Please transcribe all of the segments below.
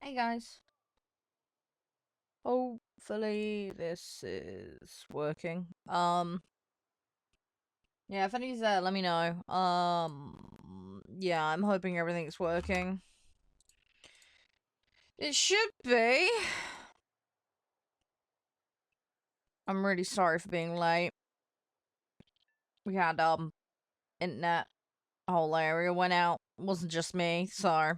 Hey guys. Hopefully this is working. Yeah, if anything's there, let me know. Yeah, I'm hoping everything's working. It should be. I'm really sorry for being late. We had, internet. The whole area went out. It wasn't just me, so.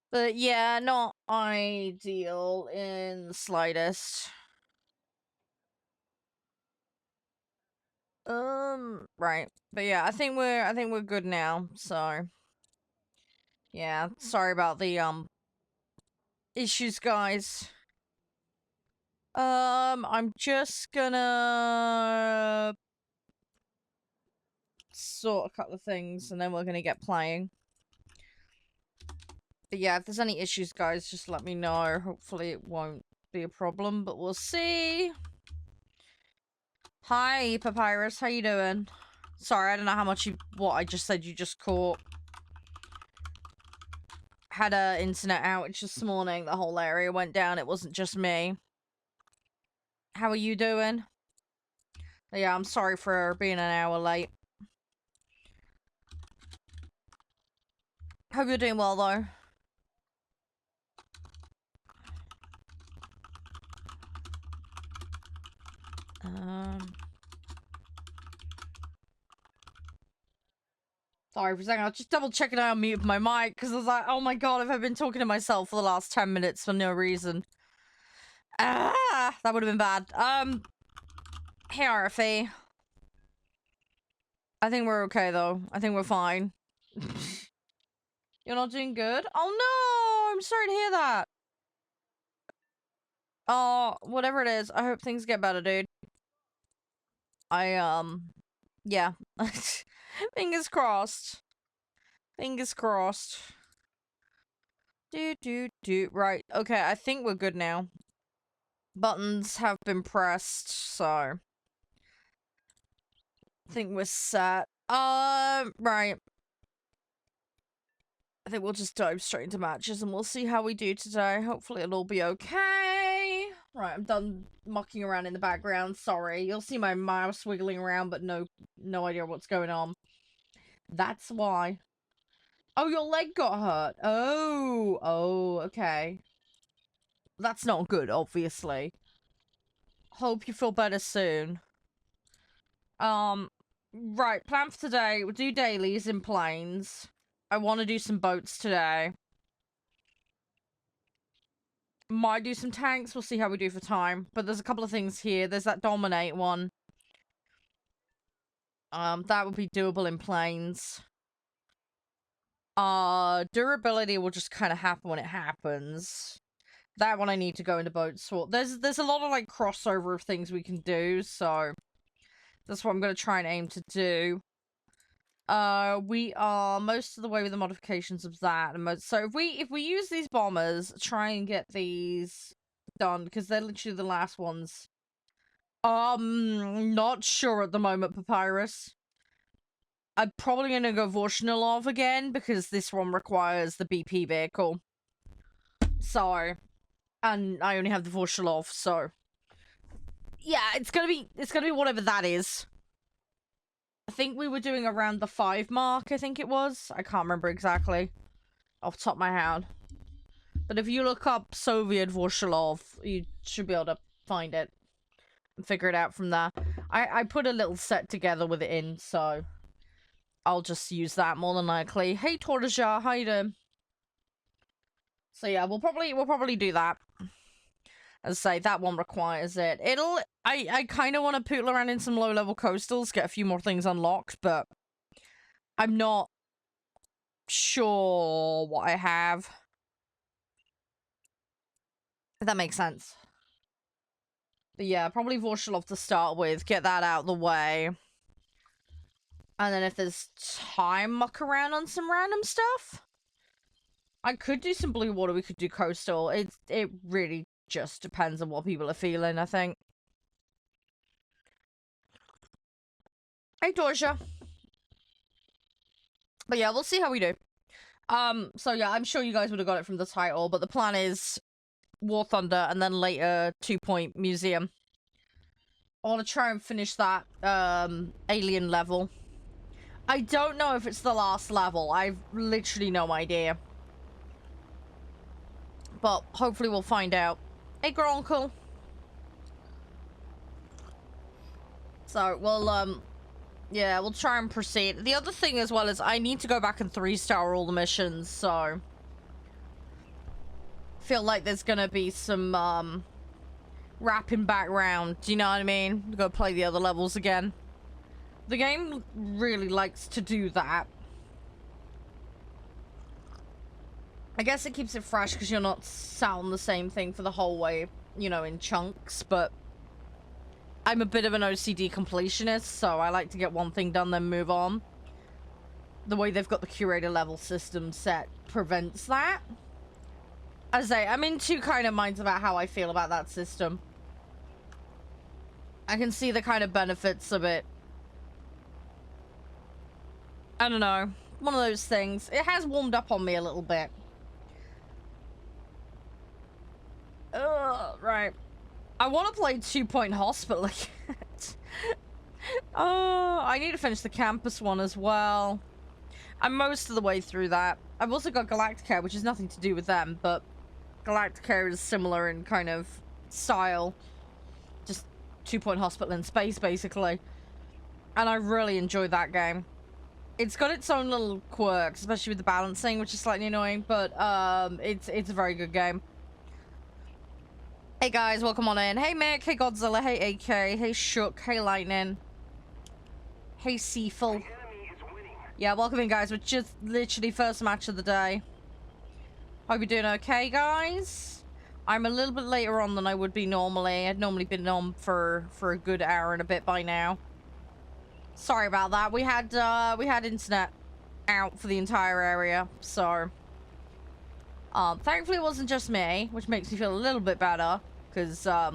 But yeah, not ideal in the slightest. Right. But yeah, I think we're good now, so. Yeah, sorry about the, issues, guys. I'm just gonna sort a couple of things, and then we're gonna get playing. But yeah, if there's any issues, guys, just let me know. Hopefully it won't be a problem, but we'll see. Hi, Papyrus, how you doing? Sorry, I don't know how much what I just said you just caught. Had a internet outage this morning. The whole area went down. It wasn't just me. How are you doing? Yeah, I'm sorry for being an hour late. Hope you're doing well, though. Sorry for a second, I was just double checking I unmuted my mic, because I was like, oh my god, have I been talking to myself for the last 10 minutes for no reason? Ah, that would have been bad. Hey RFA. I think we're okay, though. I think we're fine. You're not doing good? Oh no, I'm sorry to hear that. Oh, whatever it is, I hope things get better, dude. Yeah. Fingers crossed. Fingers crossed. Right, okay, I think we're good now. Buttons have been pressed, so I think we're set. Right. I think we'll just dive straight into matches and we'll see how we do today. Hopefully it'll all be okay. Right, I'm done mucking around in the background. Sorry. You'll see my mouse wiggling around, but no idea what's going on. That's why. Oh, your leg got hurt. Oh, okay. That's not good, obviously. Hope you feel better soon. Right, plan for today. We'll do dailies in planes. I want to do some boats today. Might do some tanks. We'll see how we do for time. But there's a couple of things here. There's that dominate one. That would be doable in planes. Durability will just kind of happen when it happens. That one I need to go into boat swap. There's a lot of, like, crossover of things we can do, so that's what I'm going to try and aim to do. We are most of the way with the modifications of that. So if we use these bombers, try and get these done, because they're literally the last ones. Not sure at the moment, Papyrus. I'm probably gonna go Vorshnilov again, because this one requires the BP vehicle. So, and I only have the Vorshnilov, so yeah, it's gonna be whatever that is. I think we were doing around the 5 mark, I think it was. I can't remember exactly off the top of my head. But if you look up Soviet Vorshalov, you should be able to find it and figure it out from there. I put a little set together with it in, so I'll just use that more than likely. Hey Tortoja, how you doing? So yeah, we'll probably do that. As I say, that one requires it. I kind of want to poodle around in some low-level coastals, get a few more things unlocked, but I'm not sure what I have. If that makes sense. But yeah, probably Vorshalov to start with, get that out of the way. And then if there's time, muck around on some random stuff. I could do some blue water, we could do coastal. It really just depends on what people are feeling, I think. Hey, Dorsha. But yeah, we'll see how we do. So yeah, I'm sure you guys would have got it from the title, but the plan is War Thunder and then later 2-Point Museum. I want to try and finish that, alien level. I don't know if it's the last level. I've literally no idea. But hopefully we'll find out. Hey, Gronkle. So, we'll, yeah, we'll try and proceed. The other thing as well is I need to go back and 3-star all the missions, so... feel like there's gonna be some, wrapping back round. Do you know what I mean? Go play the other levels again. The game really likes to do that. I guess it keeps it fresh because you're not sat on the same thing for the whole way, you know, in chunks, but I'm a bit of an OCD completionist, so I like to get one thing done, then move on. The way they've got the curator level system set prevents that. As I say, I'm in two kind of minds about how I feel about that system. I can see the kind of benefits of it. I don't know. One of those things. It has warmed up on me a little bit. Right. I want to play 2-Point Hospital again. Oh, I need to finish the campus one as well. I'm most of the way through that. I've also got Galactica, which has nothing to do with them, but Galactica is similar in kind of style. Just 2-Point Hospital in space, basically. And I really enjoyed that game. It's got its own little quirks, especially with the balancing, which is slightly annoying, but it's a very good game. Hey guys, welcome on in. Hey Mick, hey Godzilla, hey AK, hey Shook, hey Lightning. Hey Seaful. Yeah, welcome in guys, we're just literally first match of the day. Hope you're doing okay, guys. I'm a little bit later on than I would be normally. I'd normally been on for a good hour and a bit by now. Sorry about that. We had internet out for the entire area, so thankfully it wasn't just me, which makes me feel a little bit better, because I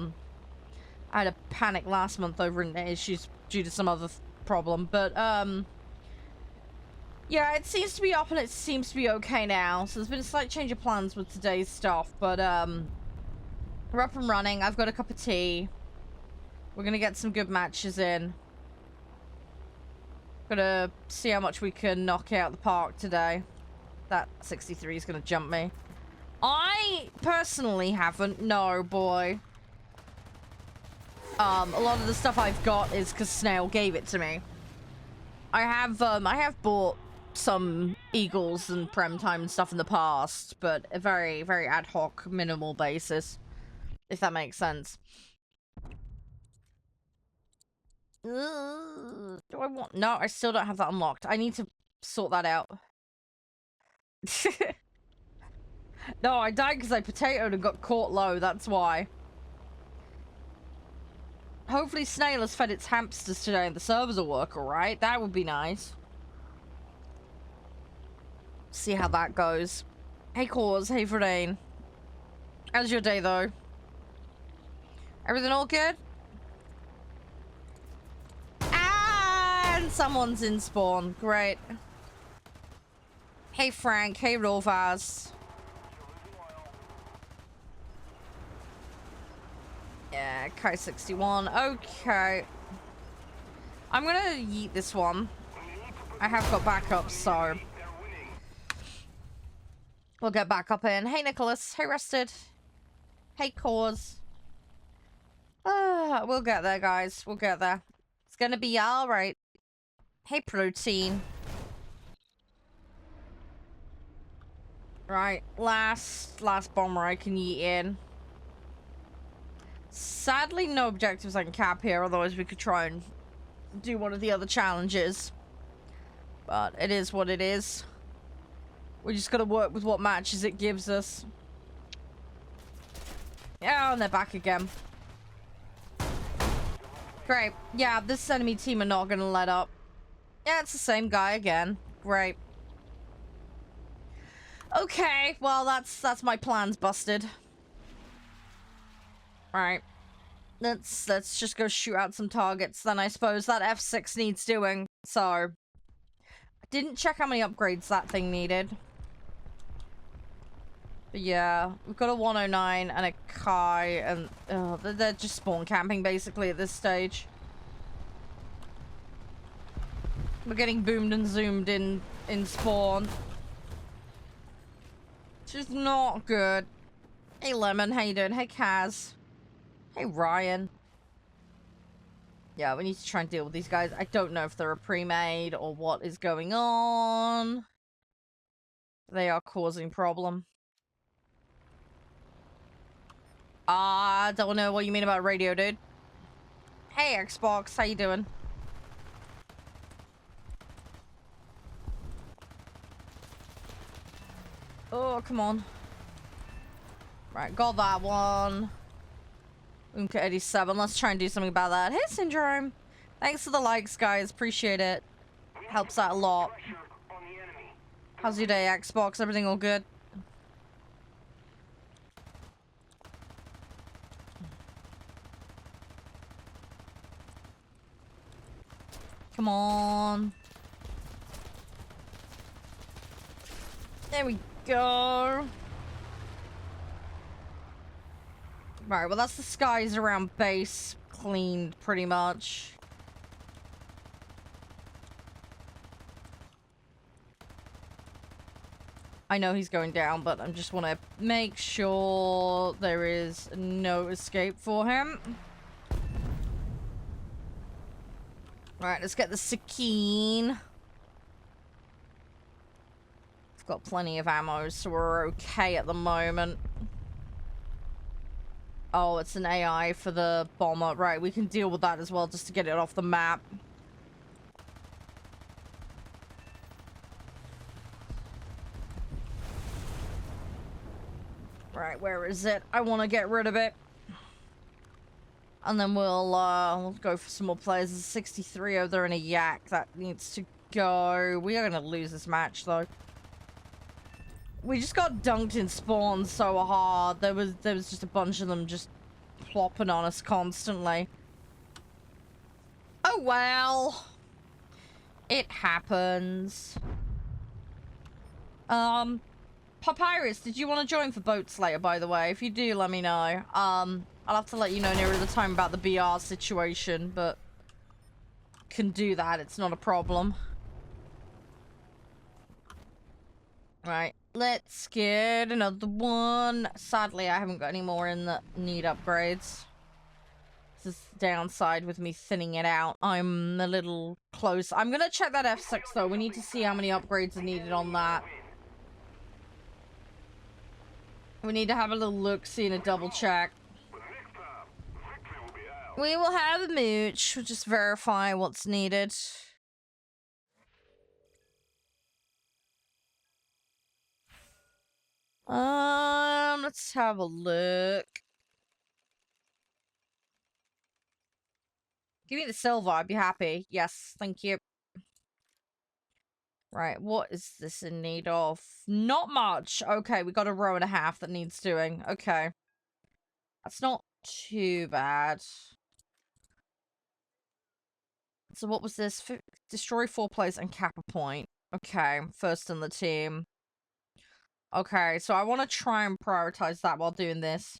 had a panic last month over internet issues due to some other problem, but yeah, it seems to be up and it seems to be okay now, so there's been a slight change of plans with today's stuff, but we're up and running. I've got a cup of tea. We're gonna get some good matches in. Gonna see how much we can knock out the park today. That 63 is gonna jump me. I personally haven't. No, boy. A lot of the stuff I've got is because Snail gave it to me. I have bought some Eagles and Prem Time and stuff in the past, but a very, very ad hoc, minimal basis, if that makes sense. Do I want... No, I still don't have that unlocked. I need to sort that out. No, I died because I potatoed and got caught low, that's why. Hopefully Snail has fed its hamsters today and the servers will work alright. That would be nice. See how that goes. Hey Cause, hey Verdane. How's your day though? Everything all good? And someone's in spawn. Great. Hey Frank, hey Rovaz. Yeah, Kai 61. Okay. I'm gonna yeet this one. I have got backup, so we'll get back up in. Hey Nicholas. Hey Rested. Hey Cause. We'll get there, guys. We'll get there. It's gonna be alright. Hey Protein. Right, last bomber I can yeet in. Sadly, no objectives I can cap here, otherwise we could try and do one of the other challenges. But it is what it is. We just gotta work with what matches it gives us. Yeah, and they're back again. Great. Yeah, this enemy team are not gonna let up. Yeah, it's the same guy again. Great. Okay, well, that's my plans busted. Right. Let's just go shoot out some targets then, I suppose. That F6 needs doing, so... I didn't check how many upgrades that thing needed. But yeah, we've got a 109 and a Kai, and they're just spawn camping basically at this stage. We're getting boomed and zoomed in spawn. It's just not good. Hey Lemon, how you doing? Hey Kaz. Hey Ryan. Yeah, we need to try and deal with these guys. I don't know if they're a pre-made or what is going on. They are causing problem. I don't know what you mean about radio, dude. Hey Xbox, how you doing? Oh, come on. Right, got that one. Unka 87. Let's try and do something about that. Hey, Syndrome. Thanks for the likes, guys. Appreciate it. Helps out a lot. How's your day, Xbox? Everything all good? Come on. There we go. Right, well that's the skies around base cleaned pretty much. I know he's going down, but I just want to make sure there is no escape for him. Alright, let's get the Sakine. We've got plenty of ammo, so we're okay at the moment. Oh, it's an AI for the bomber. Right, we can deal with that as well, just to get it off the map. Right, where is it? I want to get rid of it. And then we'll go for some more players. There's 63 over there in a yak. That needs to go. We are going to lose this match, though. We just got dunked in spawn so hard. There was just a bunch of them just plopping on us constantly. Oh, well. It happens. Papyrus, did you want to join for Boat Slayer, by the way? If you do, let me know. I'll have to let you know nearer the time about the BR situation, but can do that. It's not a problem. Right, let's get another one. Sadly, I haven't got any more in that need upgrades. This is the downside with me thinning it out. I'm a little close. I'm gonna check that F6 though. We need to see how many upgrades are needed on that. We need to have a little look-see and a double check. We will have a mooch. We'll just verify what's needed. Let's have a look. Give me the silver, I'd be happy. Yes, thank you. Right, what is this in need of? Not much. Okay, we got a row and a half that needs doing. Okay. That's not too bad. So what was this? Destroy 4 players and cap a point. Okay, first in the team. Okay, so I want to try and prioritize that while doing this.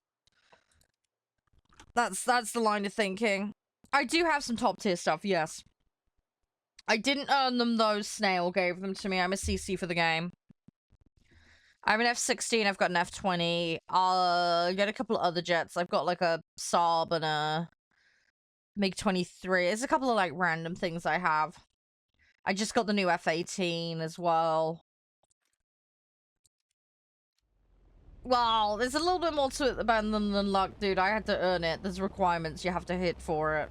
That's the line of thinking. I do have some top tier stuff, yes. I didn't earn them though. Snail gave them to me. I'm a CC for the game. I have an F-16. I've got an F-20. I'll get a couple of other jets. I've got like a Saab and a MiG-23. There's a couple of like random things I have. I just got the new F-18 as well. Well, there's a little bit more to it than luck, dude. I had to earn it. There's requirements you have to hit for it.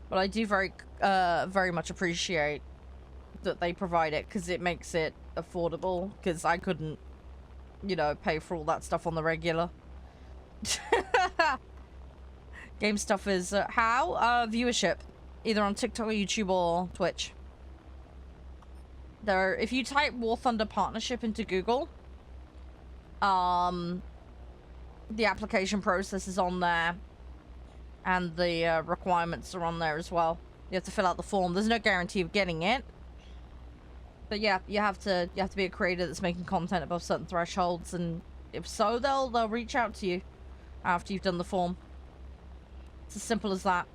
But I do very much appreciate that they provide it, because it makes it affordable, because I couldn't, you know, pay for all that stuff on the regular. Game stuff is, how? Viewership. Either on TikTok or YouTube or Twitch. If you type warthunder partnership into Google, the application process is on there, and the requirements are on there as well. You have to fill out the form. There's no guarantee of getting it, But yeah, you have to be a creator that's making content above certain thresholds, and if so, they'll reach out to you after you've done the form. It's as simple as that.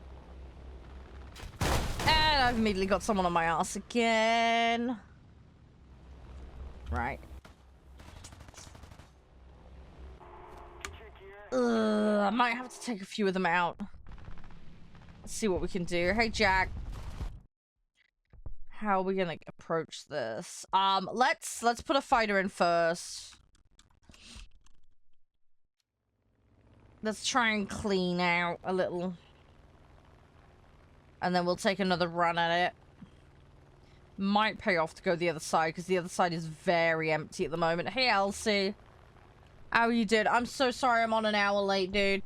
And I've immediately got someone on my ass again. Right. I might have to take a few of them out. Let's see what we can do. Hey, Jack. How are we gonna approach this? Let's put a fighter in first. Let's try and clean out a little. And then we'll take another run at it. Might pay off to go the other side, because the other side is very empty at the moment. Hey, Elsie. How are you doing? I'm so sorry I'm on an hour late, dude.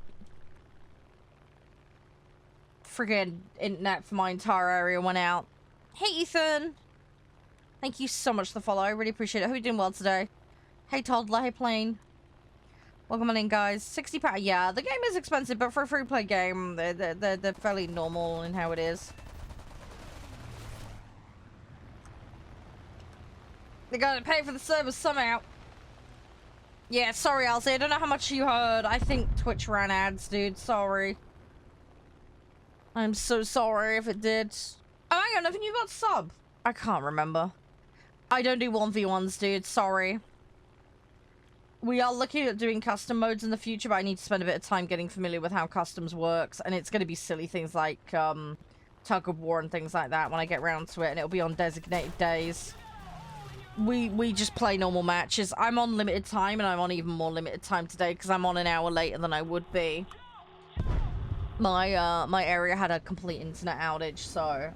Friggin' internet for my entire area went out. Hey, Ethan. Thank you so much for the follow. I really appreciate it. Hope you're doing well today. Hey, Toddler. Hey, Plane. Welcome on in, guys. £60. Yeah, the game is expensive, but for a free-play game, they're fairly normal in how it is. They gotta pay for the service somehow. Yeah, sorry, Elsie. I don't know how much you heard. I think Twitch ran ads, dude. Sorry. I'm so sorry if it did. Oh, hang on. Haven't you got sub? I can't remember. I don't do 1v1s, dude. Sorry. We are looking at doing custom modes in the future, but I need to spend a bit of time getting familiar with how customs works. And it's going to be silly things like tug of war and things like that when I get around to it. And it'll be on designated days. We just play normal matches. I'm on limited time, and I'm on even more limited time today because I'm on an hour later than I would be. My area had a complete internet outage, so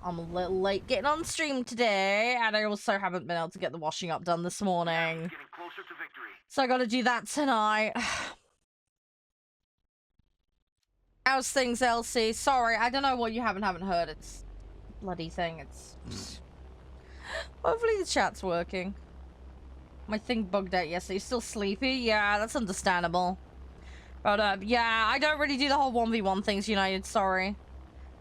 I'm a little late getting on stream today, and I also haven't been able to get the washing up done this morning. So I gotta do that tonight. How's things, Elsie? Sorry, I don't know what you haven't heard. It's bloody thing. It's hopefully the chat's working. My thing bugged out yesterday. Still sleepy? Yeah, that's understandable. But yeah, I don't really do the whole 1v1 things, United. Sorry.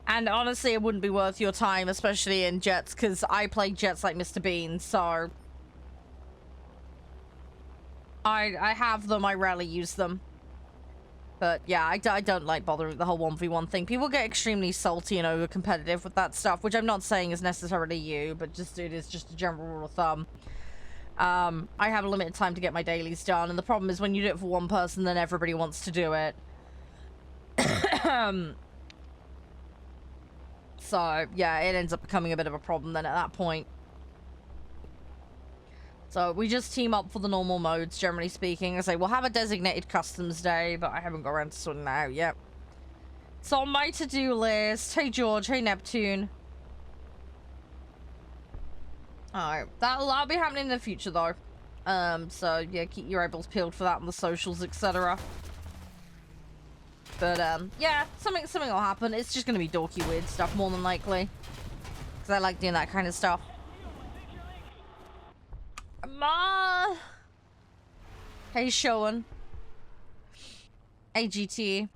And honestly, it wouldn't be worth your time, especially in Jets, because I play Jets like Mr. Bean, so I have them, I rarely use them. But yeah, I don't like bothering with the whole 1v1 thing. People get extremely salty and over-competitive with that stuff, which I'm not saying is necessarily you, but just it is just a general rule of thumb. I have a limited time to get my dailies done, and the problem is when you do it for one person, then everybody wants to do it. So, yeah, it ends up becoming a bit of a problem then at that point. So, we just team up for the normal modes, generally speaking. I say, we'll have a designated customs day, but I haven't got around to sorting that out yet. It's on my to-do list. Hey, George. Hey, Neptune. Alright, that'll be happening in the future, though. So, yeah, keep your eyeballs peeled for that on the socials, etc. But, yeah, something will happen. It's just gonna be dorky, weird stuff, more than likely. Because I like doing that kind of stuff. Ma! Hey, Showan. Hey, GT.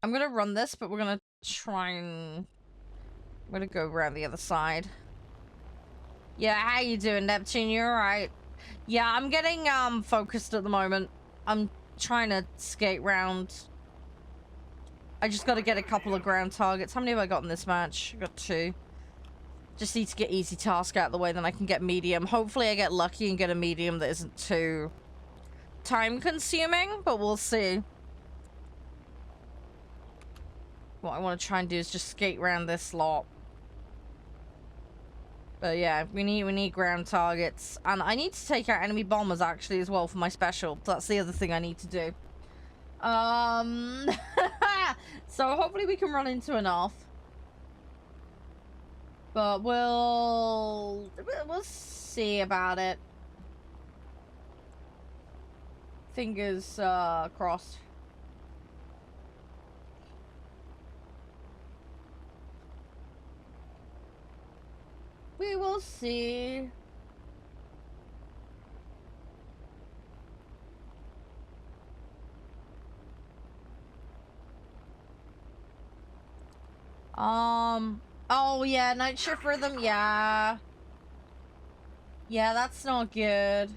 I'm gonna run this, but we're gonna try and... I'm gonna go around the other side. Yeah, how you doing, Neptune? You alright? Yeah, I'm getting, focused at the moment. I'm trying to skate round. I just gotta get a couple of ground targets. How many have I got in this match? I got 2. Just need to get easy task out of the way, then I can get medium. Hopefully I get lucky and get a medium that isn't too time-consuming, but we'll see. What I want to try and do is just skate around this lot. But yeah, we need ground targets. And I need to take out enemy bombers, actually, as well, for my special. That's the other thing I need to do. So hopefully we can run into enough. But we'll see about it. Fingers crossed. We will see. Oh, yeah, night shift rhythm, yeah. Yeah, that's not good.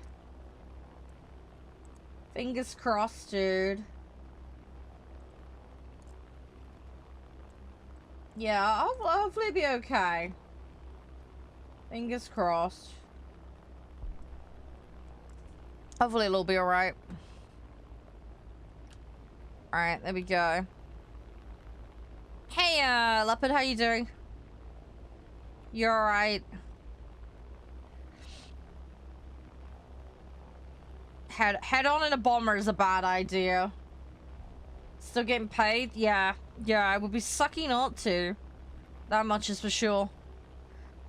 Fingers crossed, dude. Yeah, hopefully it'll be okay. Fingers crossed. Hopefully it'll be alright. Alright, there we go. Hey, Leopard, how you doing? You're alright. Head on in a bomber is a bad idea. Still getting paid? Yeah. Yeah, I would be sucky not to. That much is for sure.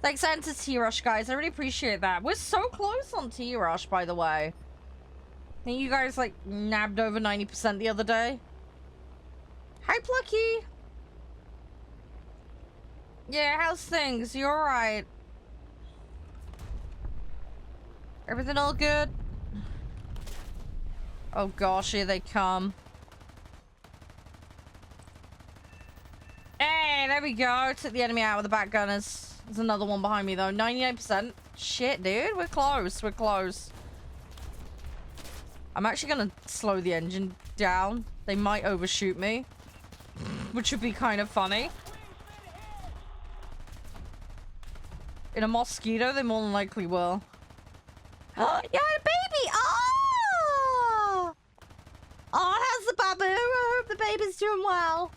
Thanks, to T-Rush, guys. I really appreciate that. We're so close on T-Rush, by the way. I think you guys, like, nabbed over 90% the other day. Hi, Plucky. Yeah, how's things? You alright? Everything all good? Oh gosh, here they come. Hey, there we go. Took the enemy out with the back gunners. There's another one behind me though. 99%. Shit, dude. We're close. We're close. I'm actually gonna slow the engine down. They might overshoot me. Which would be kind of funny. In a Mosquito, they more than likely will. Oh, yeah, baby! Oh! Oh, how's the babu? I hope the baby's doing well.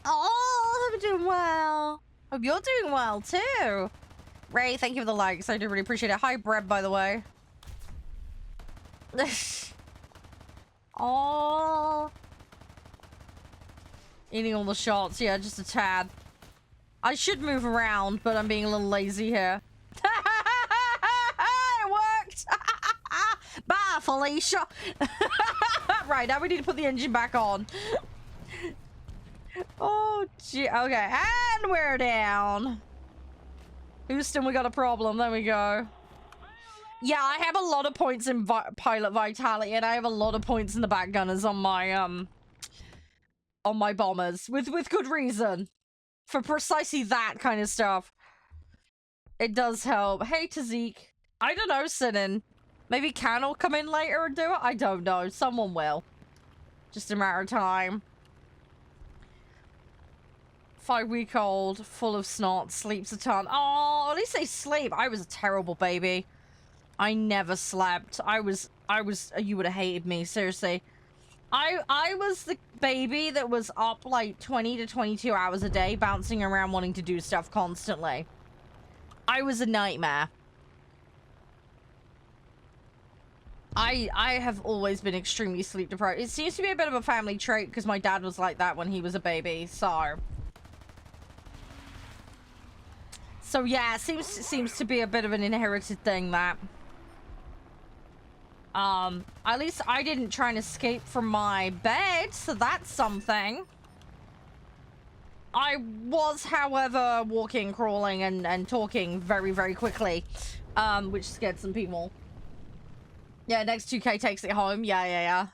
Oh, I'm doing well. Hope you're doing well, too. Ray, thank you for the likes. I do really appreciate it. Hi, Breb, by the way. Oh. Eating all the shots. Yeah, just a tad. I should move around, but I'm being a little lazy here. It worked! Bye, Felicia! Right, now we need to put the engine back on. Oh, gee. Okay, and we're down. Houston, we got a problem. There we go. Yeah, I have a lot of points in pilot vitality, and I have a lot of points in the back gunners on my bombers, with good reason. For precisely that kind of stuff. It does help. Hey, Tazik. I don't know, Sinin. Maybe Can will come in later and do it? I don't know. Someone will. Just a matter of time. 5-week-old, full of snot, sleeps a ton. Oh, at least they sleep. I was a terrible baby. I never slept. You would have hated me, seriously. I was the baby that was up like 20 to 22 hours a day, bouncing around wanting to do stuff constantly. I was a nightmare. I have always been extremely sleep deprived. It seems to be a bit of a family trait because my dad was like that when he was a baby, so... So yeah, it seems to be a bit of an inherited thing, that. At least I didn't try and escape from my bed, so that's something. I was, however, walking, crawling, and talking very, very quickly, which scared some people. Yeah, next 2K takes it home. Yeah.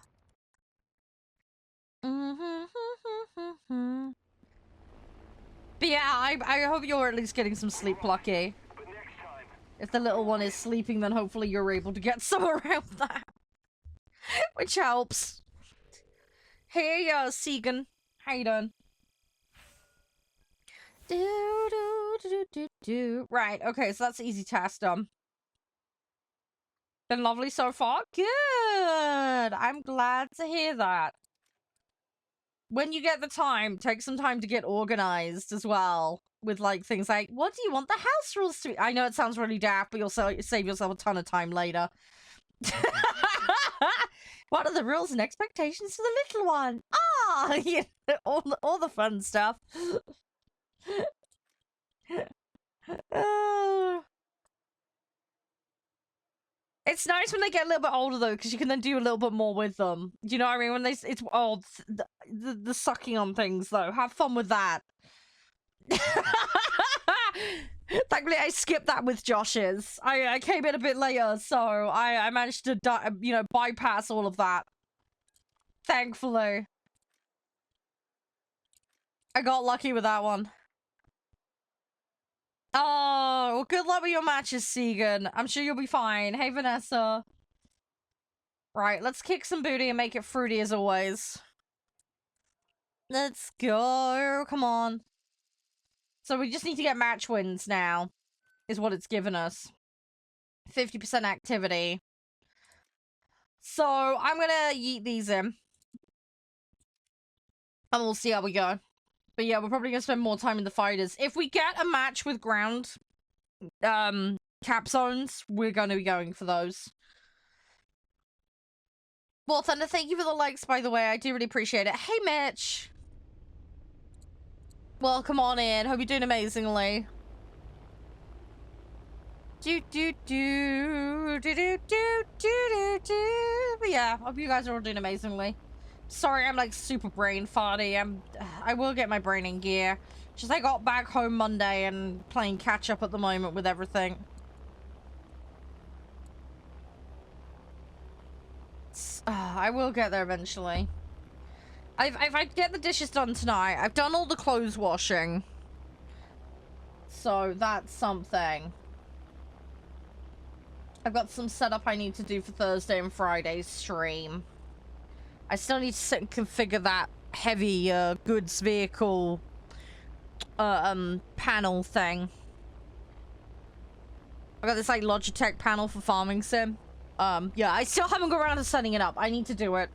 But yeah, I hope you're at least getting some sleep, Plucky. If the little one is sleeping, then hopefully you're able to get some around that. Which helps. Hey, Segan. How you doing? Right, okay, so that's the easy task done. Been lovely so far? Good! I'm glad to hear that. When you get the time, take some time to get organized as well. With, like, things like, what do you want the house rules to be? I know it sounds really daft, but you'll save yourself a ton of time later. What are the rules and expectations for the little one? Ah! You know, all the fun stuff. It's nice when they get a little bit older, though, because you can then do a little bit more with them. Do you know what I mean? When the sucking on things, though. Have fun with that. Thankfully, I skipped that with Josh's. I came in a bit later, so I managed to, bypass all of that. Thankfully. I got lucky with that one. Oh, well, good luck with your matches, Segan. I'm sure you'll be fine. Hey, Vanessa. Right, let's kick some booty and make it fruity as always. Let's go. Come on. So we just need to get match wins now, is what it's given us. 50% activity. So I'm gonna yeet these in. And we'll see how we go. But yeah, we're probably gonna spend more time in the fighters. If we get a match with ground cap zones, we're gonna be going for those. Well, Thunder, thank you for the likes, by the way. I do really appreciate it. Hey, Mitch. Welcome on in. Hope you're doing amazingly. Do do do do do do do do. But yeah, hope you guys are all doing amazingly. Sorry, I'm like super brain farty. I will get my brain in gear. Just I got back home Monday and playing catch up at the moment with everything. I will get there eventually. If I get the dishes done tonight, I've done all the clothes washing. So that's something. I've got some setup I need to do for Thursday and Friday's stream. I still need to configure that heavy goods vehicle panel thing. I got this like Logitech panel for farming sim. Yeah, I still haven't got around to setting it up. I need to do it.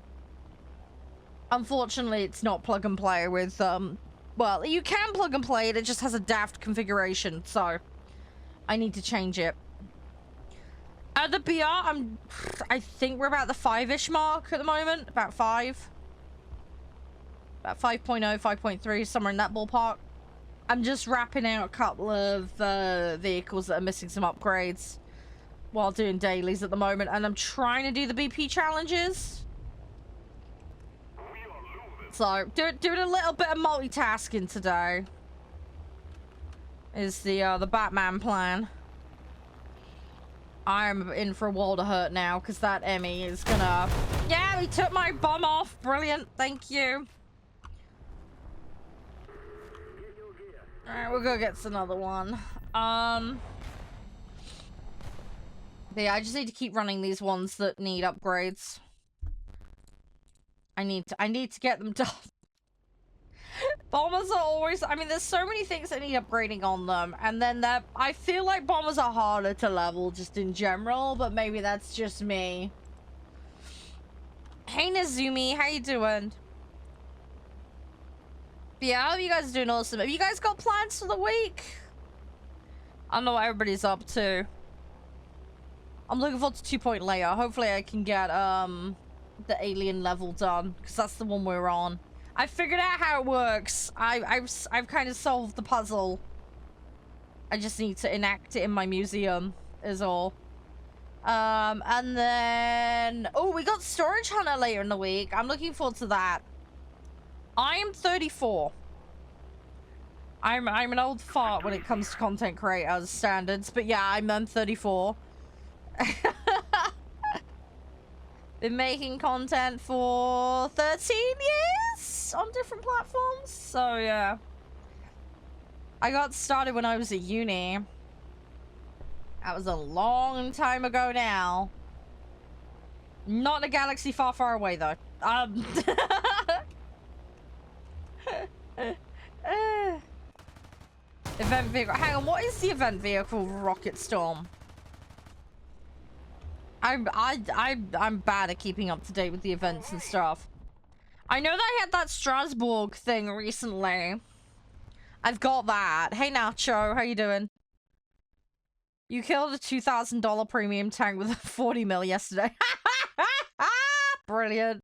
Unfortunately, it's not plug and play with well, you can plug and play it, it just has a daft configuration, so I need to change it. At the BR, I think we're about the 5-ish mark at the moment. About 5. About 5.0, 5.3, somewhere in that ballpark. I'm just wrapping out a couple of vehicles that are missing some upgrades while doing dailies at the moment. And I'm trying to do the BP challenges. So, doing a little bit of multitasking today is the Batman plan. I'm in for a world of hurt now, because that Emmy is gonna... Yeah, he took my bum off. Brilliant. Thank you. Alright, we'll go get another one. Yeah, I just need to keep running these ones that need upgrades. I need to get them done. Bombers are always... I mean, there's so many things that need upgrading on them. And then I feel like bombers are harder to level just in general. But maybe that's just me. Hey, Nazumi. How you doing? Yeah, I hope you guys are doing awesome. Have you guys got plans for the week? I don't know what everybody's up to. I'm looking forward to 2 Point later. Hopefully I can get the alien level done. Because that's the one we're on. I figured out how it works. I've kind of solved the puzzle. I just need to enact it in my museum, is all. And then... Oh, we got Storage Hunter later in the week. I'm looking forward to that. I am 34. I'm an old fart when it comes to content creators standards. But yeah, I'm 34. Been making content for 13 years on different platforms. So yeah, I got started when I was at uni. That was a long time ago now. Not in a galaxy far, far away though. Event vehicle. Hang on, what is the event vehicle Rocket Storm? I'm bad at keeping up to date with the events and stuff. I know that I had that Strasbourg thing recently. I've got that. Hey Nacho, how you doing? You killed a $2,000 premium tank with a 40 mil yesterday. Brilliant.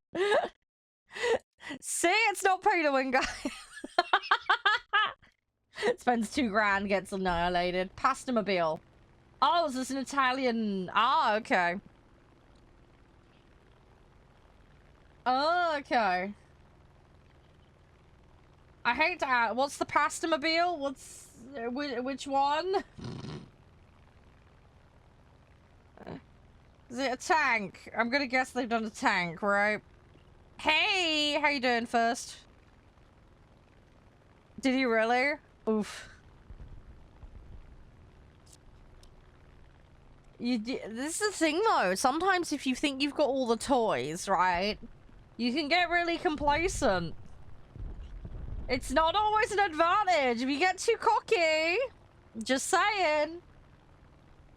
See, it's not pay to win, guys. Spends $2,000, gets annihilated. Pastamobile. Oh, is this an Italian? Ah, okay. Oh, okay. I hate to ask, what's the Pastamobile? What's... which one? Is it a tank? I'm gonna guess they've done a tank, right? Hey! How you doing first? Did he really? Oof. This is the thing though, sometimes if you think you've got all the toys, right, you can get really complacent. It's not always an advantage if you get too cocky. Just saying.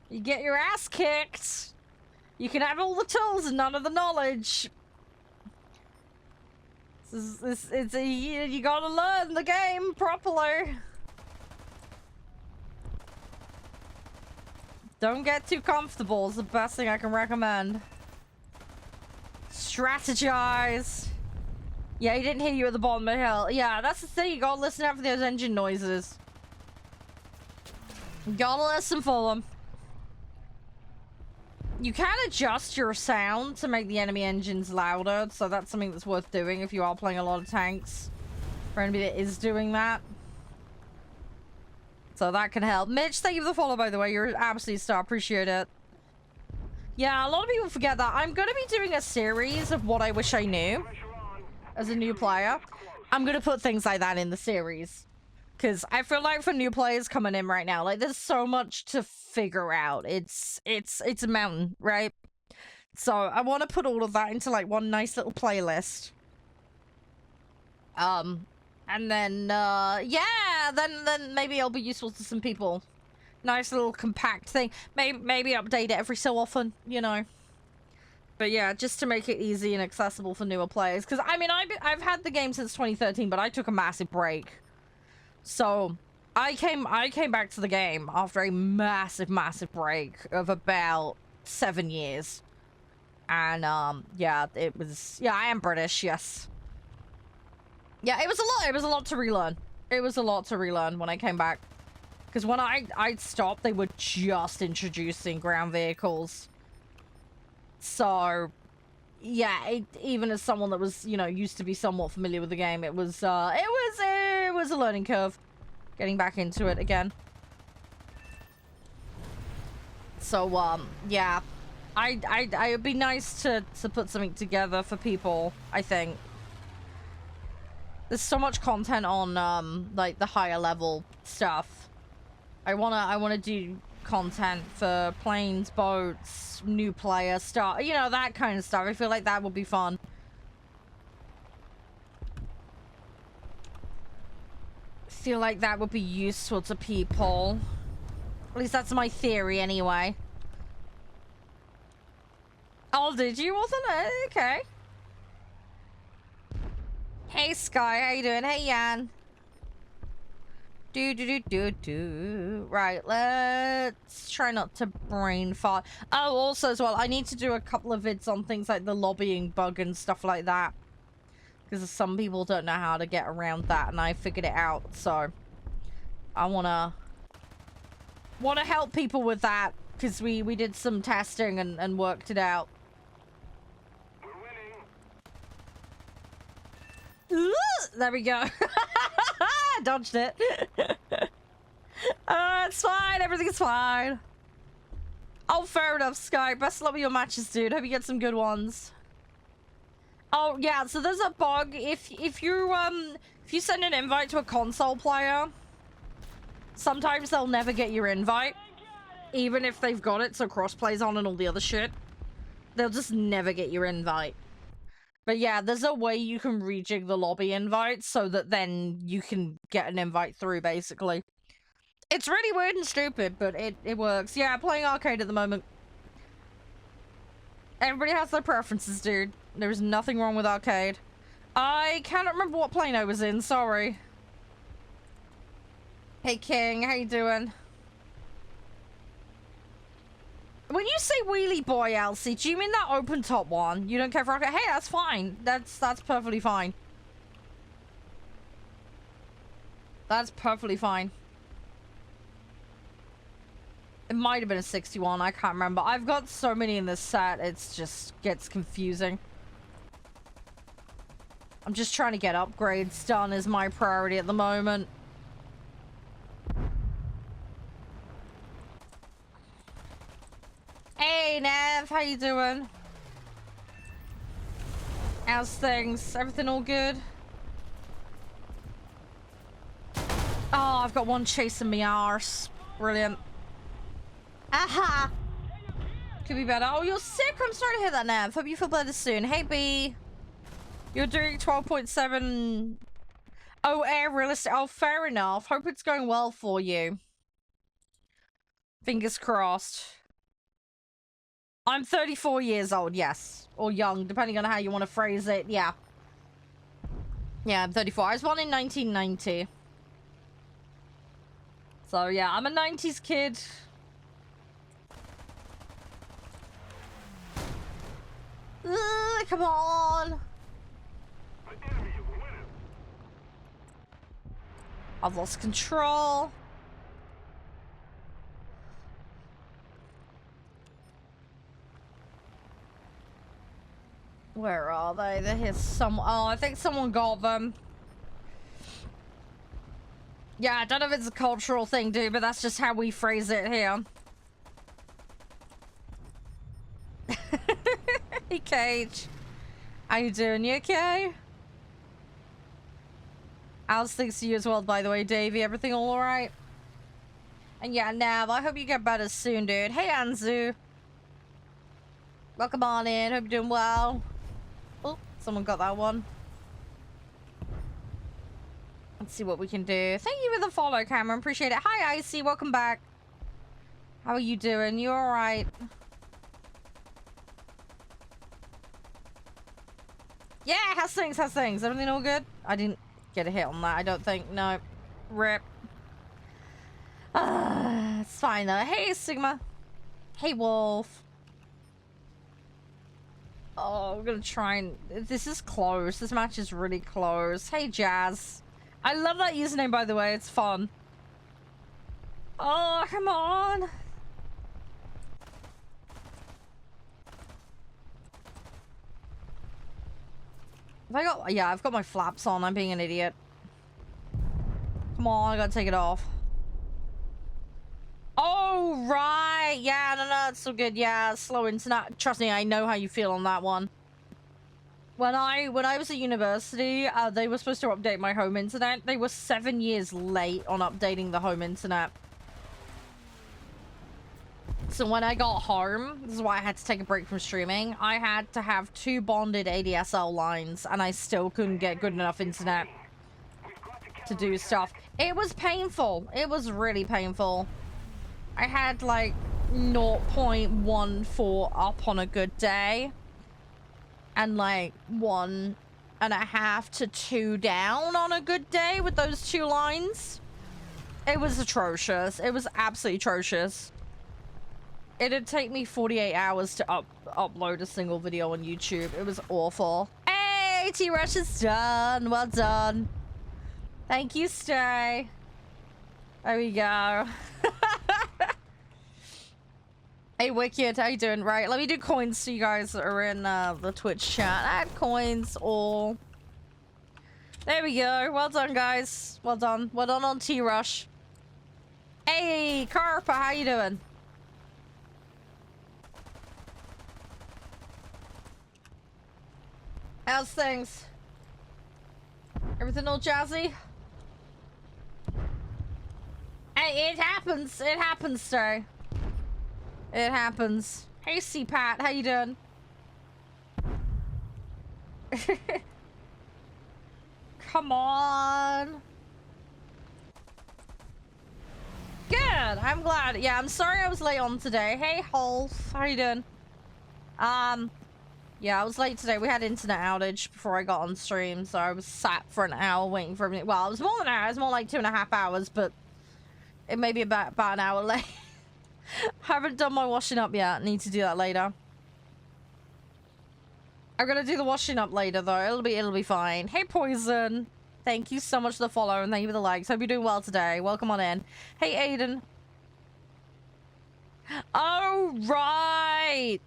You get your ass kicked. You can have all the tools and none of the knowledge. You gotta learn the game properly. Don't get too comfortable is the best thing I can recommend. Strategize. Yeah, he didn't hear you at the bottom of the hill. Yeah, that's the thing. You gotta listen out for those engine noises. You gotta listen for them. You can adjust your sound to make the enemy engines louder, so that's something that's worth doing if you are playing a lot of tanks. For anybody that is doing that. So that can help. Mitch, thank you for the follow, by the way. You're an absolute star. Appreciate it. Yeah, a lot of people forget that. I'm going to be doing a series of what I wish I knew as a new player. I'm going to put things like that in the series. Because I feel like for new players coming in right now, like, there's so much to figure out. It's a mountain, right? So I want to put all of that into, like, one nice little playlist. And then, yeah, then maybe it'll be useful to some people. Nice little compact thing. Maybe update it every so often, you know. But yeah, just to make it easy and accessible for newer players. Because, I mean, I've had the game since 2013, but I took a massive break. So, I came back to the game after a massive break of about 7 years. And, yeah, it was... Yeah, I am British, yes. Yeah, it was a lot to relearn. It was a lot to relearn when I came back. Because when I stopped, they were just introducing ground vehicles. So, yeah, even as someone that was, you know, used to be somewhat familiar with the game, it was a learning curve. Getting back into it again. So, yeah. It'd be nice to put something together for people, I think. There's so much content on, like, the higher level stuff. I wanna do content for planes, boats, new player stuff, you know, that kind of stuff. I feel like that would be fun. I feel like that would be useful to people. At least that's my theory, anyway. Oh, did you? Wasn't it? Okay. Hey, Sky, how you doing? Hey, Yan. Right, let's try not to brain fart. Oh, also as well, I need to do a couple of vids on things like the lobbying bug and stuff like that. Because some people don't know how to get around that, and I figured it out, so... I wanna help people with that, because we did some testing and worked it out. There we go. Dodged it. It's fine. Everything's fine. Oh, fair enough, Sky. Best of luck with your matches, dude. Hope you get some good ones. Oh, yeah. So there's a bug. If you send an invite to a console player, sometimes they'll never get your invite, even if they've got it so crossplay's on and all the other shit. They'll just never get your invite. But yeah, there's a way you can rejig the lobby invite so that then you can get an invite through, basically. It's really weird and stupid, but it works. Yeah, playing arcade at the moment. Everybody has their preferences, dude. There's nothing wrong with arcade. I cannot remember what plane I was in, sorry. Hey, King, how you doing? When you say wheelie boy, Elsie, do you mean that open top one? You don't care for arcade? Hey, that's fine. That's perfectly fine. That's perfectly fine. It might have been a 61. I can't remember. I've got so many in this set. It's just gets confusing. I'm just trying to get upgrades done is my priority at the moment. Hey, Nev, how you doing? How's things? Everything all good? I've got one chasing me arse. Brilliant. Aha! Could be better. Oh, you're sick. I'm sorry to hear that, Nav. Hope you feel better soon. Hey, B. You're doing 12.7. Oh, air realistic. Oh, fair enough. Hope it's going well for you. Fingers crossed. I'm 34 years old, yes. Or young, depending on how you want to phrase it. Yeah. Yeah, I'm 34. I was born in 1990. So, yeah, I'm a 90s kid. Come on. I've lost control. Where are they? They're here some. Oh, I think someone got them. Yeah, I don't know if it's a cultural thing, dude, but that's just how we phrase it here. Hey, Cage. How you doing? You okay? How's things to you as well, by the way, Davey? Everything all alright? And yeah, Nav, I hope you get better soon, dude. Hey, Anzu. Welcome on in. Hope you're doing well. Oh, someone got that one. Let's see what we can do. Thank you for the follow, Cameron. Appreciate it. Hi, Icy. Welcome back. How are you doing? You alright? Yeah, how's things? How's things? Everything all good? I didn't get a hit on that, I don't think. No. Rip. It's fine, though. Hey, Sigma. Hey, Wolf. Oh, we're gonna try and... This is close. This match is really close. Hey, Jazz. I love that username, by the way. It's fun. Oh, come on. Yeah, I've got my flaps on. I'm being an idiot. Come on, I gotta take it off. Oh, right. Yeah, no, it's so good. Yeah, slow internet. Trust me, I know how you feel on that one. When I was at university, they were supposed to update my home internet. They were 7 years late on updating the home internet. So when I got home, this is why I had to take a break from streaming. I had to have 2 bonded ADSL lines, and I still couldn't get good enough internet to do stuff. It was painful. It was really painful. I had like 0.14 up on a good day, and like 1.5 to 2 down on a good day with those 2 lines. It was atrocious. It was absolutely atrocious. It'd take me 48 hours to upload a single video on YouTube. It was awful. Hey, T-Rush is done. Well done. Thank you, Stay. There we go. Hey, Wicked, how you doing? Right, let me do coins so you guys that are in the Twitch chat. Add coins all. There we go. Well done, guys. Well done. Well done on T-Rush. Hey, Carpa, how you doing? How's things? Everything all jazzy? Hey, it happens. It happens, sir. It happens. Hey, C-Pat, how you doing? Come on. Good. I'm glad. Yeah, I'm sorry I was late on today. Hey, Holf, how you doing? Yeah, I was late today. We had internet outage before I got on stream, so I was sat for an hour waiting for everything. Well, it was more than an hour. It was more like 2.5 hours, but it may be about an hour late. Haven't done my washing up yet. Need to do that later. I'm gonna do the washing up later, though. It'll be fine. Hey, Poison. Thank you so much for the follow, and thank you for the likes. Hope you're doing well today. Welcome on in. Hey, Aiden. Oh, right.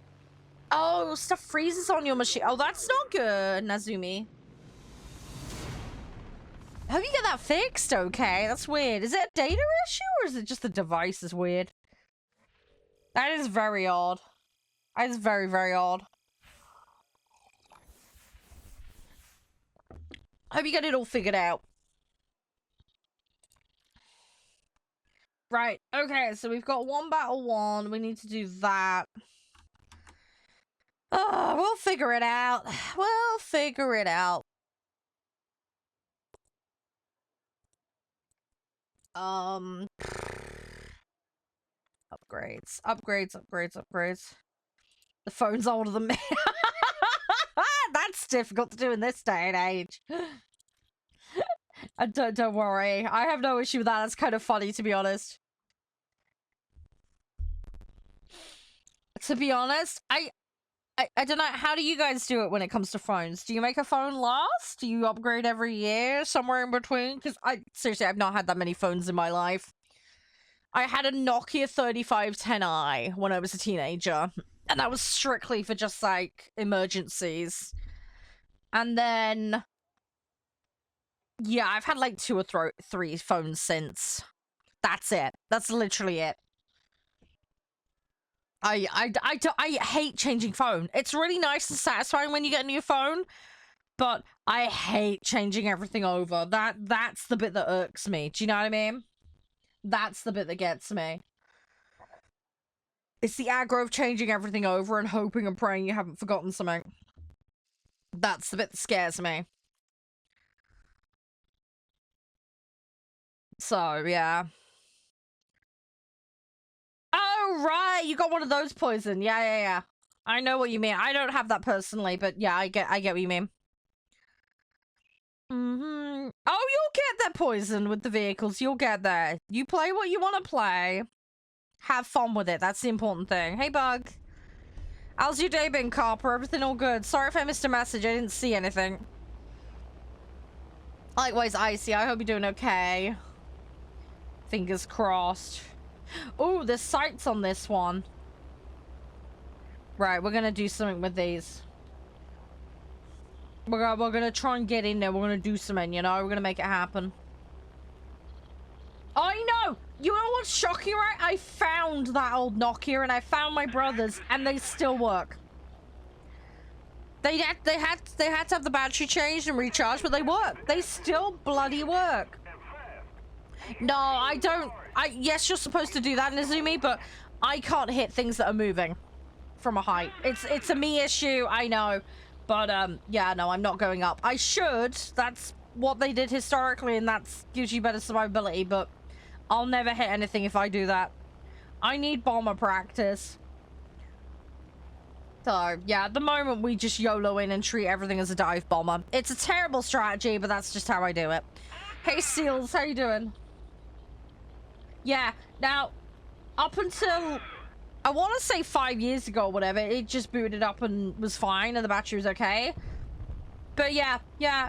Oh, stuff freezes on your machine. Oh, that's not good, Nazumi. Hope you get that fixed, okay? That's weird. Is it a data issue, or is it just the device is weird? That is very odd. That is very, very odd. Hope you get it all figured out. Right, okay, so we've got one battle one. We need to do that. Oh, we'll figure it out. We'll figure it out. Upgrades. The phone's older than me. That's difficult to do in this day and age. Don't worry. I have no issue with that. That's kind of funny, to be honest. To be honest, I don't know. How do you guys do it when it comes to phones? Do you make a phone last? Do you upgrade every year? Somewhere in between? Because seriously, I've not had that many phones in my life. I had a Nokia 3510i when I was a teenager. And that was strictly for just, like, emergencies. And then... yeah, I've had, like, 2 or 3 phones since. That's it. That's literally it. I hate changing phone. It's really nice and satisfying when you get a new phone, but I hate changing everything over. That's the bit that irks me. Do you know what I mean? That's the bit that gets me. It's the aggro of changing everything over and hoping and praying you haven't forgotten something. That's the bit that scares me. So, yeah. Oh, right! You got one of those poison. Yeah. I know what you mean. I don't have that personally, but yeah, I get what you mean. Oh, you'll get that poison with the vehicles. You'll get there. You play what you want to play. Have fun with it. That's the important thing. Hey, Bug. How's your day been, Copper? Everything all good? Sorry if I missed a message. I didn't see anything. Likewise, Icy. I hope you're doing okay. Fingers crossed. Oh, there's sights on this one. Right, we're gonna do something with these. We're gonna try and get in there. We're gonna do something, you know? We're gonna make it happen. I know! You know what's shocking, right? I found that old Nokia and I found my brother's and they still work. They had to have the battery changed and recharged, but they work. They still bloody work. No, I don't. Yes, you're supposed to do that, Nezumi, but I can't hit things that are moving from a height. It's a me issue, I know. But, yeah, no, I'm not going up. I should. That's what they did historically, and that gives you better survivability, but I'll never hit anything if I do that. I need bomber practice. So, yeah, at the moment, we just YOLO in and treat everything as a dive bomber. It's a terrible strategy, but that's just how I do it. Hey, Seals, how you doing? Yeah, now, up until, I want to say 5 years ago or whatever, it just booted up and was fine and the battery was okay. But yeah,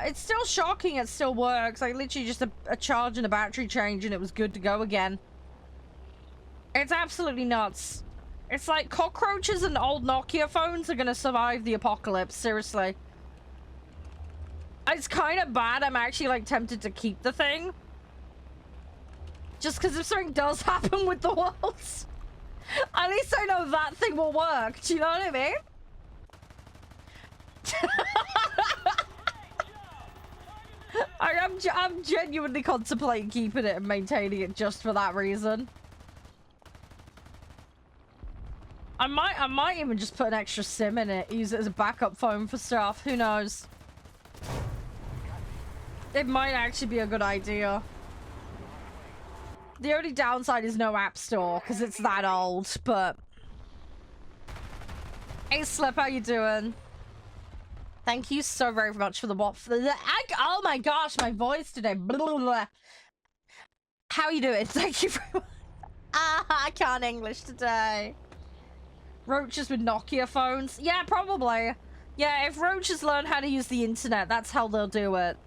it's still shocking it still works. Like, literally just a charge and a battery change and it was good to go again. It's absolutely nuts. It's like cockroaches and old Nokia phones are gonna survive the apocalypse, seriously. It's kind of bad. I'm actually, like, tempted to keep the thing. Just because if something does happen with the walls, at least I know that thing will work. Do you know what I mean? I'm genuinely contemplating keeping it and maintaining it just for that reason. I might even just put an extra SIM in it, use it as a backup phone for stuff. Who knows? It might actually be a good idea. The only downside is no app store because it's that old, but... Hey, Slip, how you doing? Thank you so very much for the oh my gosh, my voice today. Blah, blah, blah. How you doing? Thank you very much. I can't English today. Roaches with Nokia phones? Yeah, probably. Yeah, if roaches learn how to use the internet, that's how they'll do it.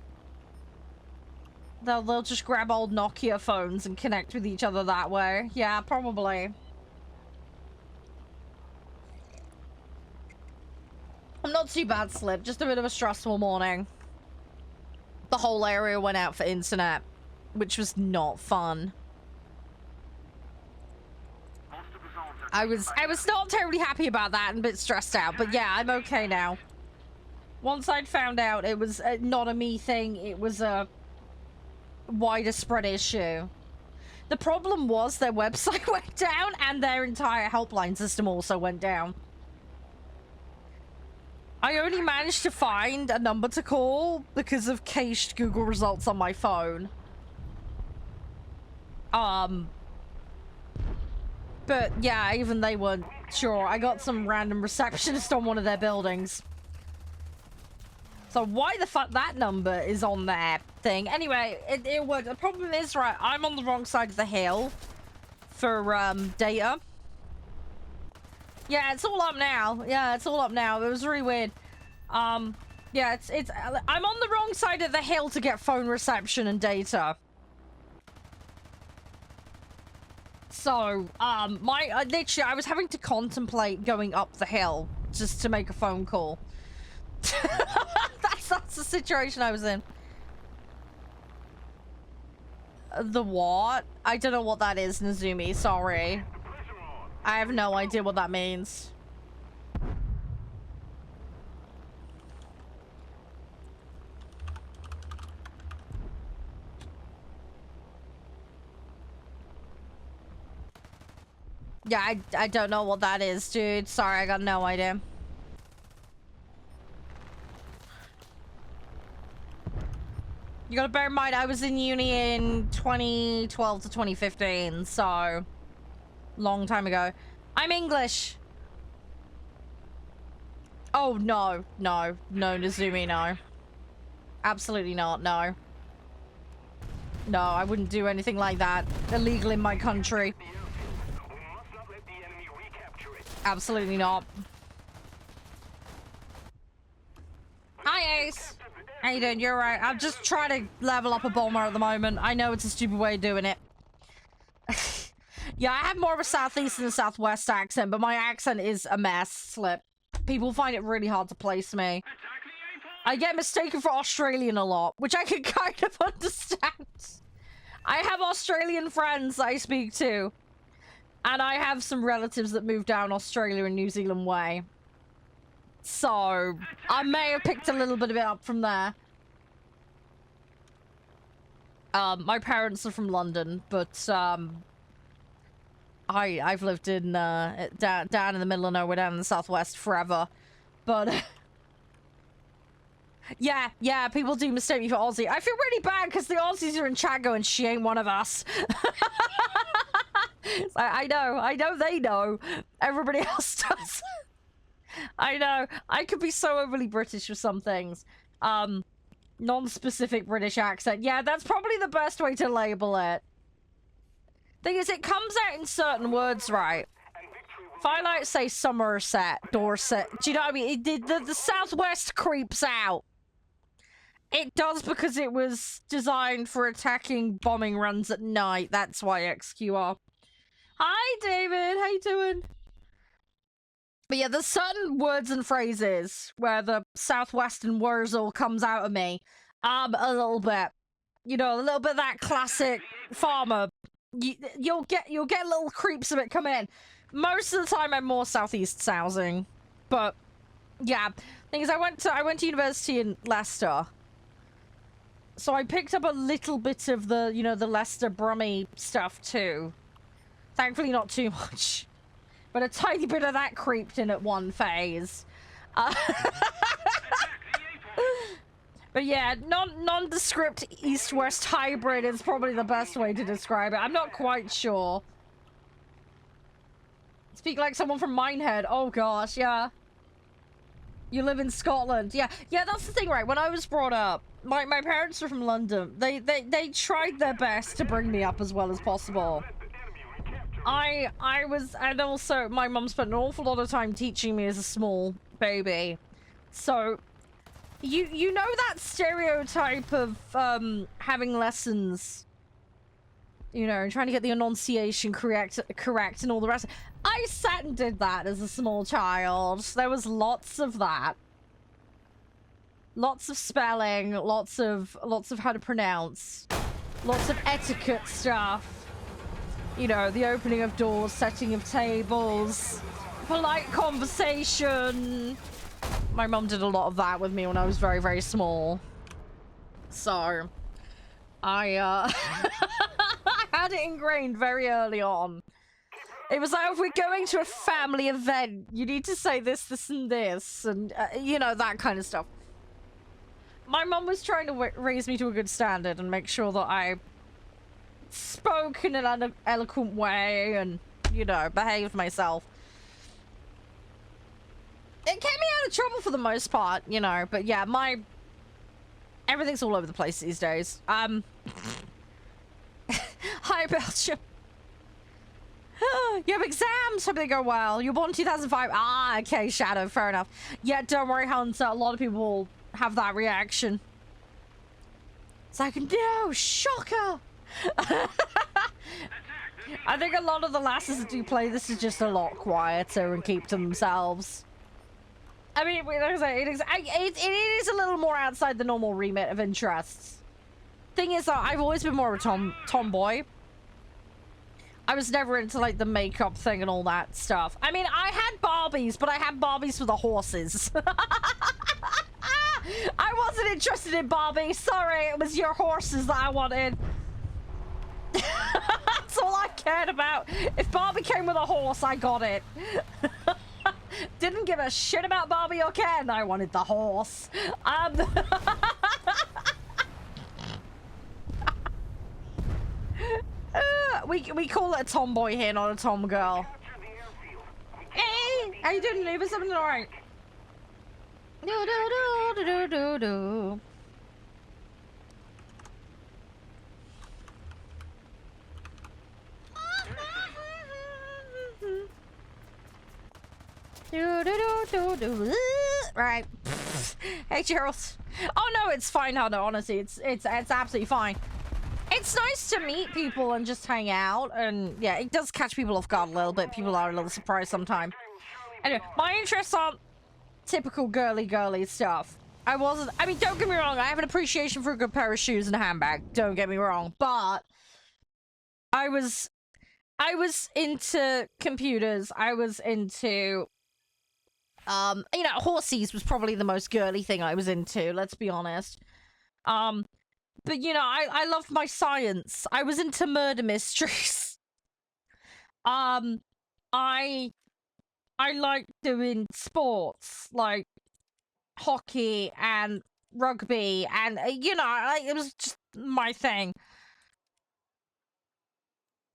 They'll just grab old Nokia phones and connect with each other that way. Yeah, probably. I'm not too bad, Slip. Just a bit of a stressful morning. The whole area went out for internet, which was not fun. I was not terribly happy about that and a bit stressed out, but yeah, I'm okay now. Once I'd found out it was not a me thing, it was a wider spread issue. The problem was their website went down and their entire helpline system also went down. I only managed to find a number to call because of cached Google results on my phone. But yeah, even they weren't sure. I got some random receptionist on one of their buildings. So why the fuck that number is on their thing? Anyway, it worked. The problem is, right, I'm on the wrong side of the hill for data. Yeah, it's all up now. Yeah, it's all up now. It was really weird. Yeah, it's I'm on the wrong side of the hill to get phone reception and data. So, literally, I was having to contemplate going up the hill just to make a phone call. That's the situation I was in. The what? I don't know what that is, Nazumi. Sorry. I have no idea what that means. Yeah, I don't know what that is, dude. Sorry, I got no idea. You gotta bear in mind, I was in uni in 2012 to 2015, so long time ago. I'm English. Oh, no, Nazumi, no. Absolutely not, no. No, I wouldn't do anything like that. Illegal in my country. Absolutely not. Hi, Ace. How you doing? You're right. I'm just trying to level up a bomber at the moment. I know it's a stupid way of doing it. Yeah, I have more of a southeast and a southwest accent, but my accent is a mess. Slip. People find it really hard to place me. I get mistaken for Australian a lot, which I can kind of understand. I have Australian friends that I speak to. And I have some relatives that moved down Australia and New Zealand way. So, I may have picked a little bit of it up from there. My parents are from London, but, I've lived in, down in the middle of nowhere, down in the southwest forever. But, yeah, people do mistake me for Aussie. I feel really bad because the Aussies are in chat going, she ain't one of us. I know they know. Everybody else does. I know. I could be so overly British for some things. Non-specific British accent. Yeah, that's probably the best way to label it. Thing is, it comes out in certain words, right? If I like say Somerset, Dorset, do you know what I mean? The Southwest creeps out. It does because it was designed for attacking bombing runs at night. That's why XQR. Hi, David. How you doing? But yeah, there's certain words and phrases where the Southwestern Wurzel comes out of me. A little bit. You know, a little bit of that classic farmer. You'll get little creeps of it come in. Most of the time, I'm more Southeast sousing. But yeah, thing is, I went to university in Leicester. So I picked up a little bit of the, you know, the Leicester Brummy stuff too. Thankfully not too much. But a tiny bit of that creeped in at one phase. But yeah, nondescript East-West hybrid is probably the best way to describe it. I'm not quite sure. Speak like someone from Minehead. Oh gosh, yeah. You live in Scotland. Yeah, that's the thing, right? When I was brought up, my parents are from London. They tried their best to bring me up as well as possible. I was, and also my mum spent an awful lot of time teaching me as a small baby. So, you know that stereotype of having lessons, you know, trying to get the enunciation correct and all the rest. I sat and did that as a small child. There was lots of that. Lots of spelling, lots of how to pronounce, lots of etiquette stuff. You know, the opening of doors, setting of tables, polite conversation. My mum did a lot of that with me when I was very, very small. So, I had it ingrained very early on. It was like, if we're going to a family event, you need to say this, this, and this, and, you know, that kind of stuff. My mum was trying to raise me to a good standard and make sure that I spoke in an eloquent way and, you know, behaved myself. It kept me out of trouble for the most part, you know, but yeah, everything's all over the place these days. Hi, Belgium. You have exams. Hope they go well. You're born in 2005. Ah, okay, Shadow. Fair enough. Yeah, don't worry, Hunter. A lot of people have that reaction. It's like, no, shocker. I think a lot of the lasses that do play this is just a lot quieter and keep to themselves. I mean, like I say, it is a little more outside the normal remit of interests. Thing is, I've always been more of a tomboy. I was never into, like, the makeup thing and all that stuff. I mean, I had Barbies, but I had Barbies for the horses. I wasn't interested in Barbie. Sorry, it was your horses that I wanted. That's all I cared about. If Barbie came with a horse, I got it. Didn't give a shit about Barbie or Ken. I wanted the horse. We call it a tomboy here, not a tom girl. Hey, how you doing, neighbor? Something alright? Do do do do do do. Do do do do do. Right. Hey, Gerald. Oh no, it's fine, Hunter. Honestly, it's absolutely fine. It's nice to meet people and just hang out, and yeah, it does catch people off guard a little bit. People are a little surprised sometimes. Anyway, my interests aren't typical girly stuff. I mean, don't get me wrong, I have an appreciation for a good pair of shoes and a handbag. Don't get me wrong, but I was into computers. I was into, you know, horsies was probably the most girly thing I was into, let's be honest. But, you know, I loved my science. I was into murder mysteries. I like doing sports, like hockey and rugby, and, you know, it was just my thing.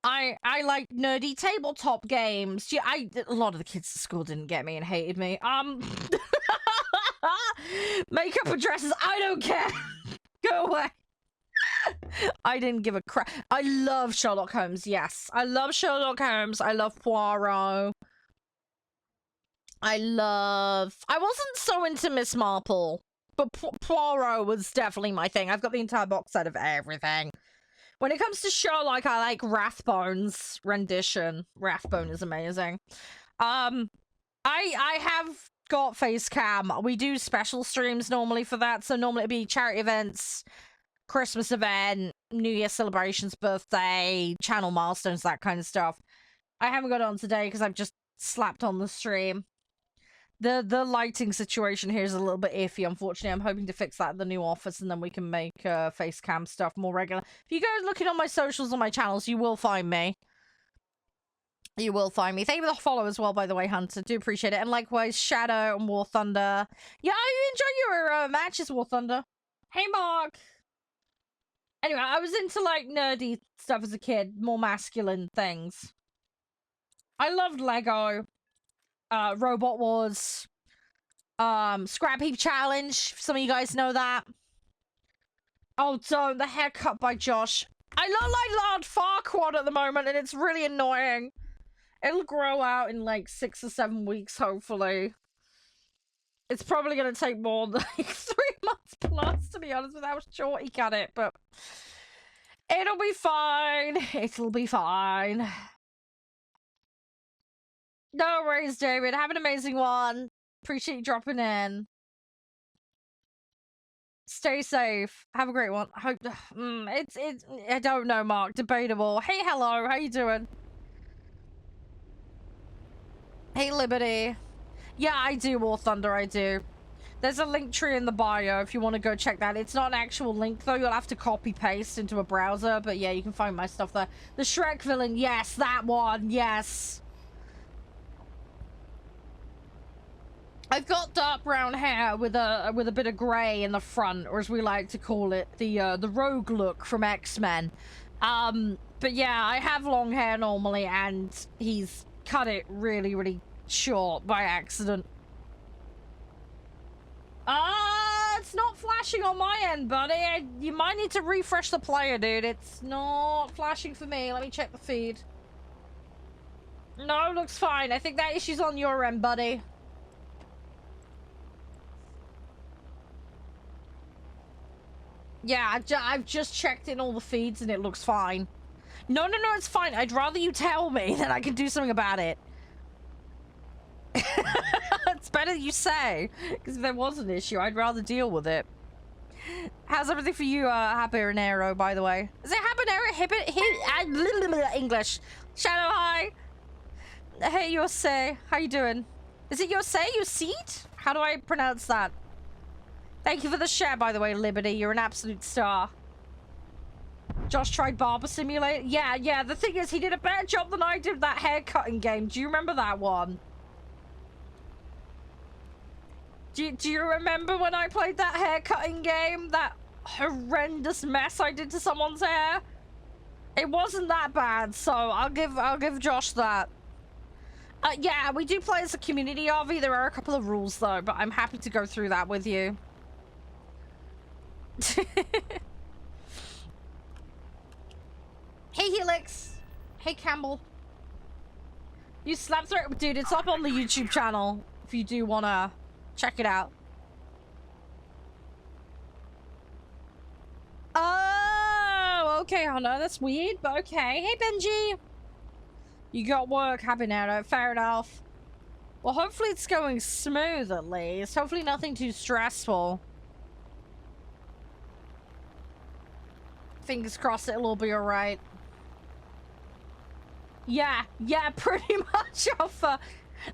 I like nerdy tabletop games. Yeah, a lot of the kids at school didn't get me and hated me. Makeup and dresses, I don't care. Go away. I didn't give a crap. I love Sherlock Holmes, yes. I love Sherlock Holmes. I love Poirot. I wasn't so into Miss Marple, but Poirot was definitely my thing. I've got the entire box set of everything. When it comes to Sherlock, I like Rathbone's rendition. Rathbone is amazing. I have got face cam. We do special streams normally for that, so normally it'd be charity events, Christmas event, New Year celebrations, birthday, channel milestones, that kind of stuff. I haven't got it on today because I've just slapped on the stream. The lighting situation here is a little bit iffy, unfortunately. I'm hoping to fix that at the new office, and then we can make face cam stuff more regular. If you go looking on my socials on my channels, you will find me. You will find me. Thank you for the follow as well, by the way, Hunter. Do appreciate it. And likewise, Shadow and War Thunder. Yeah, I enjoy your matches, War Thunder. Hey, Mark. Anyway, I was into, like, nerdy stuff as a kid. More masculine things. I loved Lego. Robot Wars. Scrap Heap Challenge. Some of you guys know that. Oh, don't. The haircut by Josh. I look like Lord Farquaad at the moment, and it's really annoying. It'll grow out in, like, 6 or 7 weeks, hopefully. It's probably going to take more than, like, 3 months plus, to be honest with how short he cut it, but it'll be fine. It'll be fine. No worries, David. Have an amazing one. Appreciate you dropping in. Stay safe. Have a great one. Hope it's I don't know, Mark. Debatable. Hey, hello. How you doing? Hey, Liberty. Yeah, I do, War Thunder. I do. There's a link tree in the bio if you want to go check that. It's not an actual link, though. You'll have to copy paste into a browser. But yeah, you can find my stuff there. The Shrek villain. Yes, that one. Yes. I've got dark brown hair with a bit of grey in the front, or as we like to call it, the rogue look from X-Men. But yeah, I have long hair normally, and he's cut it really, really short by accident. It's not flashing on my end, buddy. You might need to refresh the player, dude. It's not flashing for me. Let me check the feed. No, looks fine. I think that issue's on your end, buddy. Yeah, I've just checked in all the feeds and it looks fine. No, it's fine. I'd rather you tell me than I can do something about it. It's better you say, because if there was an issue, I'd rather deal with it. How's everything for you, Habanero, by the way? Is it Habanero? English. Shadow, hi. Hey, Yosei. How you doing? Is it Yosei? Yoseed? How do I pronounce that? Thank you for the share, by the way, Liberty. You're an absolute star. Josh tried Barber Simulator? Yeah. The thing is, he did a better job than I did with that haircutting game. Do you remember that one? Do you remember when I played that haircutting game? That horrendous mess I did to someone's hair? It wasn't that bad, so I'll give Josh that. Yeah, we do play as a community, Arvi. There are a couple of rules, though, but I'm happy to go through that with you. Hey, Helix. Hey, Campbell. You slept through it? Dude, it's up on the YouTube channel if you do want to check it out. Oh, okay, Hunter. That's weird, but okay. Hey, Benji. You got work, Habanero. Fair enough. Well, hopefully it's going smooth, at least. Hopefully nothing too stressful. Fingers crossed it'll all be alright. Yeah, pretty much, Alpha.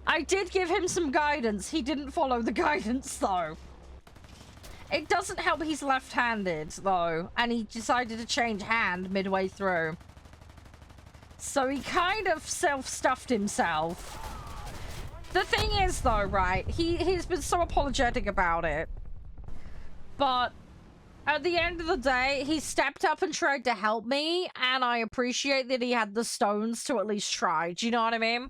I did give him some guidance. He didn't follow the guidance, though. It doesn't help he's left-handed, though, and he decided to change hand midway through. So he kind of self-stuffed himself. The thing is, though, right, he's been so apologetic about it. But at the end of the day, he stepped up and tried to help me, and I appreciate that he had the stones to at least try. Do you know what I mean?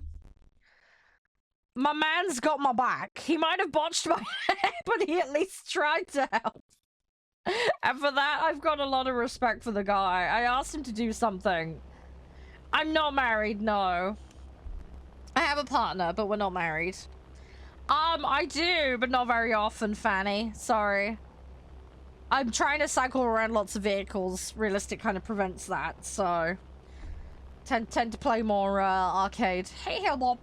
My man's got my back. He might have botched my hair, but he at least tried to help. And for that, I've got a lot of respect for the guy. I asked him to do something. I'm not married, no. I have a partner, but we're not married. I do, but not very often, Fanny. Sorry. I'm trying to cycle around lots of vehicles. Realistic kind of prevents that, so... Tend to play more, arcade. Hey, Hellbob.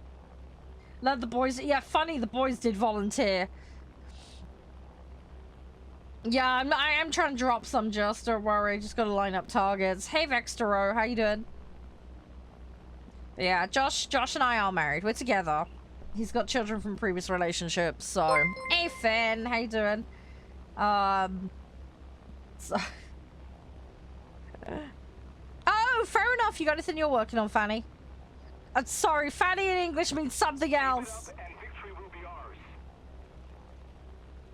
Let the boys... Yeah, funny, the boys did volunteer. Yeah, I am trying to drop some just, don't worry. Just gotta line up targets. Hey, Vextero, how you doing? Yeah, Josh and I are married. We're together. He's got children from previous relationships, so... Hey, Finn, how you doing? So... Oh, fair enough. You got anything you're working on, Fanny? Sorry, Fanny in English means something else.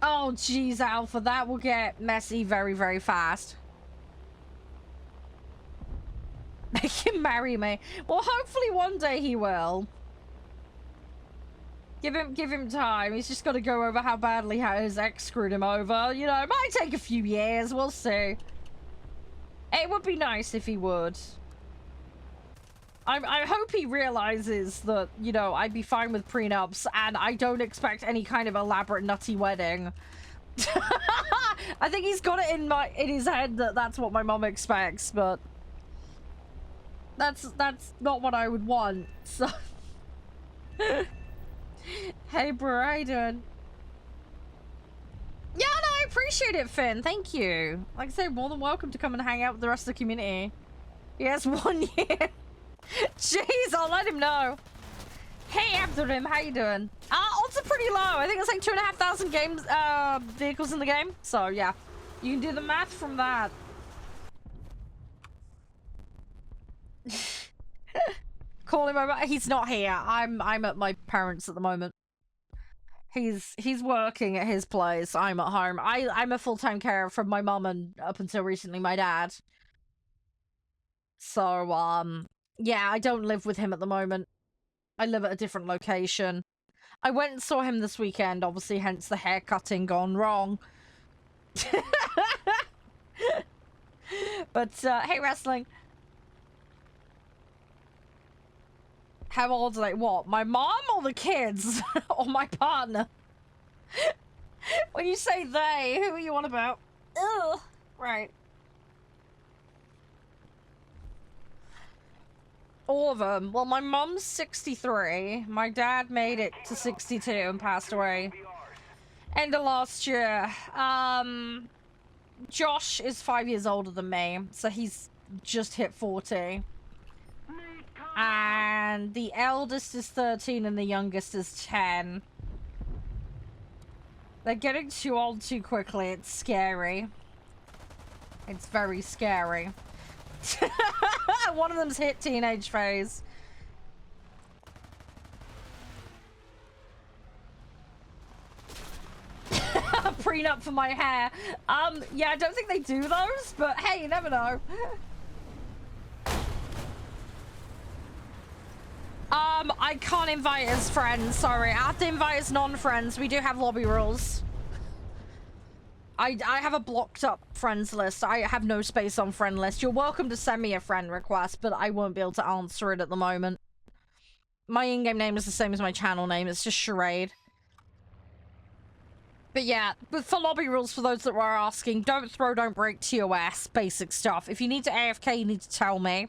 Oh, jeez, Alpha. That will get messy very, very fast. Make him marry me. Well, hopefully one day he will. Give him time. He's just got to go over how badly his ex screwed him over. You know, it might take a few years. We'll see. It would be nice if he would. I hope he realizes that, you know, I'd be fine with prenups and I don't expect any kind of elaborate nutty wedding. I think he's got it in his head that that's what my mom expects, but that's not what I would want. So hey, bro, how you doing? Yeah, no, I appreciate it, Finn. Thank you. Like I say, more than welcome to come and hang out with the rest of the community. He has 1 year. Jeez, I'll let him know. Hey, Abdurrahim, how you doing? Odds are pretty low. I think it's like 2,500 games, vehicles in the game. So, yeah. You can do the math from that. Call him over. He's not here. I'm at my parents' at the moment. He's working at his place. I'm at home. I'm a full-time carer for my mum and up until recently my dad. So, yeah, I don't live with him at the moment. I live at a different location. I went and saw him this weekend, obviously, hence the haircutting gone wrong. But, hey, wrestling. How old are they? What? My mom or the kids? Or my partner? When you say they, who are you on about? Ugh. Right. All of them. Well, my mom's 63. My dad made it to 62 and passed away end of last year. Josh is 5 years older than me, so he's just hit 40. And the eldest is 13 and the youngest is 10. They're getting too old too quickly. It's scary. It's very scary. One of them's hit teenage phase. Prenup for my hair. Yeah, I don't think they do those, but hey, you never know. I can't invite as friends, sorry. I have to invite as non-friends. We do have lobby rules. I have a blocked up friends list. I have no space on friend list. You're welcome to send me a friend request, but I won't be able to answer it at the moment. My in-game name is the same as my channel name. It's just Charede. But yeah, but for lobby rules, for those that were asking, don't throw, don't break, TOS, basic stuff. If you need to AFK, you need to tell me.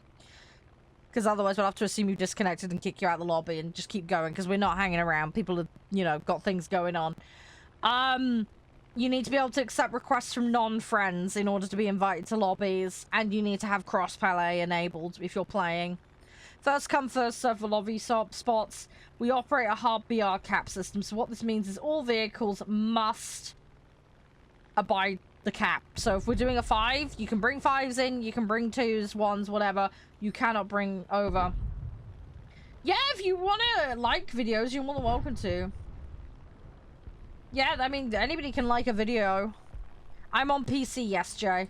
Because otherwise we'll have to assume you've disconnected and kick you out of the lobby and just keep going, because we're not hanging around. People have, you know, got things going on. You need to be able to accept requests from non-friends in order to be invited to lobbies, and you need to have cross-play enabled if you're playing. First come, first serve for lobby spots. We operate a hard BR cap system, so what this means is all vehicles must abide the cap. So if we're doing a 5, you can bring 5s in, you can bring 2s, 1s, whatever. You cannot bring over. Yeah, if you want to like videos, you're more than welcome to. Yeah, I mean, anybody can like a video. I'm on PC, yes, Jay.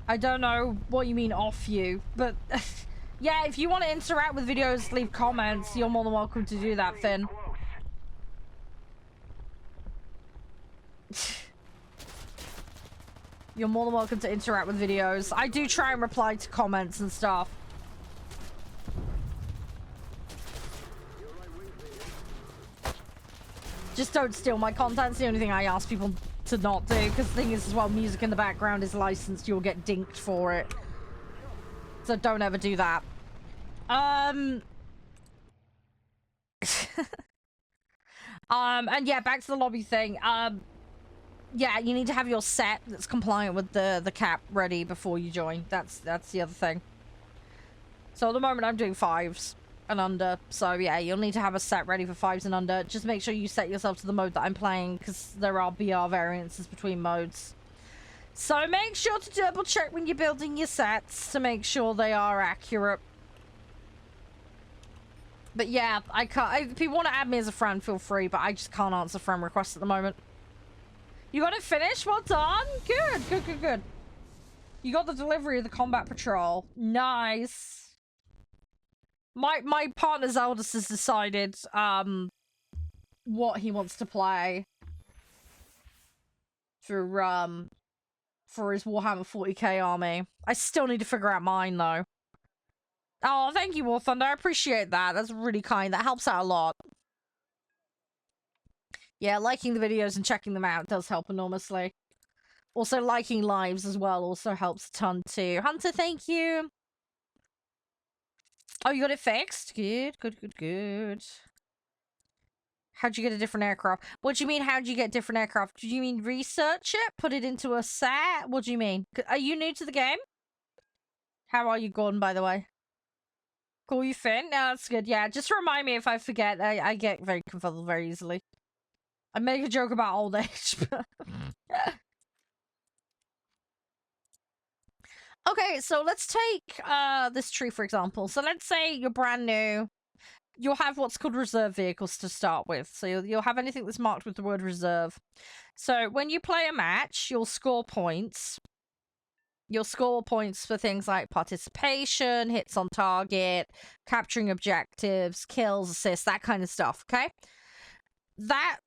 I don't know what you mean off you, but yeah, if you want to interact with videos, leave comments, you're more than welcome to do that, Finn. You're more than welcome to interact with videos. I do try and reply to comments and stuff. Just don't steal my content. It's the only thing I ask people to not do, because the thing is as well, music in the background is licensed. You'll get dinked for it. So don't ever do that. And yeah, back to the lobby thing. Yeah, you need to have your set that's compliant with the cap ready before you join. That's the other thing. So at the moment I'm doing 5s and under. So yeah, you'll need to have a set ready for 5s and under. Just make sure you set yourself to the mode that I'm playing, because there are BR variances between modes. So make sure to double check when you're building your sets to make sure they are accurate. But yeah, I can't. If you want to add me as a friend, feel free, but I just can't answer friend requests at the moment. You got it finished? Well done. Good, good, good, good. You got the delivery of the combat patrol. Nice. My partner's eldest has decided what he wants to play for his Warhammer 40k army. I still need to figure out mine though. Oh, thank you, Warthunder. I appreciate that. That's really kind. That helps out a lot. Yeah, liking the videos and checking them out does help enormously. Also, liking lives as well also helps a ton too. Hunter, thank you. Oh, you got it fixed? Good, good, good, good. How'd you get a different aircraft? What do you mean, how'd you get different aircraft? Do you mean research it? Put it into a set? What do you mean? Are you new to the game? How are you, Gordon, by the way? Call you Finn? No, that's good. Yeah, just remind me if I forget. I get very confuzzled very easily. I make a joke about old age, but... Okay, so let's take this tree, for example. So let's say you're brand new. You'll have what's called reserve vehicles to start with. So you'll have anything that's marked with the word reserve. So when you play a match, you'll score points. You'll score points for things like participation, hits on target, capturing objectives, kills, assists, that kind of stuff, okay? That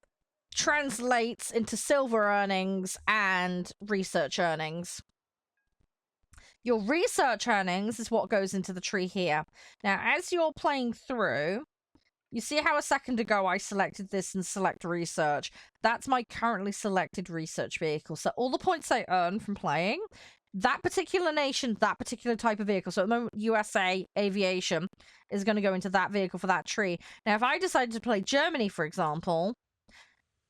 translates into silver earnings and research earnings. Your research earnings is what goes into the tree here. Now, as you're playing through, you see how a second ago I selected this and select research. That's my currently selected research vehicle. So all the points I earn from playing, that particular nation, that particular type of vehicle. So at the moment, USA aviation is going to go into that vehicle for that tree. Now, if I decided to play Germany, for example,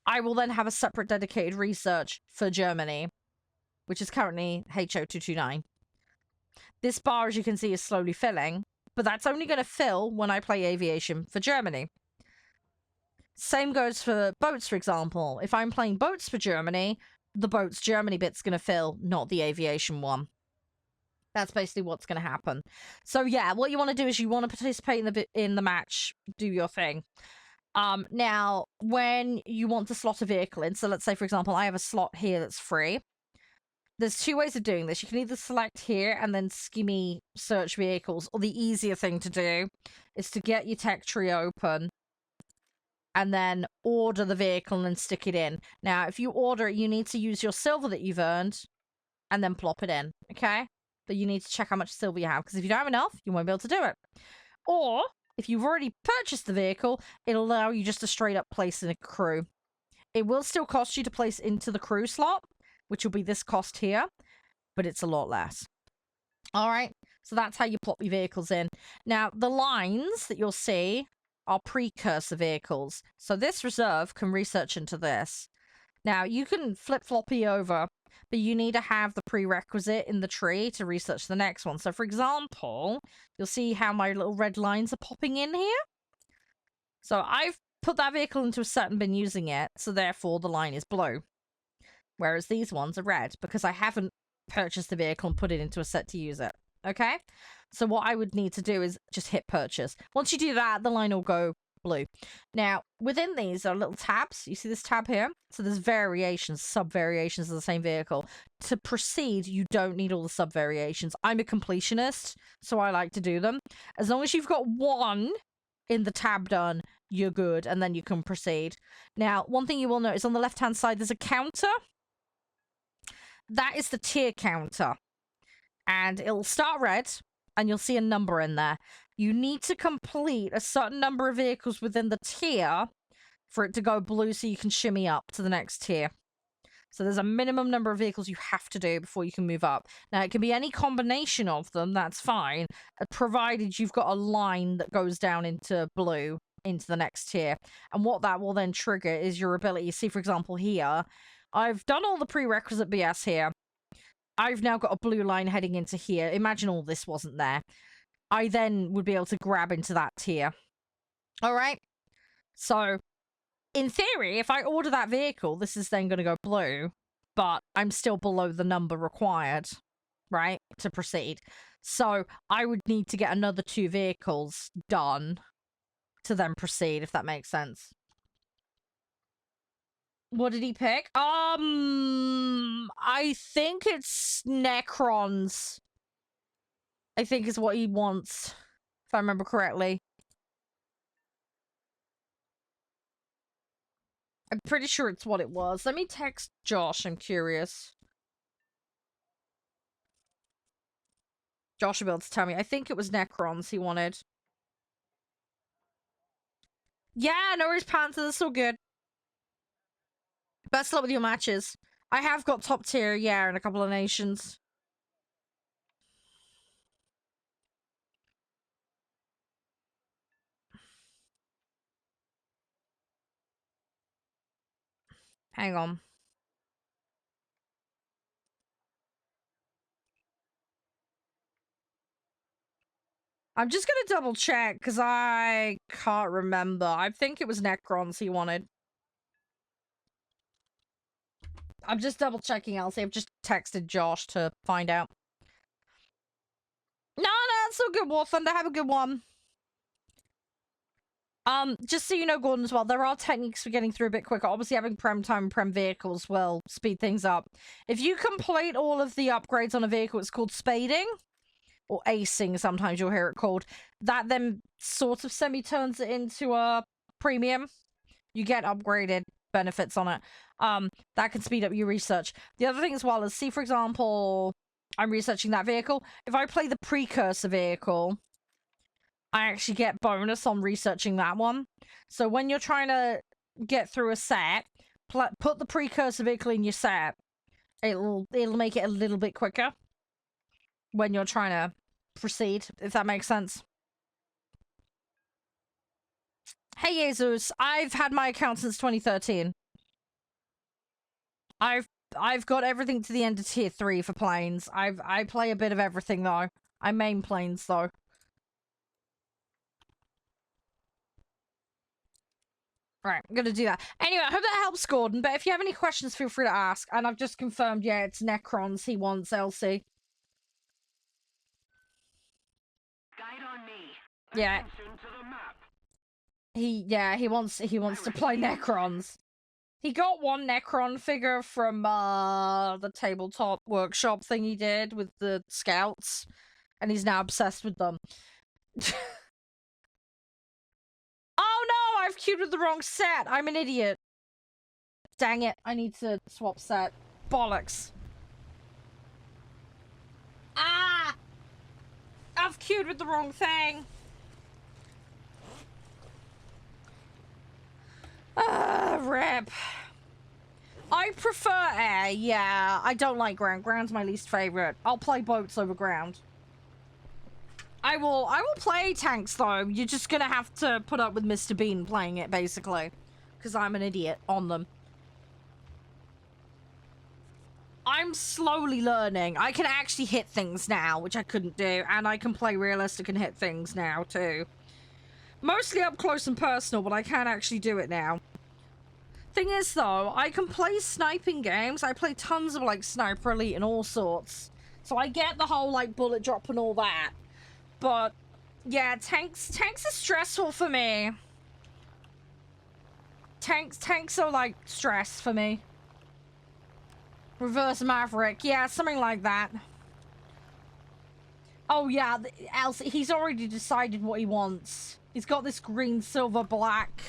I will then have a separate dedicated research for Germany, which is currently HO229. This bar, as you can see, is slowly filling, but that's only going to fill when I play aviation for Germany. Same goes for boats, for example. If I'm playing boats for Germany, the boats Germany bit's going to fill, not the aviation one. That's basically what's going to happen. So yeah, what you want to do is you want to participate in the match, do your thing. Now, when you want to slot a vehicle in, so let's say, for example, I have a slot here that's free. There's two ways of doing this. You can either select here and then skimmy search vehicles, or the easier thing to do is to get your tech tree open and then order the vehicle and stick it in. Now, if you order it, you need to use your silver that you've earned and then plop it in, okay? But you need to check how much silver you have, because if you don't have enough, you won't be able to do it. Or, if you've already purchased the vehicle, it'll allow you just to straight up place in a crew. It will still cost you to place into the crew slot, which will be this cost here, but it's a lot less. All right, so that's how you plop your vehicles in. Now, the lines that you'll see are precursor vehicles. So this reserve can research into this. Now, you can flip-floppy over, but you need to have the prerequisite in the tree to research the next one. So, for example, you'll see how my little red lines are popping in here. So I've put that vehicle into a set and been using it, so therefore the line is blue. Whereas these ones are red, because I haven't purchased the vehicle and put it into a set to use it. Okay? So what I would need to do is just hit purchase. Once you do that, the line will go blue. Now, within these are little tabs. You see this tab here? So there's variations, sub-variations of the same vehicle. To proceed, you don't need all the sub-variations. I'm a completionist, so I like to do them. As long as you've got one in the tab done, you're good, and then you can proceed. Now, one thing you will notice on the left-hand side, there's a counter. That is the tier counter. And it'll start red, and you'll see a number in there. You need to complete a certain number of vehicles within the tier for it to go blue so you can shimmy up to the next tier. So there's a minimum number of vehicles you have to do before you can move up. Now, it can be any combination of them, that's fine, provided you've got a line that goes down into blue into the next tier. And what that will then trigger is your ability. See, for example, here, I've done all the prerequisite BS here. I've now got a blue line heading into here. Imagine all this wasn't there. I then would be able to grab into that tier. All right? So, in theory, if I order that vehicle, this is then going to go blue, but I'm still below the number required, right, to proceed. So, I would need to get another 2 vehicles done to then proceed, if that makes sense. What did he pick? I think it's Necrons. I think is what he wants, if I remember correctly. I'm pretty sure it's what it was. Let me text Josh, I'm curious. Josh will be able to tell me. I think it was Necrons he wanted. Yeah, no worries, Panther. That's all good. Best of luck with your matches. I have got top tier, yeah, in a couple of nations. Hang on. I'm just gonna double check because I can't remember. I think it was Necrons he wanted. I'm just double checking, Elsie. I've just texted Josh to find out. No, it's so good, warthunder. Have a good one. Just so you know, Gordon, as well, there are techniques for getting through a bit quicker. Obviously, having prem time and prem vehicles will speed things up. If you complete all of the upgrades on a vehicle, it's called spading. Or acing, sometimes you'll hear it called. That then sort of semi-turns it into a premium. You get upgraded benefits on it. That can speed up your research. The other thing as well is, see, for example, I'm researching that vehicle. If I play the precursor vehicle, I actually get bonus on researching that one. So when you're trying to get through a set, put the precursor vehicle in your set. It'll make it a little bit quicker when you're trying to proceed, if that makes sense. Hey, Jesus, I've had my account since 2013. I've got everything to the end of tier 3 for planes. I play a bit of everything though. I main planes though. Right, I'm gonna do that. Anyway, I hope that helps, Gordon, but if you have any questions, feel free to ask. And I've just confirmed, yeah, it's Necrons he wants, Elsie. Guide on me. Yeah. Attention to the map. He wants to play Necrons. He got one Necron figure from the tabletop workshop thing he did with the scouts, and he's now obsessed with them. Oh no, I've queued with the wrong set. I'm an idiot. Dang it, I need to swap set. Bollocks. Ah! I've queued with the wrong thing. Rip. I prefer air, yeah. I don't like ground. Ground's my least favorite. I'll play boats over ground. I will play tanks though. You're just gonna have to put up with Mr. Bean playing it, basically. Because I'm an idiot on them. I'm slowly learning. I can actually hit things now, which I couldn't do. And I can play realistic and hit things now, too. Mostly up close and personal, but I can actually do it now. Thing is, though, I can play sniping games. I play tons of, like, Sniper Elite and all sorts. So I get the whole, like, bullet drop and all that. But, yeah, tanks are stressful for me. Tanks are, like, stress for me. Reverse Maverick. Yeah, something like that. Oh, yeah, Elsie, he's already decided what he wants. He's got this green, silver, black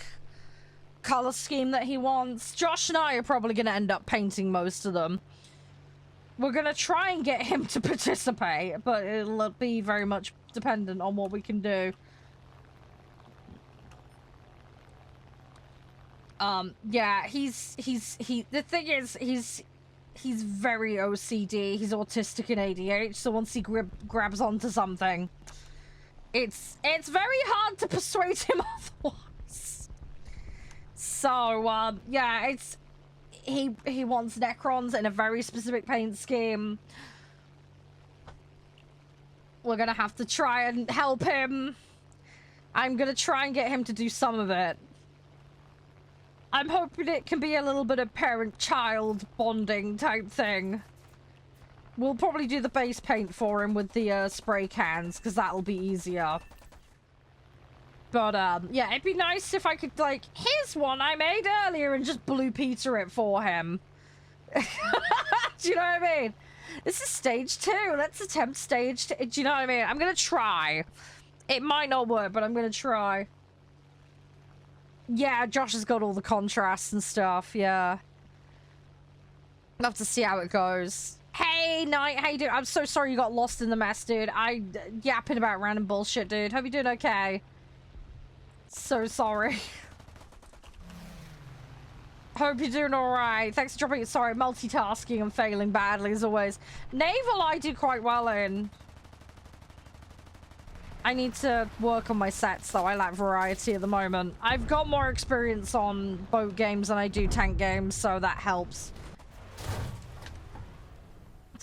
color scheme that he wants. Josh and I are probably going to end up painting most of them. We're going to try and get him to participate, but it'll be very much dependent on what we can do. Yeah, the thing is, he's very OCD. He's autistic and ADHD, so once he grabs onto something, it's very hard to persuade him otherwise. So, yeah, he wants Necrons in a very specific paint scheme. We're gonna have to try and help him. I'm gonna try and get him to do some of it. I'm hoping it can be a little bit of parent-child bonding type thing. We'll probably do the base paint for him with the spray cans, because that'll be easier. But, yeah, it'd be nice if I could, like, here's one I made earlier and just Blue Peter it for him. Do you know what I mean? This is stage 2. Let's attempt stage 2. Do you know what I mean? I'm gonna try. It might not work, but I'm gonna try. Yeah, Josh has got all the contrasts and stuff, yeah. Love to see how it goes. Hey, Knight, how you doing? I'm so sorry you got lost in the mess, dude. I yapping about random bullshit, dude. Hope you're doing okay. So sorry. Hope you're doing alright. Thanks for dropping it. Sorry, multitasking and failing badly as always. Naval I do quite well in. I need to work on my sets though. I lack variety at the moment. I've got more experience on boat games than I do tank games, so that helps.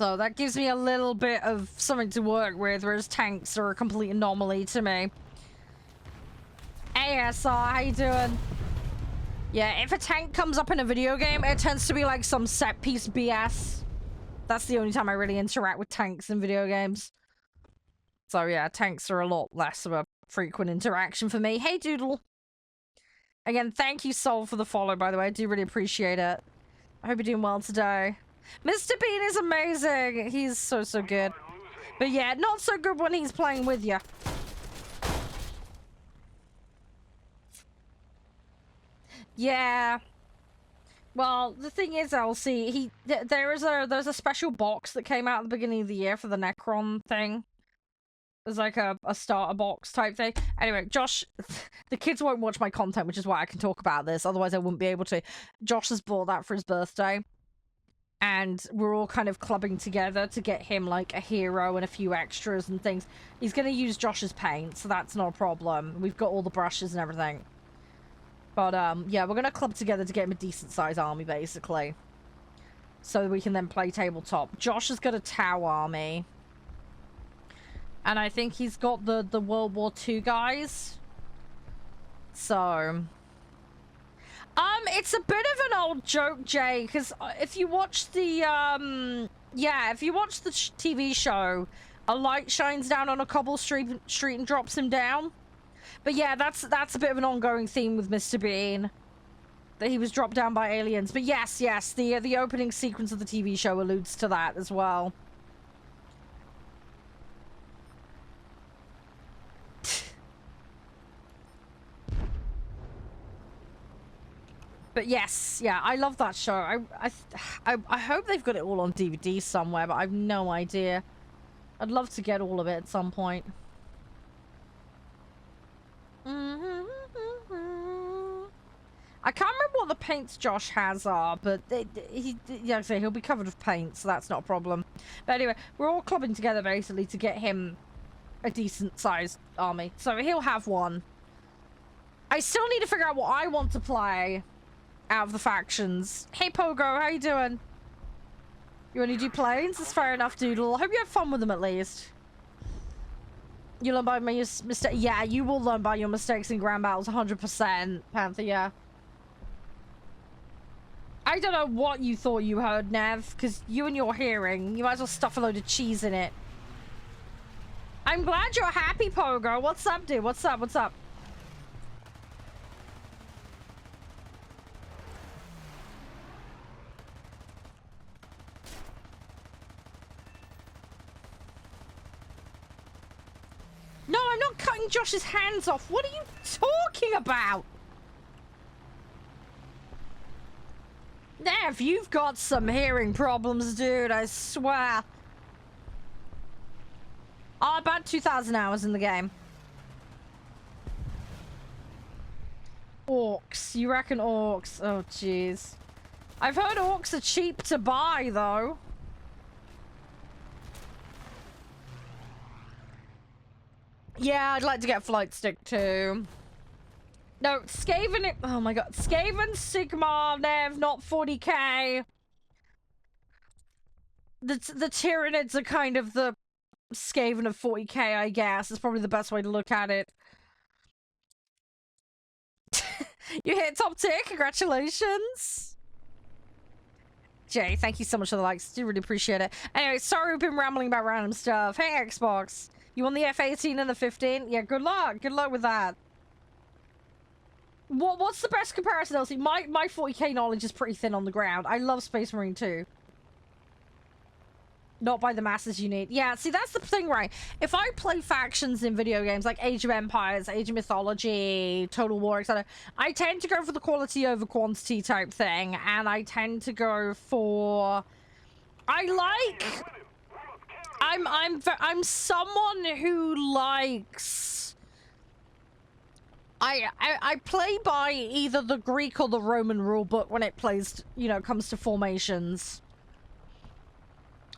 So that gives me a little bit of something to work with, whereas tanks are a complete anomaly to me. ASR, how you doing? Yeah, if a tank comes up in a video game, it tends to be like some set piece BS. That's the only time I really interact with tanks in video games. So yeah, tanks are a lot less of a frequent interaction for me. Hey, Doodle. Again, thank you, Soul, for the follow, by the way. I do really appreciate it. I hope you're doing well today. Mr. Bean is amazing. He's so, so good. But yeah, not so good when he's playing with you. Yeah. Well, the thing is, Elsie, there's a special box that came out at the beginning of the year for the Necron thing. There's like a starter box type thing. Anyway, Josh, the kids won't watch my content, which is why I can talk about this. Otherwise, I wouldn't be able to. Josh has bought that for his birthday. And we're all kind of clubbing together to get him like a hero and a few extras and things. He's going to use Josh's paint, so that's not a problem. We've got all the brushes and everything. But yeah, we're going to club together to get him a decent size army, basically. So we can then play tabletop. Josh has got a Tau army. And I think he's got the World War II guys. So... it's a bit of an old joke, Jay, because if you watch the, yeah, if you watch the TV show, a light shines down on a cobble street and drops him down. But yeah, that's a bit of an ongoing theme with Mr. Bean, that he was dropped down by aliens. But yes, the opening sequence of the TV show alludes to that as well. But yes, yeah, I love that show. I hope they've got it all on DVD somewhere, but I've no idea. I'd love to get all of it at some point. I can't remember what the paints Josh has are, but yeah, so he'll be covered with paint, so that's not a problem. But anyway, we're all clubbing together basically to get him a decent sized army. So he'll have one. I still need to figure out what I want to play out of the factions. Hey Pogo, how you doing? You only do planes? That's fair enough, Doodle. I hope you have fun with them at least. You learn by my mistakes. Yeah, you will learn by your mistakes in grand battles 100%, Panther, yeah. I don't know what you thought you heard, Nev, because you and your hearing, you might as well stuff a load of cheese in it. I'm glad you're happy, Pogo. What's up, dude? What's up? What's up? No, I'm not cutting Josh's hands off. What are you talking about? Nev, you've got some hearing problems, dude, I swear. Oh, about 2,000 hours in the game. Orcs. You reckon orcs? Oh, jeez. I've heard orcs are cheap to buy, though. Yeah, I'd like to get a flight stick too. No, Skaven. Oh my god. Skaven, Sigmar, Nev, not 40k. The Tyranids are kind of the Skaven of 40k, I guess. It's probably the best way to look at it. You hit top tier. Congratulations. Jay, thank you so much for the likes. Do really appreciate it. Anyway, sorry we've been rambling about random stuff. Hey, Xbox. You won the F-18 and the 15? Yeah, good luck. Good luck with that. What's the best comparison, Elsie? My 40k knowledge is pretty thin on the ground. I love Space Marine 2. Not by the masses you need. Yeah, see, that's the thing, right? If I play factions in video games like Age of Empires, Age of Mythology, Total War, etc., I tend to go for the quality over quantity type thing, and I tend to go for... I'm someone who likes... I play by either the Greek or the Roman rulebook when it plays, you know, comes to formations.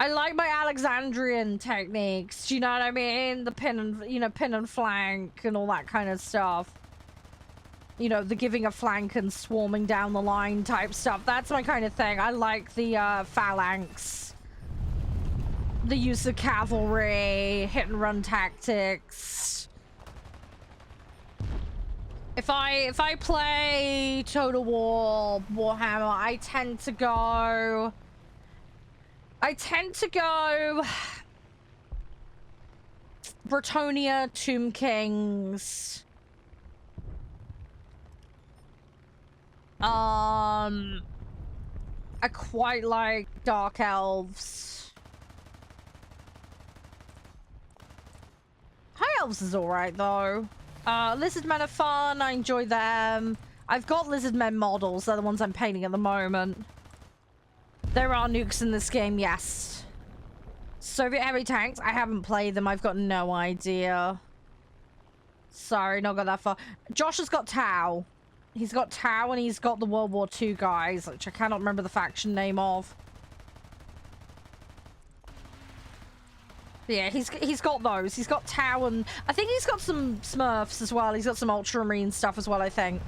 I like my Alexandrian techniques, do you know what I mean? The pin and flank and all that kind of stuff. You know, the giving a flank and swarming down the line type stuff. That's my kind of thing. I like the phalanx. the use of cavalry, hit and run tactics. If I play Total War Warhammer, I tend to go Bretonia, Tomb Kings. I quite like Dark Elves. High Elves is alright though. Lizard Men are fun, I enjoy them. I've got Lizard Men models, they're the ones I'm painting at the moment. There are nukes in this game, yes. Soviet heavy tanks, I haven't played them, I've got no idea. Sorry, not got that far. Josh has got Tau. He's got Tau and he's got the World War II guys, which I cannot remember the faction name of. Yeah, he's got those. He's got Tau and I think he's got some Smurfs as well. He's got some Ultramarine stuff as well, I think.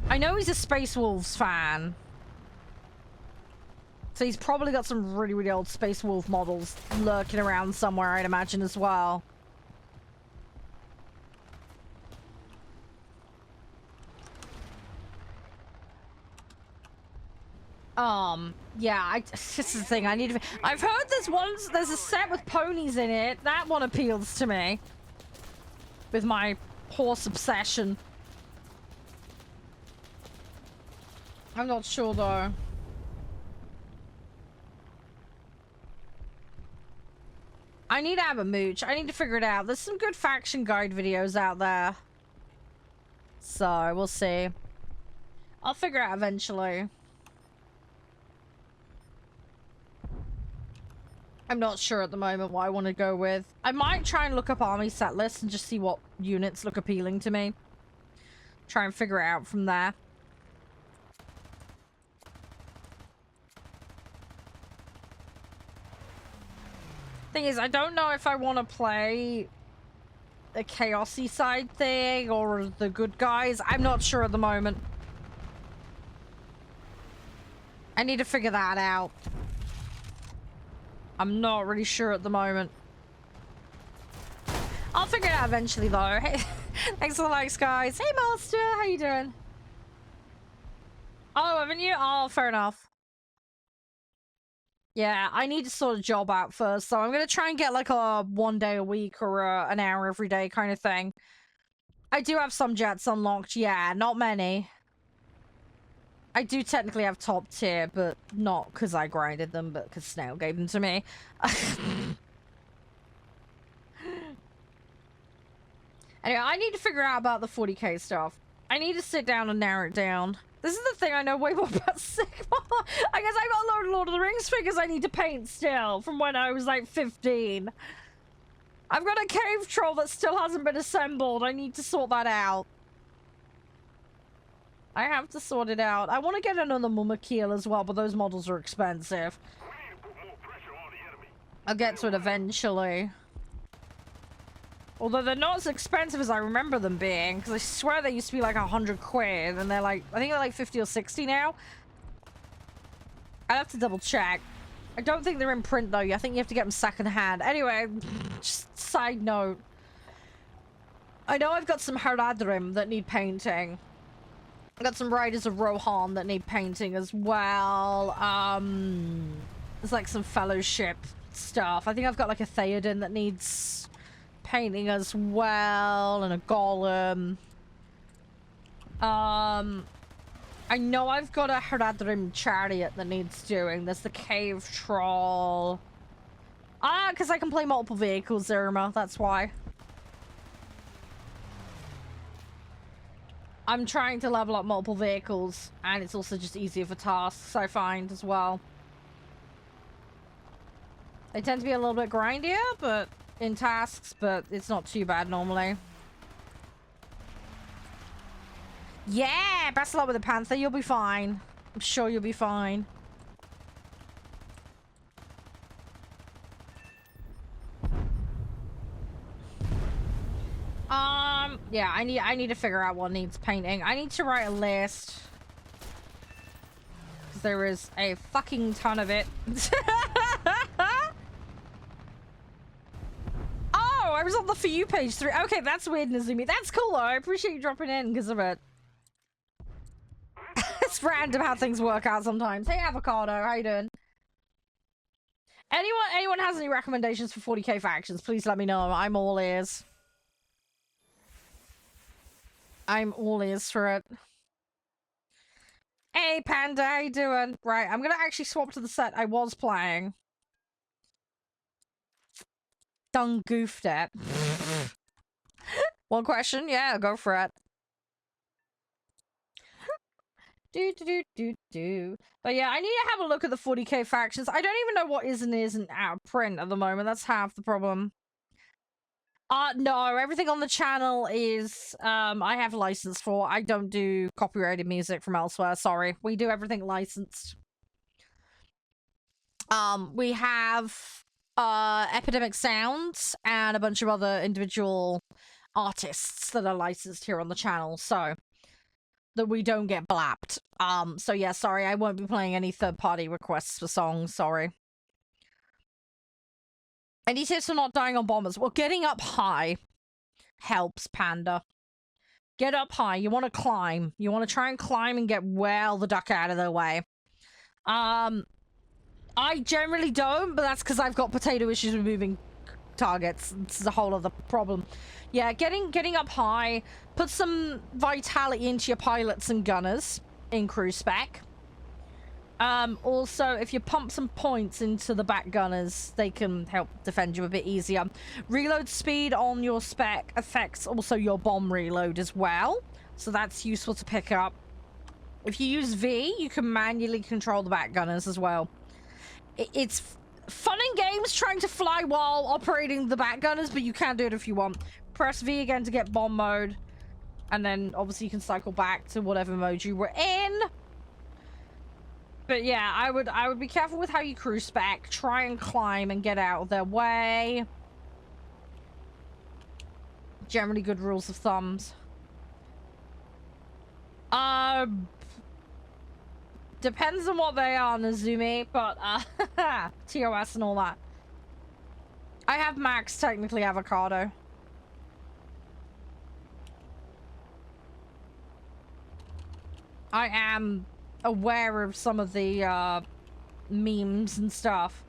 I know he's a Space Wolves fan. So he's probably got some really, really old Space Wolf models lurking around somewhere, I'd imagine, as well. Yeah, this is the thing, I need to... I've heard there's a set with ponies in it. That one appeals to me. With my horse obsession. I'm not sure, though. I need to have a mooch. I need to figure it out. There's some good faction guide videos out there. So, we'll see. I'll figure it out eventually. I'm not sure at the moment what I want to go with. I might try and look up army set lists and just see what units look appealing to me. Try and figure it out from there. Thing is, I don't know if I want to play the chaosy side thing or the good guys. I'm not sure at the moment. I need to figure that out. I'm not really sure at the moment. I'll figure it out eventually, though. Hey, thanks for the likes, guys. Hey, Master, how you doing? Oh, haven't you? Oh, fair enough. Yeah, I need to sort a job out first, so I'm gonna try and get like a 1 day a week or an hour every day kind of thing. I do have some jets unlocked, yeah, not many. I do technically have top tier, but not because I grinded them, but because Snail gave them to me. Anyway, I need to figure out about the 40k stuff. I need to sit down and narrow it down. This is the thing I know way more about Sigma. I guess I got a load of Lord of the Rings figures I need to paint still from when I was like 15. I've got a cave troll that still hasn't been assembled. I need to sort that out. I have to sort it out. I want to get another Mumakil as well, but those models are expensive. I'll get to it eventually. Although they're not as expensive as I remember them being, because I swear they used to be like 100 quid, and they're like, I think they're like 50 or 60 now. I'd have to double check. I don't think they're in print though. I think you have to get them secondhand. Anyway, just side note. I know I've got some Haradrim that need painting. I've got some Riders of Rohan that need painting as well. There's like some Fellowship stuff. I think I've got like a Theoden that needs painting as well, and a Golem. I know I've got a Haradrim Chariot that needs doing. There's the Cave Troll. Because I can play multiple vehicles, Irma. That's why. I'm trying to level up multiple vehicles, and it's also just easier for tasks, I find, as well. They tend to be a little bit grindier, but in tasks, but it's not too bad normally. Yeah! Best of luck with the Panther, you'll be fine. I'm sure you'll be fine. Yeah, I need to figure out what needs painting. I need to write a list. Because there is a fucking ton of it. I was on the For You page 3. Okay, that's weird, Nazumi. That's cool, though. I appreciate you dropping in because of it. It's random how things work out sometimes. Hey, Avocado, how you doing? Anyone has any recommendations for 40k factions, please let me know. I'm all ears. I'm all ears for it. Hey, Panda, how you doing? Right, I'm gonna actually swap to the set I was playing. Done goofed it. One question? Yeah, go for it. But yeah, I need to have a look at the 40k factions. I don't even know what is and isn't out of print at the moment. That's half the problem. No, everything on the channel is, I have license for. I don't do copyrighted music from elsewhere. Sorry. We do everything licensed. We have, Epidemic Sounds and a bunch of other individual artists that are licensed here on the channel, so that we don't get blapped. So yeah, sorry, I won't be playing any third-party requests for songs, sorry. Any tips for not dying on bombers? Well, getting up high helps, Panda. Get up high. You want to climb. You want to try and climb and get well the duck out of their way. I generally don't, but that's because I've got potato issues with moving targets. It's a whole other problem. Yeah, getting up high. Put some vitality into your pilots and gunners in crew spec. Also, if you pump some points into the back gunners, they can help defend you a bit easier. Reload speed on your spec affects also your bomb reload as well, so that's useful to pick up. If you use V, you can manually control the back gunners as well. It's fun in games trying to fly while operating the back gunners, but you can do it if you want. Press V again to get bomb mode, and then obviously you can cycle back to whatever mode you were in. But yeah, I would be careful with how you crew spec. Try and climb and get out of their way. Generally good rules of thumbs. Depends on what they are, Nazumi, but TOS and all that. I have max technically Avocado. I am aware of some of the memes and stuff.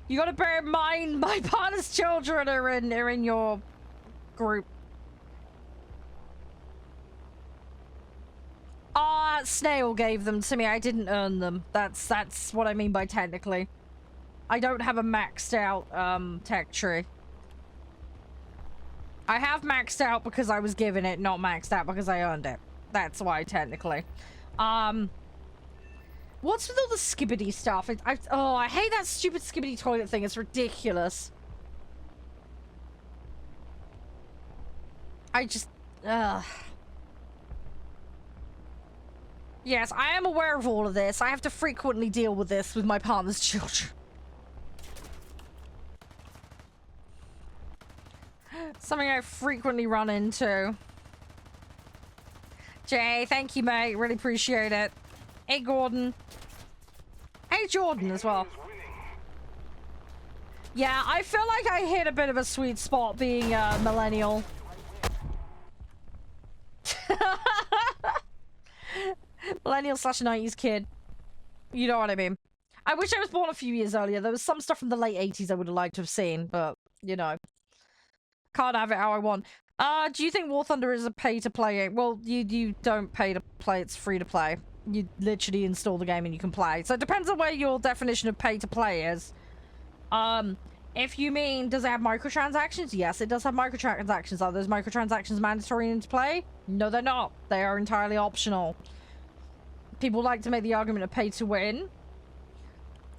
You gotta bear in mind my partner's children are in your group. Snail gave them to me. I didn't earn them. That's what I mean by technically. I don't have a maxed out tech tree. I have maxed out because I was given it, not maxed out because I earned it. That's why technically. What's with all the skibbity stuff? I hate that stupid skibbity toilet thing. It's ridiculous. I just, Yes, I am aware of all of this. I have to frequently deal with this with my partner's children. Something I frequently run into. Jay, thank you, mate. Really appreciate it. Hey, Gordon. Hey, Jordan as well. Yeah, I feel like I hit a bit of a sweet spot being a millennial. Millennial / 90s kid. You know what I mean. I wish I was born a few years earlier. There was some stuff from the late 80s I would have liked to have seen, but, you know. Can't have it how I want. Do you think War Thunder is a pay-to-play game? Well, you don't pay to play, it's free to play. You literally install the game and you can play. So it depends on where your definition of pay-to-play is. If you mean, does it have microtransactions? Yes, it does have microtransactions. Are those microtransactions mandatory into play? No, they're not. They are entirely optional. People like to make the argument of pay to win.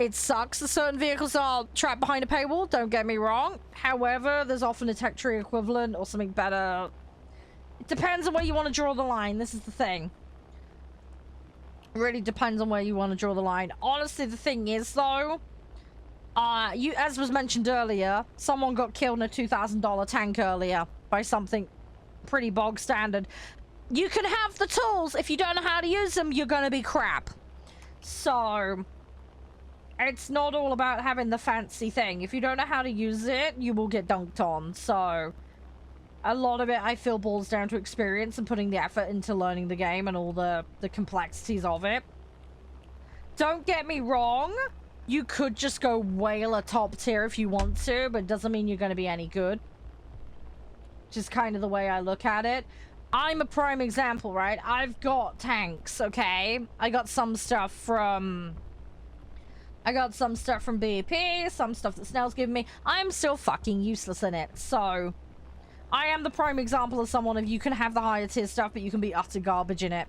It sucks that certain vehicles are trapped behind a paywall, don't get me wrong. However, there's often a tech tree equivalent or something better. It depends on where you want to draw the line. This is the thing. It really depends on where you want to draw the line. Honestly, the thing is, though, as was mentioned earlier, someone got killed in a $2,000 tank earlier by something pretty bog standard. You can have the tools. If you don't know how to use them, you're gonna be crap. So, It's not all about having the fancy thing. If you don't know how to use it, you will get dunked on. So, a lot of it, I feel, boils down to experience and putting the effort into learning the game and all the complexities of it. Don't get me wrong. You could just go whale a top tier if you want to, but it doesn't mean you're going to be any good. Just kind of the way I look at it. I'm a prime example, right? I've got tanks, okay? I got some stuff from BP, some stuff that Snell's given me. I'm still fucking useless in it, so I am the prime example of someone of you can have the higher tier stuff, but you can be utter garbage in it.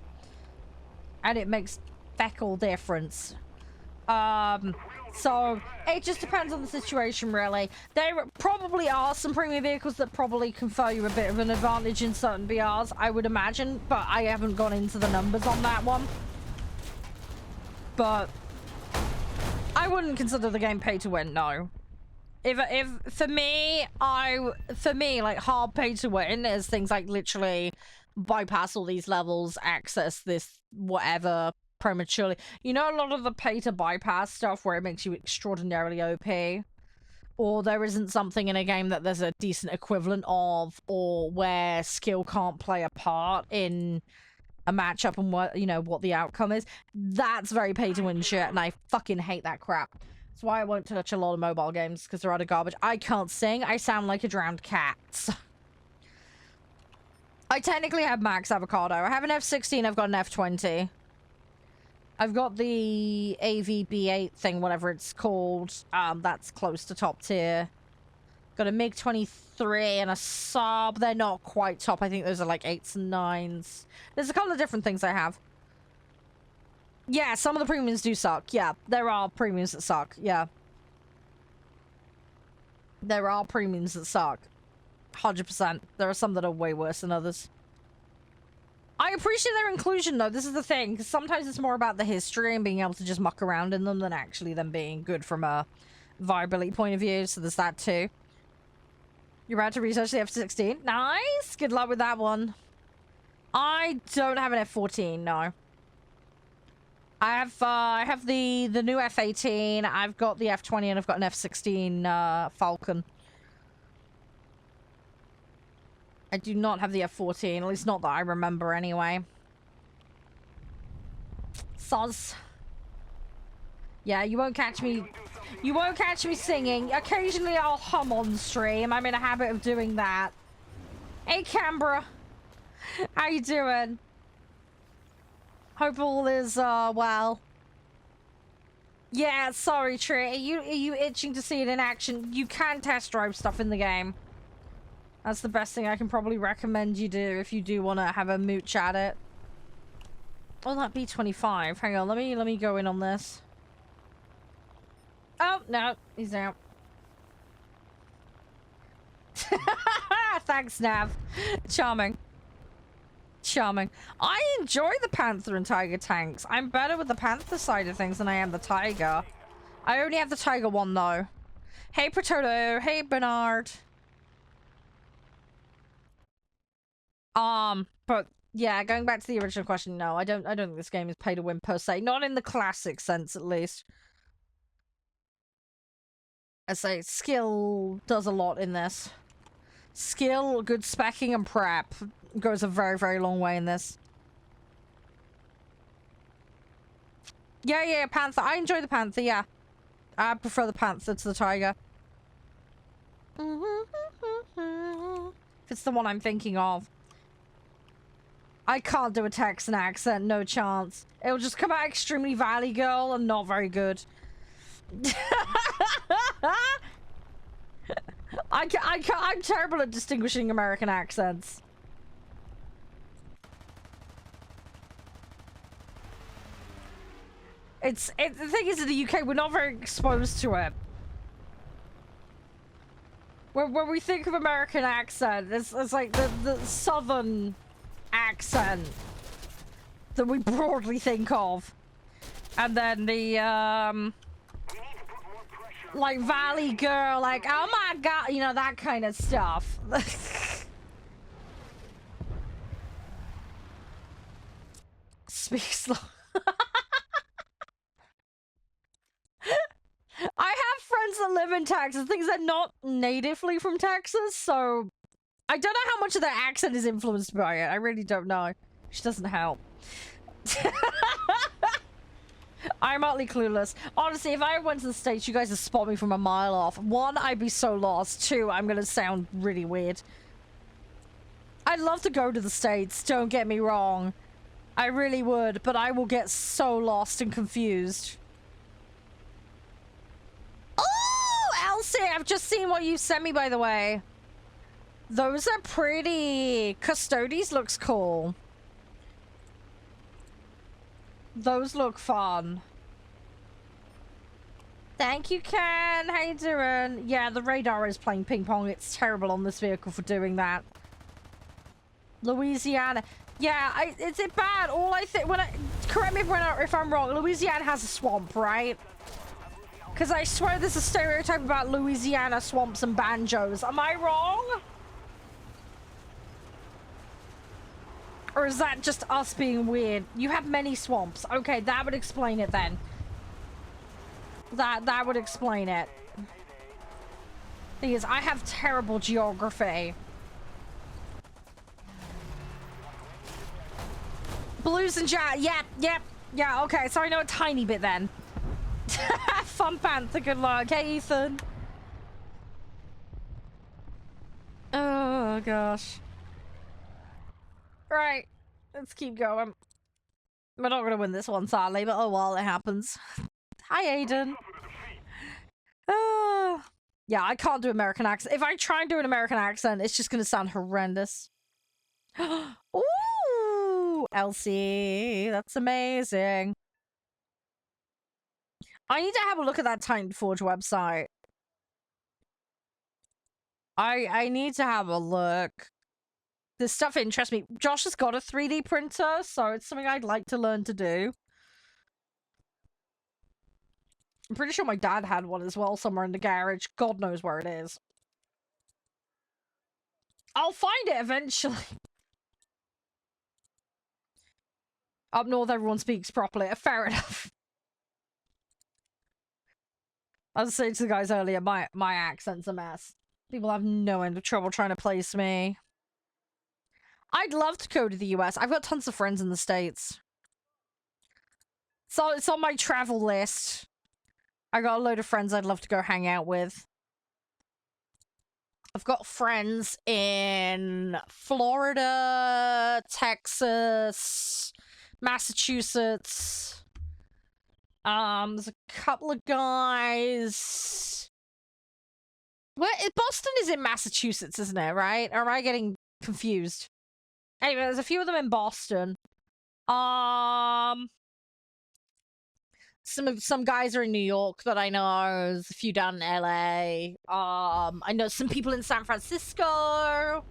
And it makes feck all difference. So it just depends on the situation, really. There probably are some premium vehicles that probably confer you a bit of an advantage in certain BRs, I would imagine, but I haven't gone into the numbers on that one. But I wouldn't consider the game pay to win, no. If for me, like hard pay to win is things like literally bypass all these levels, access this whatever prematurely. You know, a lot of the pay to bypass stuff where it makes you extraordinarily OP, or there isn't something in a game that there's a decent equivalent of, or where skill can't play a part in a matchup and what, you know, what the outcome is. That's very pay to win shit, and I fucking hate that crap. That's why I won't touch a lot of mobile games, because they're utter garbage. I can't sing. I sound like a drowned cat. I technically have max avocado. I have an F16, I've got an F20. I've got the AVB8 thing, whatever it's called. That's close to top tier. Got a MiG-23 and a Saab. They're not quite top. I think those are like 8s and 9s. There's a couple of different things I have. Yeah, some of the premiums do suck. Yeah, there are premiums that suck. Yeah. There are premiums that suck. 100%. There are some that are way worse than others. I appreciate their inclusion, though. This is the thing, because sometimes it's more about the history and being able to just muck around in them than actually them being good from a viability point of view, so there's that too. You're about to research the F-16? Nice! Good luck with that one. I don't have an F-14, no. I have the new F-18, I've got the F-20, and I've got an F-16 Falcon. I do not have the F-14, at least not that I remember anyway. Soz. Yeah, you won't catch me. You won't catch me singing. Occasionally I'll hum on stream. I'm in a habit of doing that. Hey, Canberra. How you doing? Hope all is, well. Yeah, sorry, Trey. Are you itching to see it in action? You can test drive stuff in the game. That's the best thing I can probably recommend you do if you do want to have a mooch at it. Oh, that B-25. Hang on, let me go in on this. Oh, no, he's out. Thanks, Nav. Charming. Charming. I enjoy the Panther and Tiger tanks. I'm better with the Panther side of things than I am the Tiger. I only have the Tiger one, though. Hey, Prototo. Hey, Bernard. But yeah, going back to the original question, no, I don't think this game is pay to win per se. Not in the classic sense, at least. I say skill does a lot in this. Skill, good speccing, and prep goes a very, very long way in this. Yeah, Panther. I enjoy the Panther, yeah. I prefer the Panther to the Tiger. If it's the one I'm thinking of. I can't do a Texan accent, no chance. It'll just come out extremely Valley Girl and not very good. I'm terrible at distinguishing American accents. The thing is, in the UK, we're not very exposed to it. When we think of American accent, it's like the southern accent that we broadly think of. And then the, like Valley Girl, like, oh my god, you know, that kind of stuff. Speak slow. in Texas. Things are not natively from Texas, so I don't know how much of their accent is influenced by it. I really don't know. Which doesn't help. I'm utterly clueless. Honestly, if I went to the States, you guys would spot me from a mile off. One, I'd be so lost. Two, I'm gonna sound really weird. I'd love to go to the States, don't get me wrong. I really would, but I will get so lost and confused. Oh, Elsie, I've just seen what you sent me, by the way. Those are pretty. Custodes looks cool. Those look fun. Thank you, Ken. How you doing? Yeah, the radar is playing ping pong. It's terrible on this vehicle for doing that. Louisiana. Yeah, is it bad? All I think, correct me if I'm wrong, Louisiana has a swamp, right? Because I swear there's a stereotype about Louisiana swamps and banjos. Am I wrong? Or is that just us being weird? You have many swamps. Okay, that would explain it then. That would explain it. Thing is, I have terrible geography. Blues and jazz. Yeah, okay, so I know a tiny bit then. Fun Panther, good luck. Hey, Ethan. Oh, gosh. Right, let's keep going. We're not gonna win this one, sadly, but oh well, it happens. Hi, Aiden. Yeah, I can't do American accent. If I try and do an American accent, it's just gonna sound horrendous. Ooh, Elsie, that's amazing. I need to have a look at that Titan Forge website. I need to have a look. This stuff interests me. Josh has got a 3D printer, so it's something I'd like to learn to do. I'm pretty sure my dad had one as well somewhere in the garage. God knows where it is. I'll find it eventually. Up north, everyone speaks properly. Fair enough. I was saying to the guys earlier, my accent's a mess. People have no end of trouble trying to place me. I'd love to go to the US. I've got tons of friends in the States. So it's on my travel list. I got a load of friends I'd love to go hang out with. I've got friends in Florida, Texas, Massachusetts. There's a couple of guys. Boston is in Massachusetts, isn't it? Right? Or am I getting confused? Anyway, there's a few of them in Boston. Some guys are in New York that I know. There's a few down in LA. I know some people in San Francisco.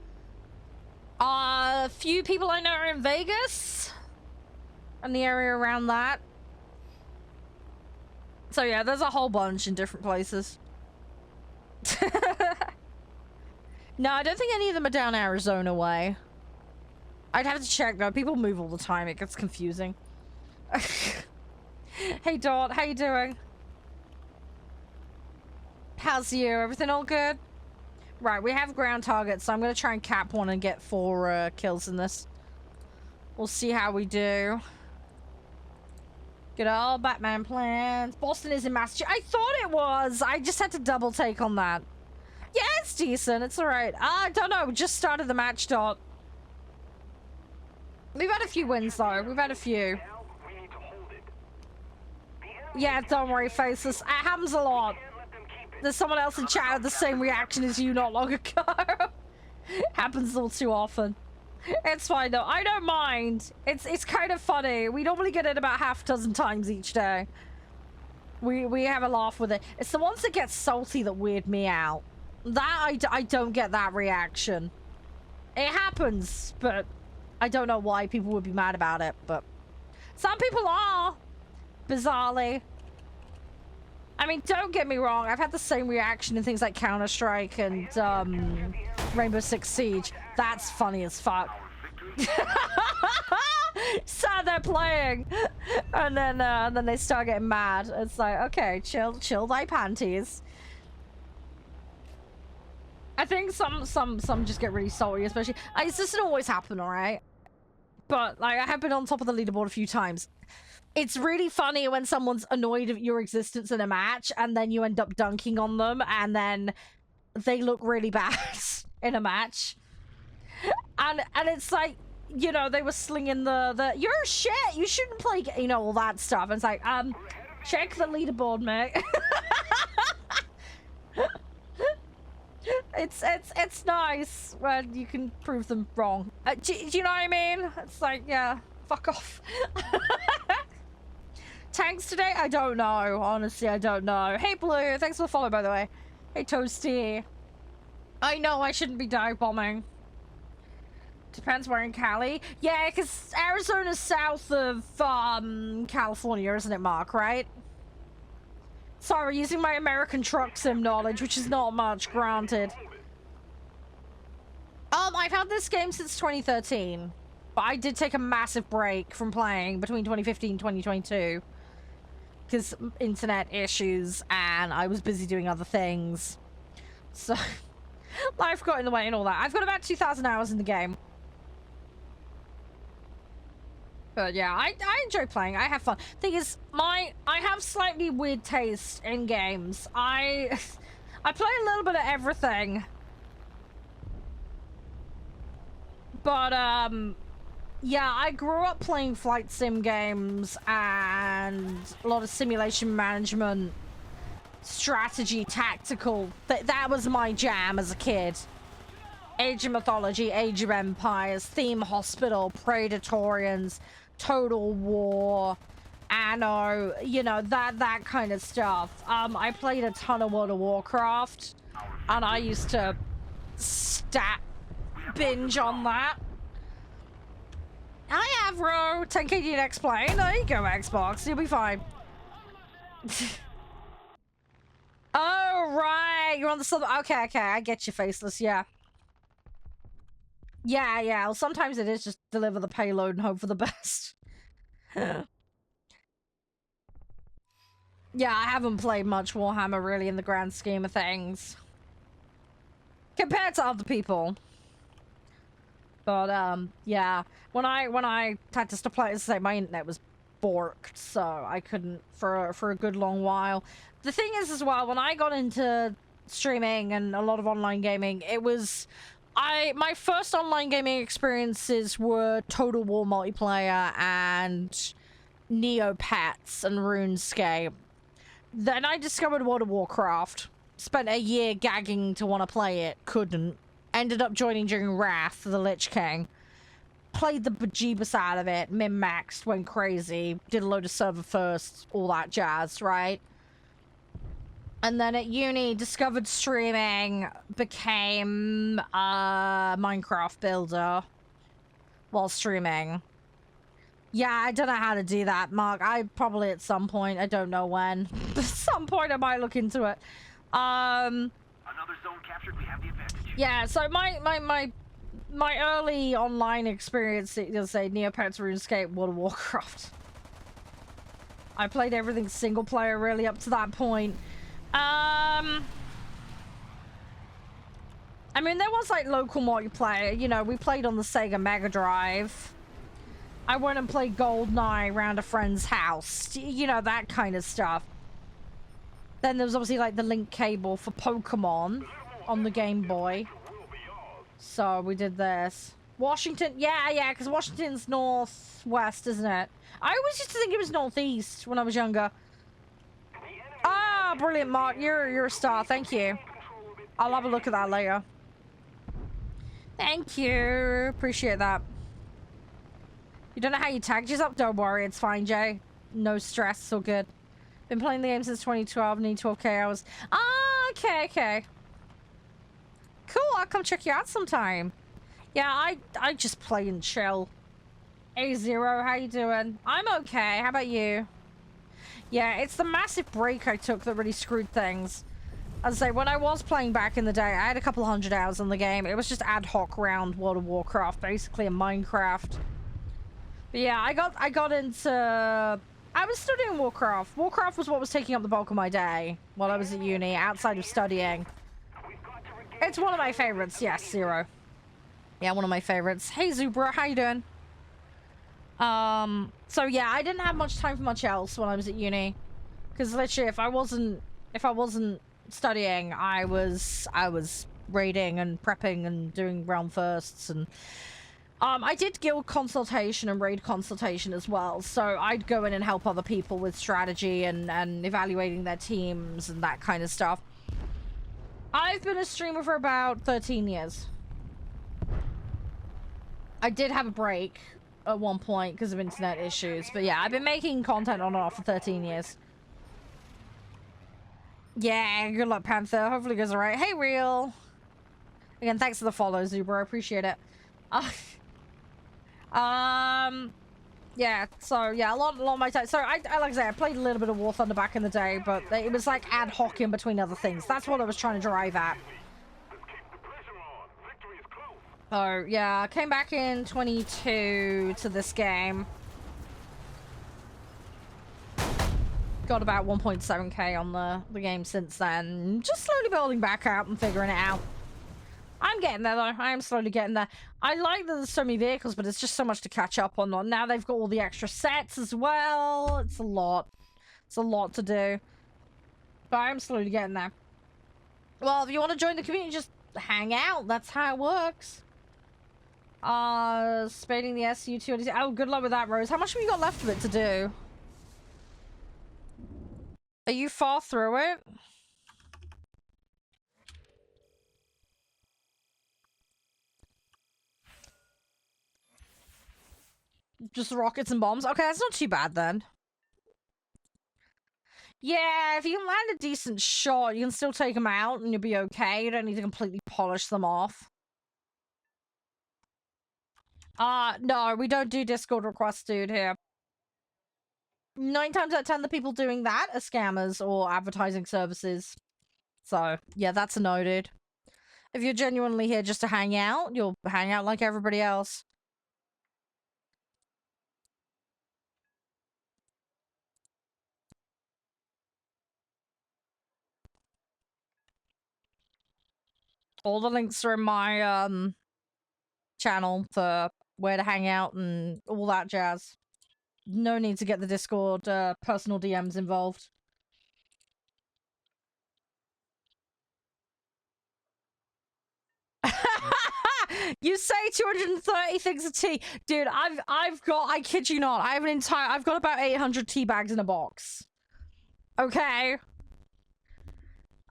A few people I know are in Vegas. And the area around that. So yeah, there's a whole bunch in different places. No, I don't think any of them are down Arizona way. I'd have to check though. People move all the time. It gets confusing. Hey Dot, how you doing? How's you? Everything all good? Right, we have ground targets, so I'm gonna try and cap one and get 4 kills in this. We'll see how we do. Good old Batman plans. Boston is in Massachusetts. I thought it was. I just had to double take on that. Yeah, it's decent. It's alright. I don't know. We just started the match, Dot. We've had a few wins, though. We've had a few. Yeah, don't worry, Faceless. It happens a lot. There's someone else in chat with the same reaction as you not long ago. Happens all too often. It's fine, though. I don't mind. It's kind of funny. We normally get it about half a dozen times each day. We have a laugh with it. It's the ones that get salty that weird me out. That, I don't get that reaction. It happens, but I don't know why people would be mad about it, but some people are, bizarrely. I mean, don't get me wrong, I've had the same reaction in things like Counter-Strike and Rainbow Six Siege. That's funny as fuck. So they're playing, and then they start getting mad. It's like, okay, chill thy panties. I think some just get really salty, especially. It doesn't always happen, alright? But, like, I have been on top of the leaderboard a few times. It's really funny when someone's annoyed at your existence in a match, and then you end up dunking on them, and then they look really bad in a match. And it's like, you know, they were slinging the you're shit, you shouldn't play, you know, all that stuff. And it's like, check the leaderboard, mate. It's nice when you can prove them wrong. Do you know what I mean? It's like, yeah, fuck off. Tanks today? I don't know. Honestly, I don't know. Hey, Blue, thanks for the follow, by the way. Hey, Toasty. I know I shouldn't be dive bombing. Depends where in Cali. Yeah, because Arizona's south of California, isn't it, Mark, right? Sorry, using my American truck sim knowledge, which is not much, granted. I've had this game since 2013, but I did take a massive break from playing between 2015 and 2022 because internet issues and I was busy doing other things. So life got in the way and all that. I've got about 2,000 hours in the game. But yeah, I enjoy playing. I have fun. Thing is, I have slightly weird taste in games. I play a little bit of everything. But yeah, I grew up playing flight sim games and a lot of simulation management, strategy, tactical. That was my jam as a kid. Age of Mythology, Age of Empires, Theme Hospital, Predatorians, Total War, Anno, you know, that kind of stuff. I played a ton of World of Warcraft, and I used to stat binge on that. Hi, Avro! 10k you explain. There you go, Xbox. You'll be fine. Oh, right. You're on the southern... Okay, I get you, Faceless, yeah. Yeah. Well, sometimes it is just deliver the payload and hope for the best. Yeah, I haven't played much Warhammer, really, in the grand scheme of things. Compared to other people. But, yeah. When I had to stop playing, say my internet was borked, so I couldn't for a good long while. The thing is, as well, when I got into streaming and a lot of online gaming, it was... my first online gaming experiences were Total War multiplayer and Neopets and RuneScape. Then I discovered World of Warcraft. Spent a year gagging to want to play it. Couldn't. Ended up joining during Wrath of the Lich King. Played the bejeebus out of it. Min-maxed, went crazy. Did a load of server firsts, all that jazz, right? And then at uni, discovered streaming, became a Minecraft builder while streaming. Yeah, I don't know how to do that, Mark. I probably at some point, I don't know when. At some point I might look into it. Another zone captured, we have the advantage. Yeah, so my early online experience, you'll say Neopets, RuneScape, World of Warcraft. I played everything single player really up to that point. I mean, there was like local multiplayer, you know, we played on the Sega Mega Drive. I went and played GoldenEye around a friend's house, you know, that kind of stuff. Then there was obviously like the link cable for Pokemon on the Game Boy. So we did this. Washington, yeah, because Washington's northwest, isn't it? I always used to think it was northeast when I was younger. Ah, brilliant, Mark. You're a star. Thank you. I'll have a look at that later. Thank you. Appreciate that. You don't know how you tagged yourself? Don't worry, it's fine, Jay. No stress, it's all good. Been playing the game since 2012, need 12k hours. Ah, okay. Cool, I'll come check you out sometime. Yeah, I just play and chill. A0, how you doing? I'm okay, how about you? Yeah, it's the massive break I took that really screwed things. As I say, when I was playing back in the day, I had a couple hundred hours in the game. It was just ad hoc round World of Warcraft, basically, and Minecraft. But yeah, I got into... I was still doing Warcraft. Warcraft was what was taking up the bulk of my day while I was at uni, outside of studying. It's one of my favorites. Yes, Zero. Yeah, one of my favorites. Hey, Zubra, how you doing? So yeah, I didn't have much time for much else when I was at uni. Because literally, if I wasn't studying, I was raiding and prepping and doing round firsts, and I did guild consultation and raid consultation as well, so I'd go in and help other people with strategy and evaluating their teams and that kind of stuff. I've been a streamer for about 13 years. I did have a break at one point because of internet issues, but yeah, I've been making content on and off for 13 years. Yeah, good luck, Panther. Hopefully it goes alright. Hey, Real! Again, thanks for the follow, Zuber. I appreciate it. Yeah, so, yeah, a lot of my time. So, like I say, I played a little bit of War Thunder back in the day, but it was, like, ad hoc in between other things. That's what I was trying to drive at. So, yeah, I came back in 22 to this game. Got about 1.7k on the game since then. Just slowly building back out and figuring it out. I'm getting there, though. I am slowly getting there. I like that there's so many vehicles, but it's just so much to catch up on. Now they've got all the extra sets as well. It's a lot. It's a lot to do. But I'm slowly getting there. Well, if you want to join the community, just hang out. That's how it works. Spading the SU-2. Oh, good luck with that, Rose. How much have you got left of it to do? Are you far through it? Just rockets and bombs? Okay, that's not too bad then. Yeah, if you can land a decent shot, you can still take them out and you'll be okay. You don't need to completely polish them off. No, we don't do Discord requests, dude, here. 9 times out of 10, the people doing that are scammers or advertising services. So, yeah, that's a no, dude. If you're genuinely here just to hang out, you'll hang out like everybody else. All the links are in my, channel for where to hang out and all that jazz. No need to get the Discord, personal DMs involved. You say 230 things of tea. Dude, I've got, I kid you not, I've got about 800 tea bags in a box. Okay?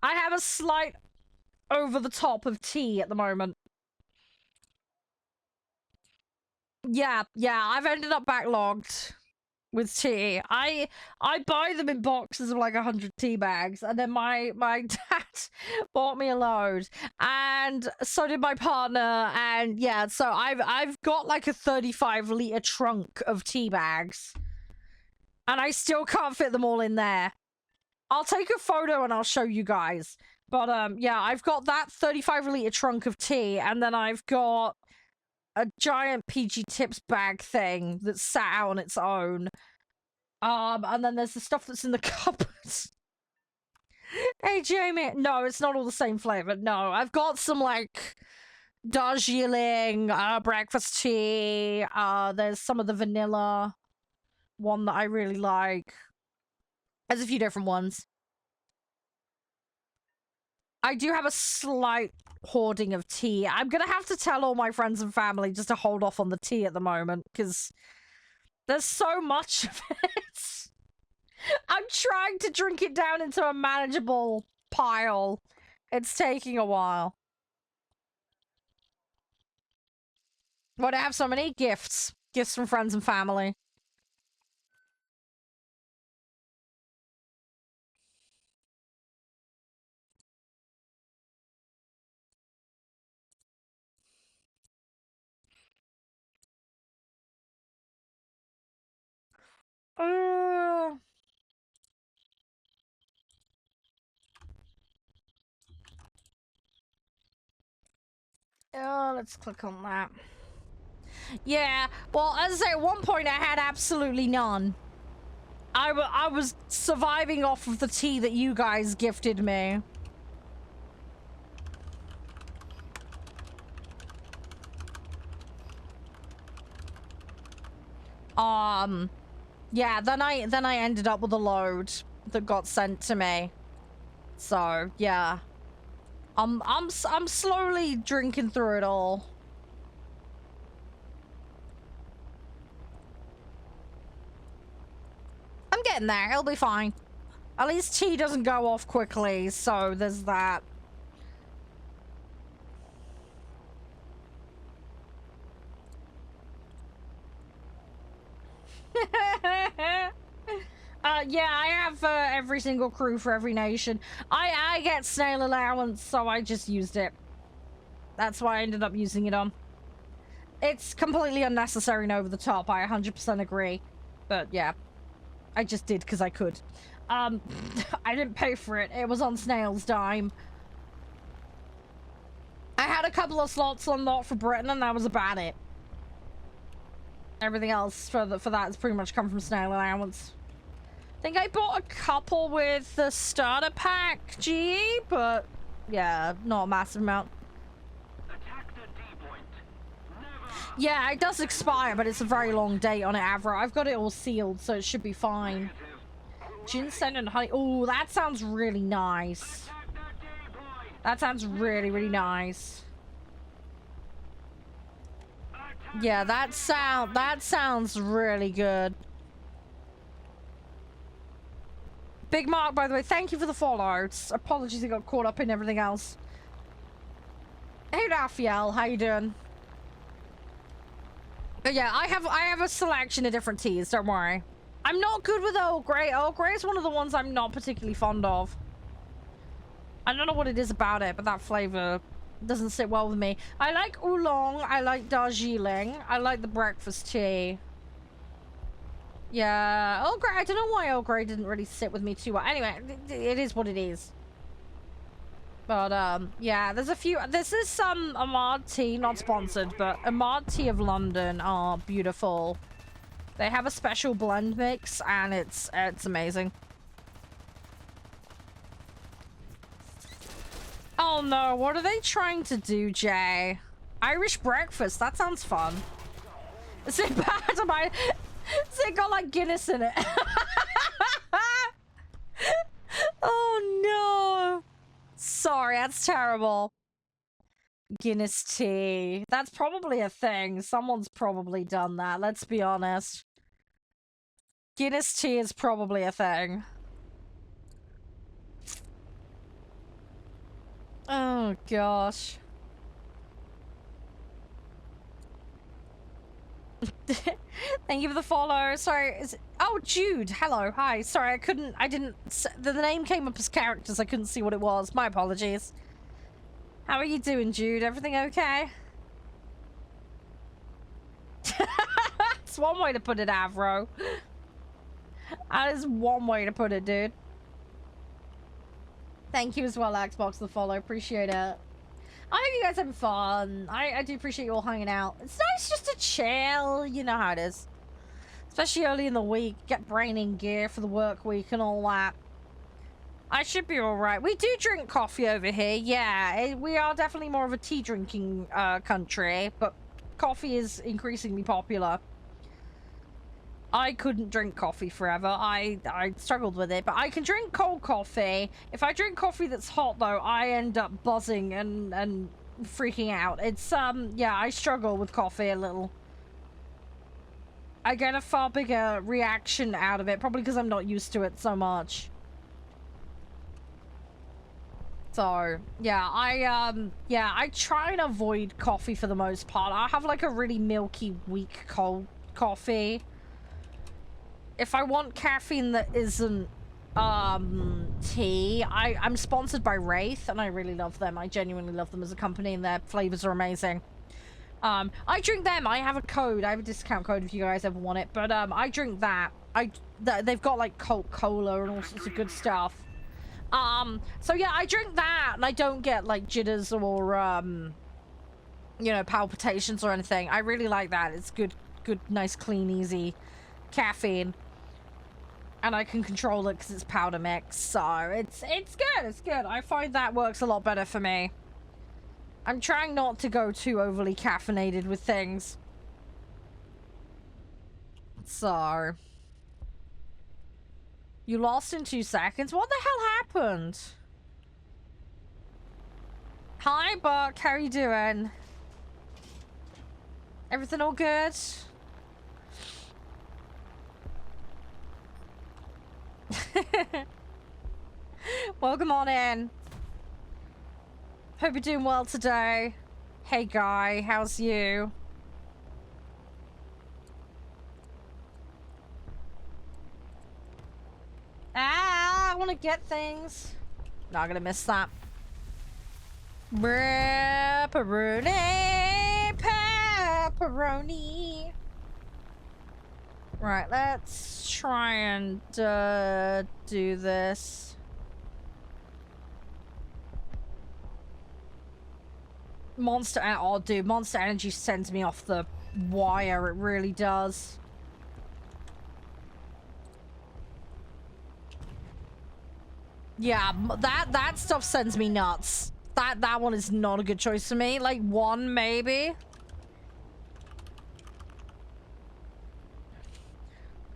I have a slight over the top of tea at the moment. Yeah, I've ended up backlogged with tea. I buy them in boxes of like 100 tea bags, and then my dad bought me a load, and so did my partner, and yeah, so I've got like a 35-liter trunk of tea bags, and I still can't fit them all in there. I'll take a photo and I'll show you guys. But yeah, I've got that 35-liter trunk of tea, and then I've got a giant PG Tips bag thing that's sat out on its own. And then there's the stuff that's in the cupboards. Hey, Jamie. No, it's not all the same flavor. No, I've got some, like, Darjeeling, breakfast tea. There's some of the vanilla one that I really like. There's a few different ones. I do have a slight hoarding of tea. I'm gonna have to tell all my friends and family just to hold off on the tea at the moment, because there's so much of it. I'm trying to drink it down into a manageable pile. It's taking a while. But I have so many gifts. Gifts from friends and family. Oh, let's click on that. Yeah, well, as I say, at one point I had absolutely none. I was surviving off of the tea that you guys gifted me. Yeah, then I ended up with a load that got sent to me. So, yeah. I'm slowly drinking through it all. I'm getting there. It'll be fine. At least tea doesn't go off quickly, so there's that. Yeah, I have every single crew for every nation. I get snail allowance, so I just used it. That's why I ended up using it on. It's completely unnecessary and over the top, I 100% agree. But yeah, I just did because I could. I didn't pay for it. It was on Snail's dime. I had a couple of slots unlocked for Britain, and that was about it. Everything else for that has pretty much come from Snail allowance. I think I bought a couple with the starter pack GE, but yeah, not a massive amount. Yeah, it does expire, but it's a very long date on it, Avro. I've got it all sealed, so it should be fine. Ginseng and honey. Oh, that sounds really nice. That sounds really, really nice. Yeah, that sounds really good. Big Mark, by the way, thank you for the follows. Apologies I got caught up in everything else. Hey Raphael, how you doing? But yeah, I have a selection of different teas, don't worry. I'm not good with Earl Grey. Earl Grey is one of the ones I'm not particularly fond of. I don't know what it is about it, but that flavor doesn't sit well with me. I like oolong, I like Darjeeling, I like the breakfast tea. Yeah, Earl Grey, I don't know why Earl Grey didn't really sit with me too well. Anyway, it is what it is. But, yeah, there's a few... This is some Ahmad tea, not sponsored, but Ahmad Tea of London are beautiful. They have a special blend mix, and it's amazing. Oh no, what are they trying to do, Jay? Irish breakfast, that sounds fun. Is it bad? Am I... Has it got like Guinness in it? Oh no. Sorry, that's terrible. Guinness tea. That's probably a thing. Someone's probably done that, let's be honest. Guinness tea is probably a thing. Oh gosh. Thank you for the follow. Sorry, oh, Jude. Hello. Hi. Sorry, I didn't... The name came up as characters. I couldn't see what it was. My apologies. How are you doing, Jude? Everything okay? That's one way to put it, Avro. That is one way to put it, dude. Thank you as well, Xbox, for the follow. Appreciate it. I hope you guys having fun. I do appreciate you all hanging out. It's nice just to chill. You know how it is. Especially early in the week. Get brain in gear for the work week and all that. I should be alright. We do drink coffee over here. Yeah, we are definitely more of a tea drinking country. But coffee is increasingly popular. I couldn't drink coffee forever. I struggled with it, but I can drink cold coffee. If I drink coffee that's hot, though, I end up buzzing and freaking out. It's, yeah, I struggle with coffee a little. I get a far bigger reaction out of it, probably because I'm not used to it so much. So, yeah, I try and avoid coffee for the most part. I have, like, a really milky, weak cold coffee. If I want caffeine that isn't tea, I'm sponsored by Wraith, and I really love them. I genuinely love them as a company, and their flavors are amazing. I drink them. I have a code. I have a discount code if you guys ever want it. But I drink that. They've got like Coke Cola and all sorts of good stuff. So yeah, I drink that, and I don't get like jitters or you know, palpitations or anything. I really like that. It's good, nice, clean, easy caffeine. And I can control it because it's powder mix, so it's good, it's good. I find that works a lot better for me. I'm trying not to go too overly caffeinated with things. So... You lost in 2 seconds? What the hell happened? Hi, Buck. How are you doing? Everything all good? Welcome on in. Hope you're doing well today. Hey, Guy. How's you? Ah, I want to get things. Not gonna miss that. Pepperoni, pepperoni. Right, let's try and do this. Oh, dude, Monster Energy sends me off the wire. It really does. Yeah, that stuff sends me nuts. That one is not a good choice for me. Like 1 maybe.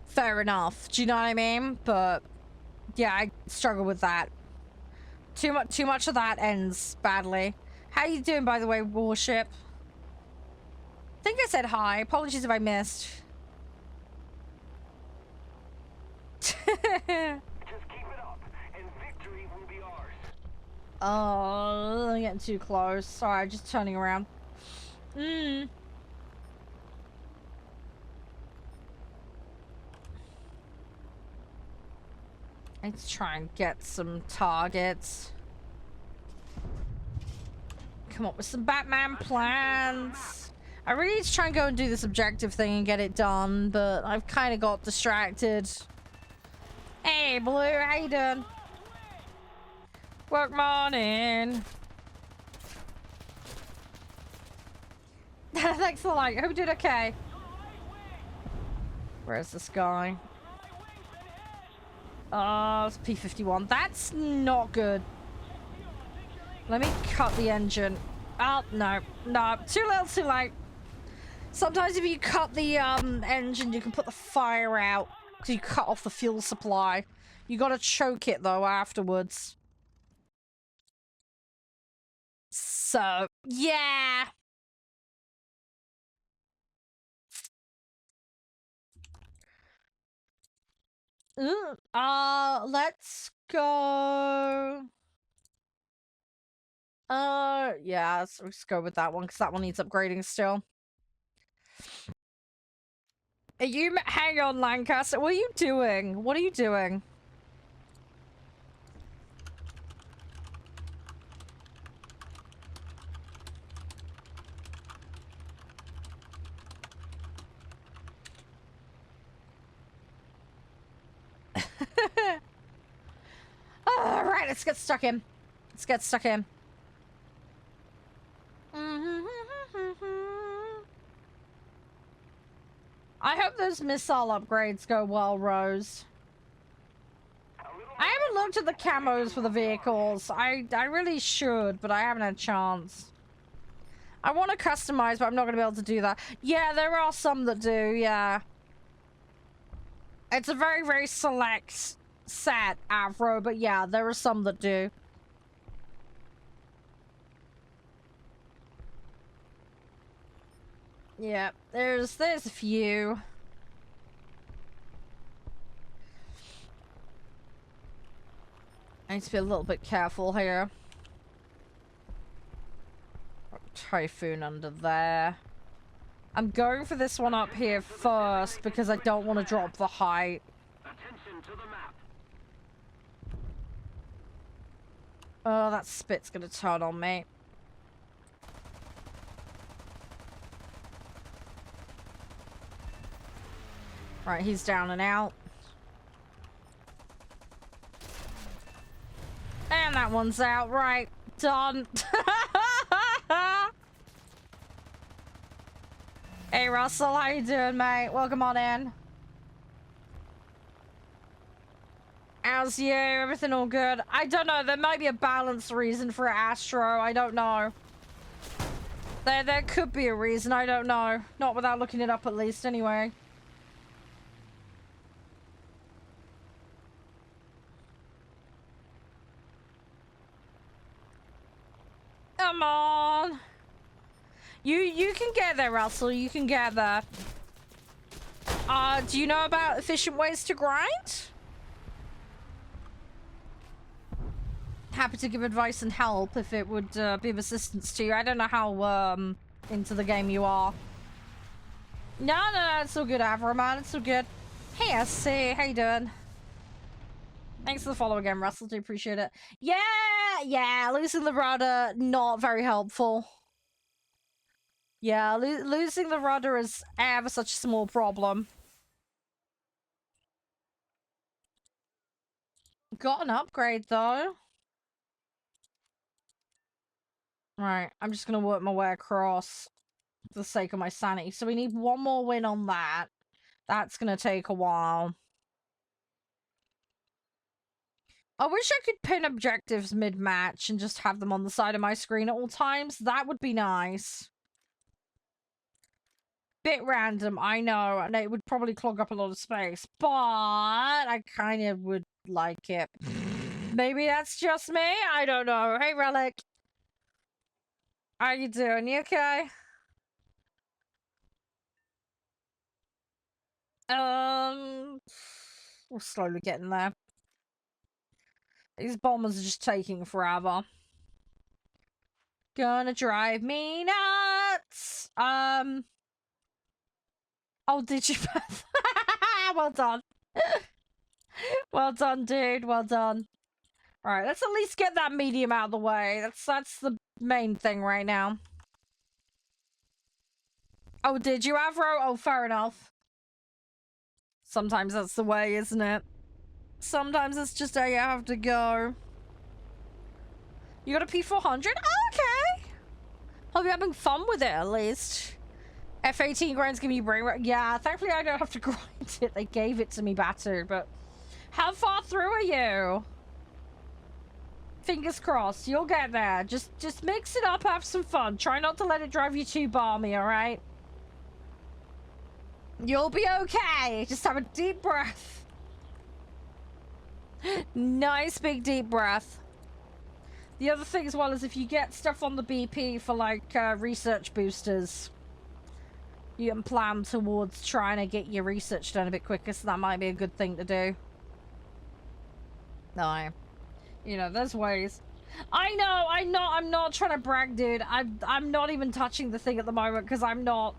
Fair enough. Do you know what I mean? But yeah, I struggle with that. Too much of that ends badly. How you doing, by the way, Warship? I think I said hi. Apologies if I missed. Oh, I'm getting too close. Sorry, just turning around. Let's try and get some targets. Come up with some Batman plans. I really need to try and go and do this objective thing and get it done, but I've kind of got distracted. Hey, Blue, how you doing? Good morning. Thanks for the like. Hope you did okay. Where's this guy? Oh, it's P-51. That's not good. Let me cut the engine. Oh, no. No, too little, too late. Sometimes if you cut the engine, you can put the fire out. Because you cut off the fuel supply. You gotta choke it, though, afterwards. So, yeah. Let's go. Yeah, let's go with that one, because that one needs upgrading still. Are you... Hang on, Lancaster. What are you doing? What are you doing? Alright, let's get stuck in. Let's get stuck in. I hope those missile upgrades go well, Rose. I haven't looked at the camos for the vehicles. I really should, but I haven't had a chance. I want to customize, but I'm not going to be able to do that. Yeah, there are some that do, yeah. It's a very, very select set, Avro, but yeah, there are some that do. Yeah, there's a few. I need to be a little bit careful here. Typhoon under there. I'm going for this one up here first because I don't want to drop the height. Attention to the map. Oh, that spit's gonna turn on me. Right, he's down and out. And that one's out. Right, done. Hey, Russell, how you doing, mate? Welcome on in. How's you? Everything all good? I don't know. There might be a balanced reason for Astro. I don't know. There could be a reason. I don't know. Not without looking it up, at least, anyway. Come on. You can get there, Russell. You can get there. Do you know about efficient ways to grind? Happy to give advice and help if it would be of assistance to you. I don't know how into the game you are. No, it's all good, Avro, man. It's all good. Hey, SC, how you doing? Thanks for the follow again, Russell. Do appreciate it. Yeah, losing the rudder, not very helpful. Yeah, losing the rudder is ever such a small problem. Got an upgrade, though. Right, I'm just gonna work my way across for the sake of my sanity. So we need one more win on that. That's gonna take a while. I wish I could pin objectives mid-match and just have them on the side of my screen at all times. That would be nice. Bit random, I know, and it would probably clog up a lot of space, but I kind of would like it. Maybe that's just me? I don't know. Hey, Relic. How you doing? You okay? We're slowly getting there. These bombers are just taking forever. Gonna drive me nuts. Oh, did you? Well done. Well done, dude. Well done. All right, let's at least get that medium out of the way. That's the main thing right now. Oh, did you, Avro? Oh, fair enough. Sometimes that's the way, isn't it? Sometimes it's just how you have to go. You got a P400? Oh, okay. Hope you're having fun with it, at least. F18 grinds give me brain rot. Yeah, thankfully I don't have to grind it. They gave it to me battered, but... How far through are you? Fingers crossed. You'll get there. Just mix it up, have some fun. Try not to let it drive you too balmy, alright? You'll be okay. Just have a deep breath. Nice big deep breath. The other thing as well is if you get stuff on the BP for like research boosters, you can plan towards trying to get your research done a bit quicker, so that might be a good thing to do. No, you know, there's ways. I know, I'm not trying to brag, dude. I'm not even touching the thing at the moment because I'm not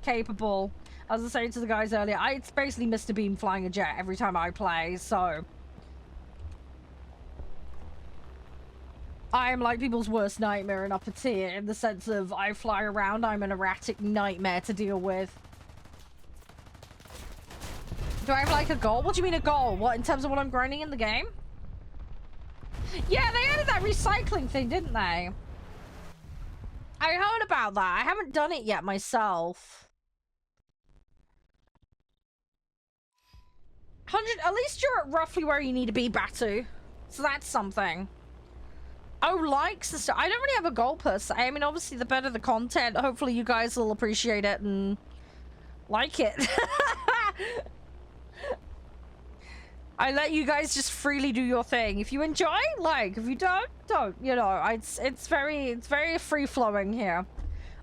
capable. As I was saying to the guys earlier, it's basically Mr. Bean flying a jet every time I play, so... I am like people's worst nightmare in upper tier, in the sense of I fly around, I'm an erratic nightmare to deal with. Do I have like a goal? What do you mean a goal? What, in terms of what I'm grinding in the game? Yeah, they added that recycling thing, didn't they? I heard about that. I haven't done it yet myself. 100, at least you're at roughly where you need to be, Batu. So that's something. Oh, likes and stuff. I don't really have a goal per se. I mean, obviously, the better the content, hopefully you guys will appreciate it and like it. I let you guys just freely do your thing. If you enjoy, like. If you don't. You know, it's very free-flowing here.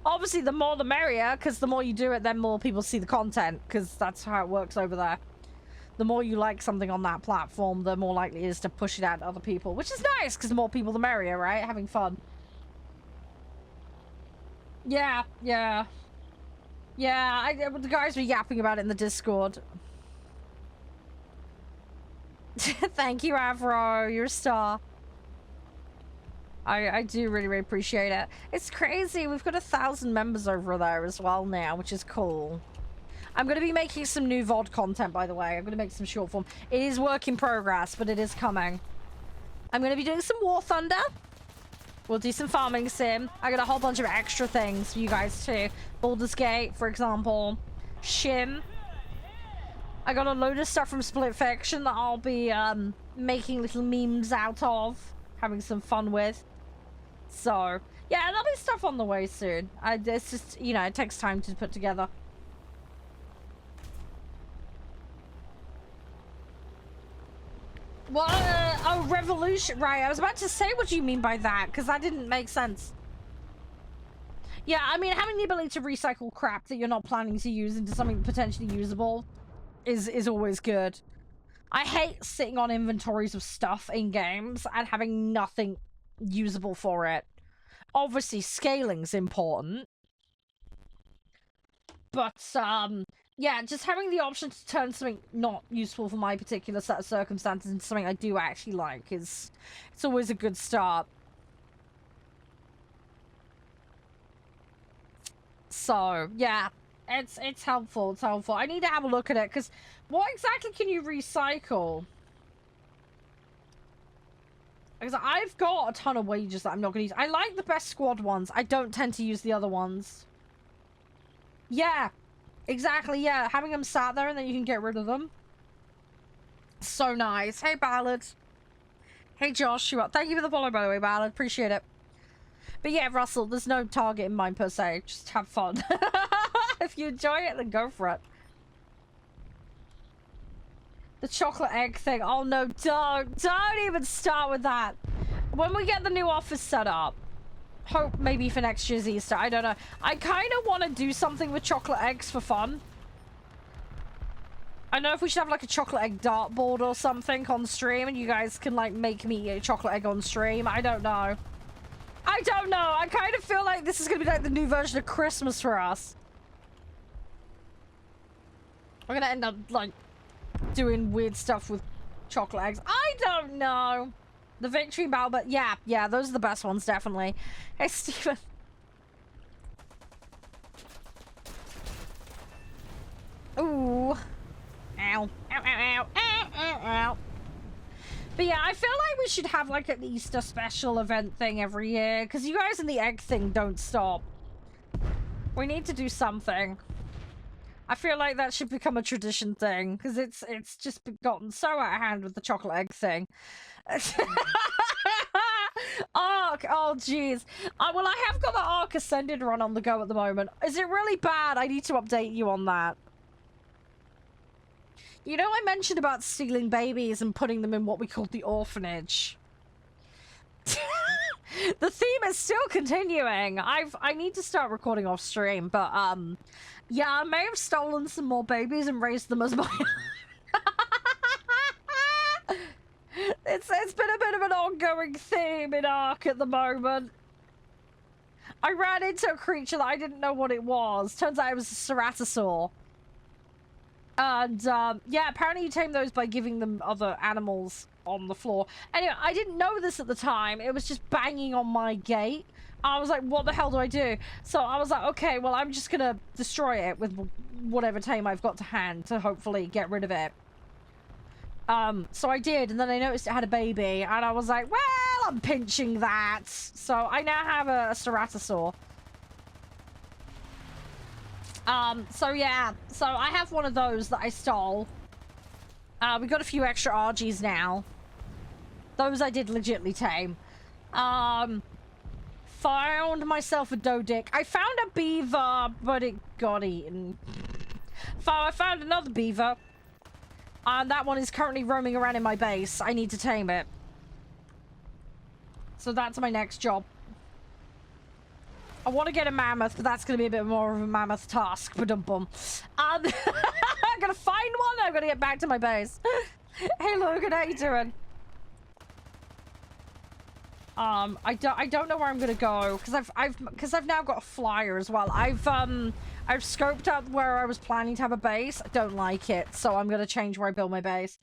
Obviously, the more the merrier, because the more you do it, then more people see the content, because that's how it works over there. The more you like something on that platform, the more likely it is to push it out to other people. Which is nice, because the more people, the merrier, right? Having fun. Yeah. The guys were yapping about it in the Discord. Thank you, Avro. You're a star. I do really appreciate it. It's crazy. We've got 1,000 members over there as well now, which is cool. I'm going to be making some new VOD content, by the way. I'm going to make some short form. It is work in progress, but it is coming. I'm going to be doing some War Thunder. We'll do some farming sim. I got a whole bunch of extra things for you guys too. Baldur's Gate, for example. Shim. I got a load of stuff from Split Fiction that I'll be making little memes out of. Having some fun with. So, yeah, there'll be stuff on the way soon. It's just, you know, it takes time to put together. What? Oh, revolution. Right, I was about to say what you mean by that, because that didn't make sense. Yeah, I mean, having the ability to recycle crap that you're not planning to use into something potentially usable is always good. I hate sitting on inventories of stuff in games and having nothing usable for it. Obviously, scaling's important. But, yeah, just having the option to turn something not useful for my particular set of circumstances into something I do actually like it's always a good start. So, yeah, it's helpful, it's helpful. I need to have a look at it, because what exactly can you recycle? Because I've got a ton of wages that I'm not going to use. I like the best squad ones. I don't tend to use the other ones. Yeah, exactly, yeah. Having them sat there and then you can get rid of them. So nice. Hey, Ballad. Hey, Joshua. Thank you for the follow, by the way, Ballad. Appreciate it. But yeah, Russell, there's no target in mind per se. Just have fun. If you enjoy it, then go for it. The chocolate egg thing. Oh no, don't even start with that. When we get the new office set up, hope maybe for next year's Easter, I don't know. I kind of want to do something with chocolate eggs for fun. I don't know if we should have like a chocolate egg dartboard or something on stream and you guys can like make me eat a chocolate egg on stream. I don't know. I don't know. I kind of feel like this is going to be like the new version of Christmas for us. We're going to end up like doing weird stuff with chocolate eggs. I don't know. The victory bell, but yeah, those are the best ones, definitely. Hey, Steven. Ooh. Ow. Ow, ow, ow, ow, ow, ow. But yeah, I feel like we should have like an Easter special event thing every year, because you guys in the egg thing don't stop. We need to do something. I feel like that should become a tradition thing, because it's just gotten so out of hand with the chocolate egg thing. Ark, oh jeez. Well, I have got the Ark Ascended run on the go at the moment. Is it really bad? I need to update you on that. You know, I mentioned about stealing babies and putting them in what we called the orphanage. The theme is still continuing. I need to start recording off stream, but yeah, I may have stolen some more babies and raised them as my It's been a bit of an ongoing theme in Ark at the moment. I ran into a creature that I didn't know what it was. Turns out it was a ceratosaur. And yeah, apparently you tame those by giving them other animals on the floor. Anyway, I didn't know this at the time. It was just banging on my gate. I was like, what the hell do I do? So I was like, okay, well, I'm just gonna destroy it with whatever tame I've got to hand to hopefully get rid of it. So I did, and then I noticed it had a baby, and I was like, well, I'm pinching that. So I now have a ceratosaur. So yeah, so I have one of those that I stole. We got a few extra RGs now. Those I did legitly tame. Found myself a doe dick. I found a beaver, but it got eaten. So I found another beaver. And that one is currently roaming around in my base. I need to tame it. So that's my next job. I want to get a mammoth, but that's going to be a bit more of a mammoth task. Ba-dum-bum. I'm going to find one. I'm going to get back to my base. Hey, Logan, how you doing? I don't know where I'm going to go because I've now got a flyer as well. I've scoped out where I was planning to have a base. I don't like it, so I'm going to change where I build my base.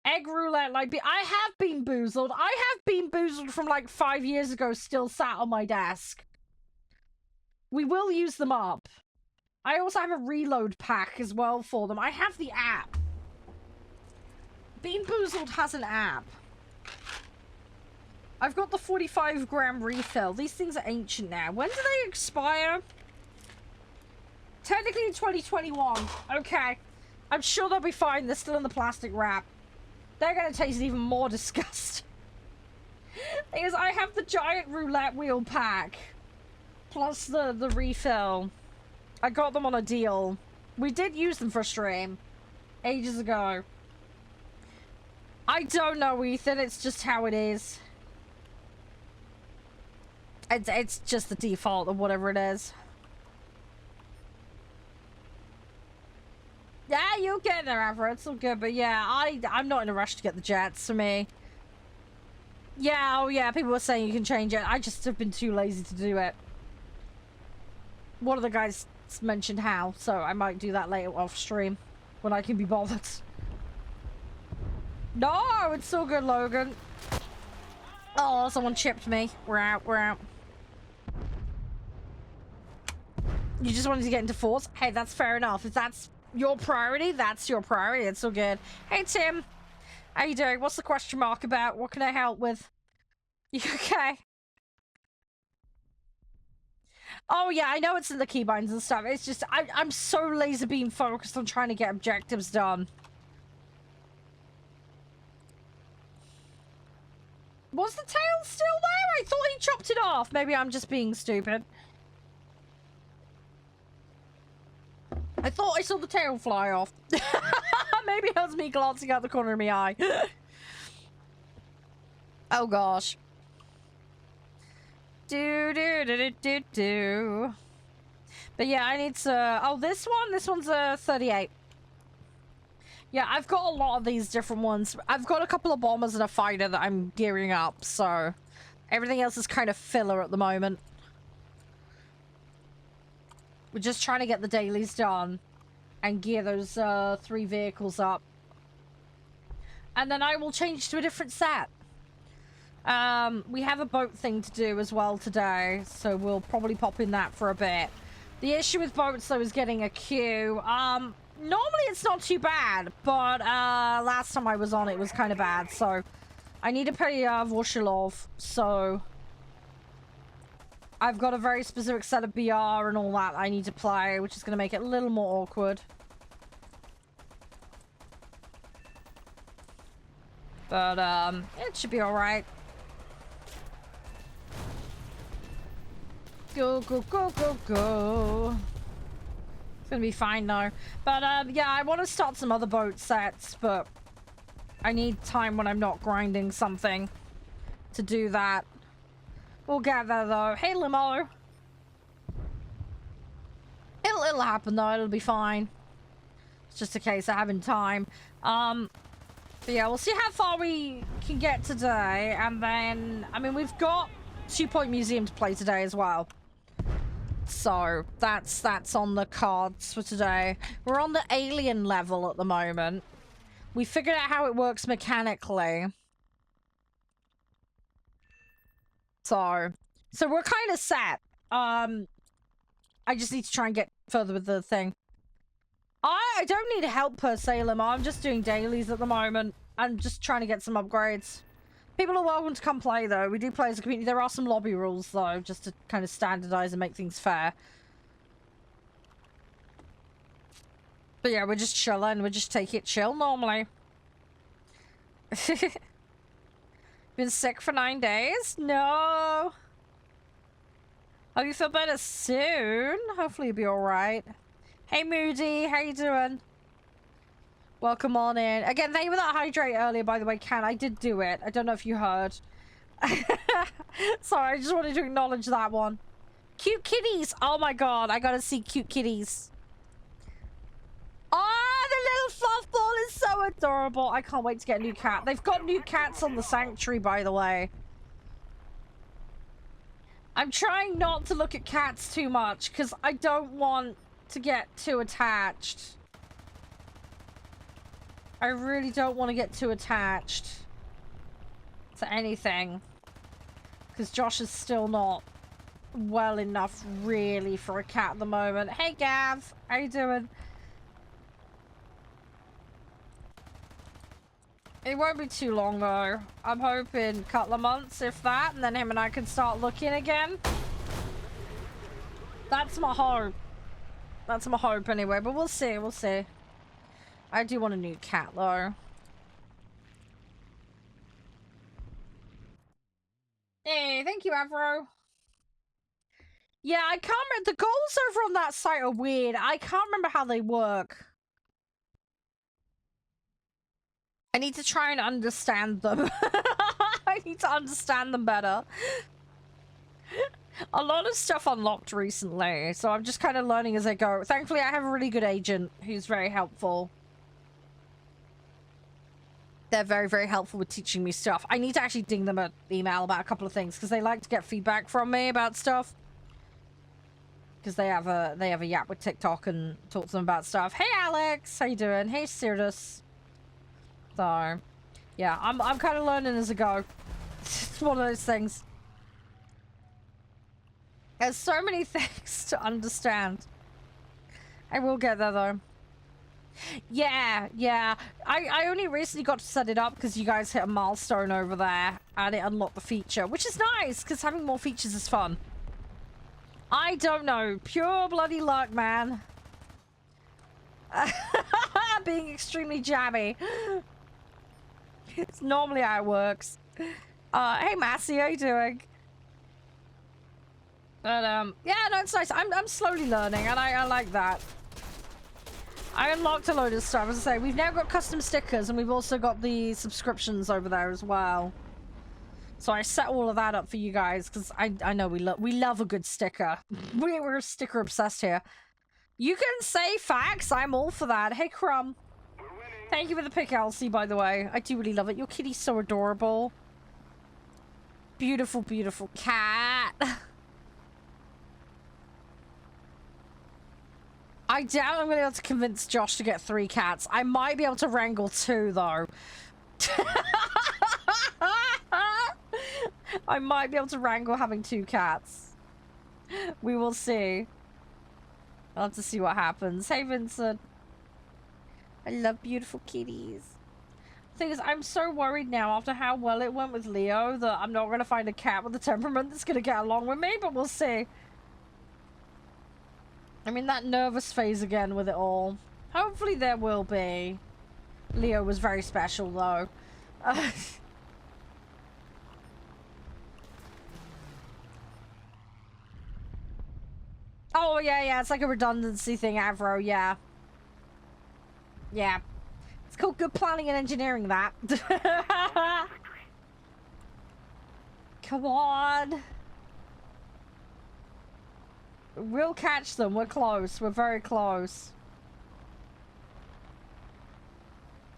Egg roulette, like, I have been boozled. I have been boozled from like 5 years ago, still sat on my desk. We will use them up. I also have a reload pack as well for them. I have the app. Bean Boozled has an app. I've got the 45-gram refill. These things are ancient now. When do they expire? Technically 2021. Okay. I'm sure they'll be fine. They're still in the plastic wrap. They're going to taste even more disgusting. Thing is, I have the giant roulette wheel pack. Plus the refill. I got them on a deal. We did use them for a stream. Ages ago. I don't know, Ethan. It's just how it is. It's just the default of whatever it is. Yeah, you'll get there, Ever. It's all good, but yeah, I'm not in a rush to get the jets for me. Yeah, oh yeah, people were saying you can change it. I just have been too lazy to do it. One of the guys mentioned how, so I might do that later off stream when I can be bothered. No, it's so good, Logan. Oh, someone chipped me. We're out, we're out. You just wanted to get into force? Hey, that's fair enough. If that's your priority, that's your priority. It's so good. Hey, Tim. How you doing? What's the question mark about? What can I help with? You okay? Oh, yeah, I know it's in the keybinds and stuff. It's just, I'm so laser beam focused on trying to get objectives done. Was the tail still there? I thought he chopped it off. Maybe I'm just being stupid. I thought I saw the tail fly off. Maybe it was me glancing out the corner of my eye. Oh gosh. Do. But yeah, I need to... Oh, this one's a 38. Yeah, I've got a lot of these different ones. I've got a couple of bombers and a fighter that I'm gearing up, so... Everything else is kind of filler at the moment. We're just trying to get the dailies done and gear those 3 vehicles up. And then I will change to a different set. We have a boat thing to do as well today, so we'll probably pop in that for a bit. The issue with boats, though, is getting a queue. Normally it's not too bad, but last time I was on it was kind of bad, so I need to pay Vorshilov, so I've got a very specific set of BR and all that I need to play, which is going to make it a little more awkward. But it should be alright. Go, go, go, go, go. It's gonna be fine now. But yeah, I want to start some other boat sets, but I need time when I'm not grinding something to do that. We'll get there though. Hey, Limo. It'll happen though. It'll be fine. It's just a case of having time. But yeah, we'll see how far we can get today, and then I mean we've got 2 Point Museum to play today as well. So that's on the cards for today. We're on the alien level at the moment. We figured out how it works mechanically. So we're kind of set. I just need to try and get further with the thing. I don't need help per se, Lim. I'm just doing dailies at the moment. I'm just trying to get some upgrades. People are welcome to come play, though. We do play as a community. There are some lobby rules, though, just to kind of standardize and make things fair. But yeah, we're just chilling. We just take it chill normally. Been sick for 9 days? No. Hope you feel better soon. Hopefully you'll be alright. Hey, Moody. How you doing? Welcome on in. Again, thank you for that hydrate earlier, by the way, Can. I did do it. I don't know if you heard. Sorry, I just wanted to acknowledge that one. Cute kitties. Oh my god, I gotta see cute kitties. Oh, the little fluff ball is so adorable. I can't wait to get a new cat. They've got new cats on the sanctuary, by the way. I'm trying not to look at cats too much, because I don't want to get too attached. I really don't want to get too attached to anything. Because Josh is still not well enough, really, for a cat at the moment. Hey, Gav. How you doing? It won't be too long, though. I'm hoping a couple of months, if that, and then him and I can start looking again. That's my hope. That's my hope, anyway. But we'll see. We'll see. I do want a new cat, though. Hey, thank you, Avro. Yeah, I can't remember. The goals over on that site are weird. I can't remember how they work. I need to try and understand them. I need to understand them better. A lot of stuff unlocked recently, so I'm just kind of learning as I go. Thankfully, I have a really good agent who's very helpful. They're very, very helpful with teaching me stuff. I need to actually ding them an email about a couple of things because they like to get feedback from me about stuff. Because they have a yap with TikTok and talk to them about stuff. Hey Alex, how you doing? Hey Sirtus. So, yeah, I'm kind of learning as I go. It's one of those things. There's so many things to understand. I will get there though. Yeah. I only recently got to set it up because you guys hit a milestone over there and it unlocked the feature, which is nice because having more features is fun. I don't know. Pure bloody luck, man. Being extremely jammy. It's normally how it works. Hey Massey, how you doing? But yeah, no, it's nice. I'm slowly learning and I like that. I unlocked a load of stuff. As I say, we've now got custom stickers and we've also got the subscriptions over there as well. So I set all of that up for you guys because I know we love a good sticker. We're sticker obsessed here. You can say facts. I'm all for that. Hey Crumb. Thank you for the pick, Elsie, by the way. I do really love it. Your kitty's so adorable. Beautiful, beautiful cat. I doubt I'm going to be able to convince Josh to get 3 cats. I might be able to wrangle 2, though. I might be able to wrangle having 2 cats. We will see. I'll have to see what happens. Hey, Vincent. I love beautiful kitties. The thing is, I'm so worried now after how well it went with Leo that I'm not going to find a cat with a temperament that's going to get along with me, but we'll see. I'm in that nervous phase again with it all. Hopefully there will be. Leo was very special, though. Oh, yeah, it's like a redundancy thing, Avro, yeah. Yeah. It's called good planning and engineering, that. Come on. We'll catch them. We're close. We're very close.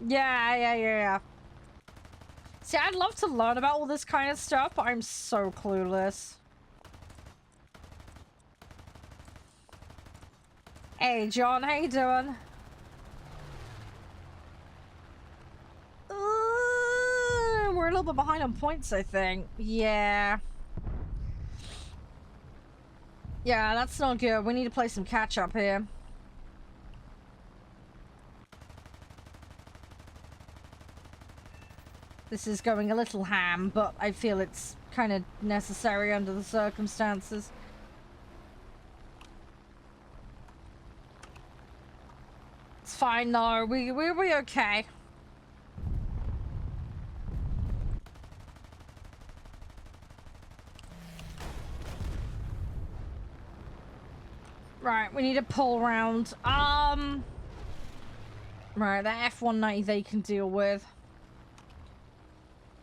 Yeah. See, I'd love to learn about all this kind of stuff, but I'm so clueless. Hey, John. How you doing? We're a little bit behind on points, I think. Yeah, that's not good. We need to play some catch up here. This is going a little ham, but I feel it's kind of necessary under the circumstances. It's fine, though. We'll be okay. Right, we need to pull round. Right, that F-190 they can deal with.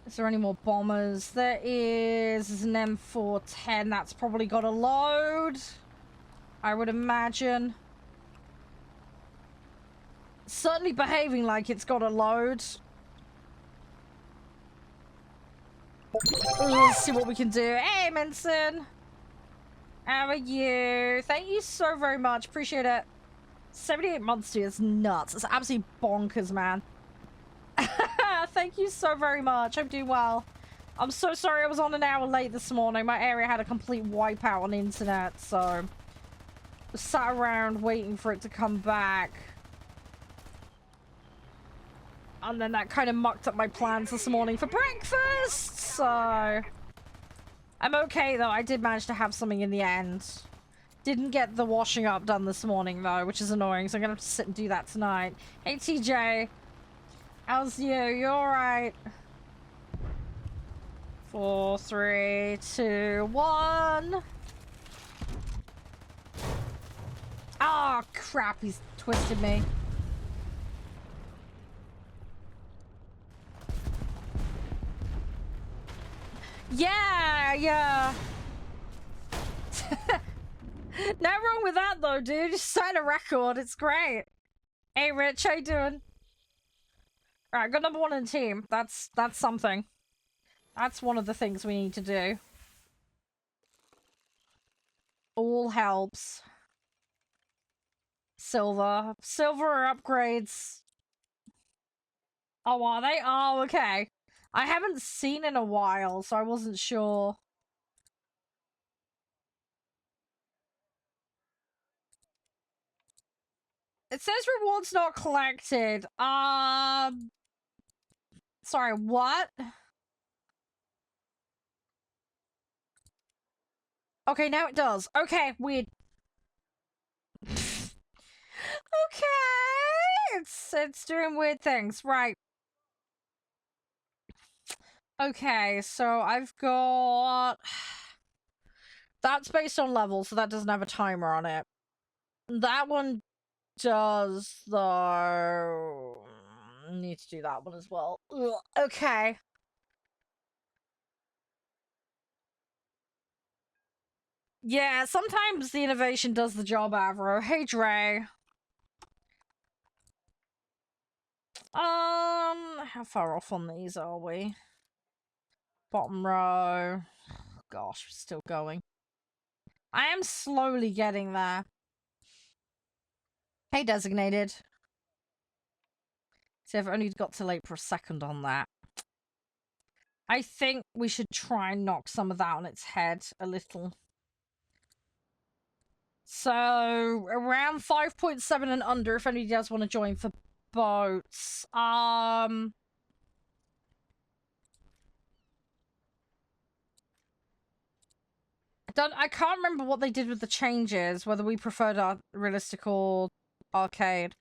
Is there any more bombers? There is. There's an M410. That's probably got a load, I would imagine. Certainly behaving like it's got a load. Let's see what we can do. Hey, Minson. How are you? Thank you so very much. Appreciate it. 78 months to you. It's nuts. It's absolutely bonkers, man. Thank you so very much. I'm doing well. I'm so sorry I was on an hour late this morning. My area had a complete wipeout on the internet, so I sat around waiting for it to come back. And then that kind of mucked up my plans this morning for breakfast, so... I'm okay, though. I did manage to have something in the end. Didn't get the washing up done this morning, though, which is annoying, so I'm gonna have to sit and do that tonight. Hey, TJ. How's you? You alright? 4, 3, 2, 1. Oh, crap. He's twisted me. Yeah. No wrong with that though, dude. Just set a record. It's great. Hey, Rich, how you doing? All right, got number 1 in the team. That's something. That's one of the things we need to do. All helps. Silver upgrades. Oh, are they? Oh, okay. I haven't seen in a while, so I wasn't sure. It says rewards not collected. Sorry, what? Okay, now it does. Okay, weird. Okay, it's doing weird things, right? Okay, so I've got that's based on level, so that doesn't have a timer on it. That one does though. Need to do that one as well. Ugh, okay. Yeah, sometimes the innovation does the job, Avro. Hey, Dre. How far off on these are we? Bottom row. Gosh, we're still going. I am slowly getting there. Hey, Designated. See, I've only got till April 2nd on that. I think we should try and knock some of that on its head a little. So, around 5.7 and under if anybody does want to join for boats. I can't remember what they did with the changes, whether we preferred our realistic or arcade.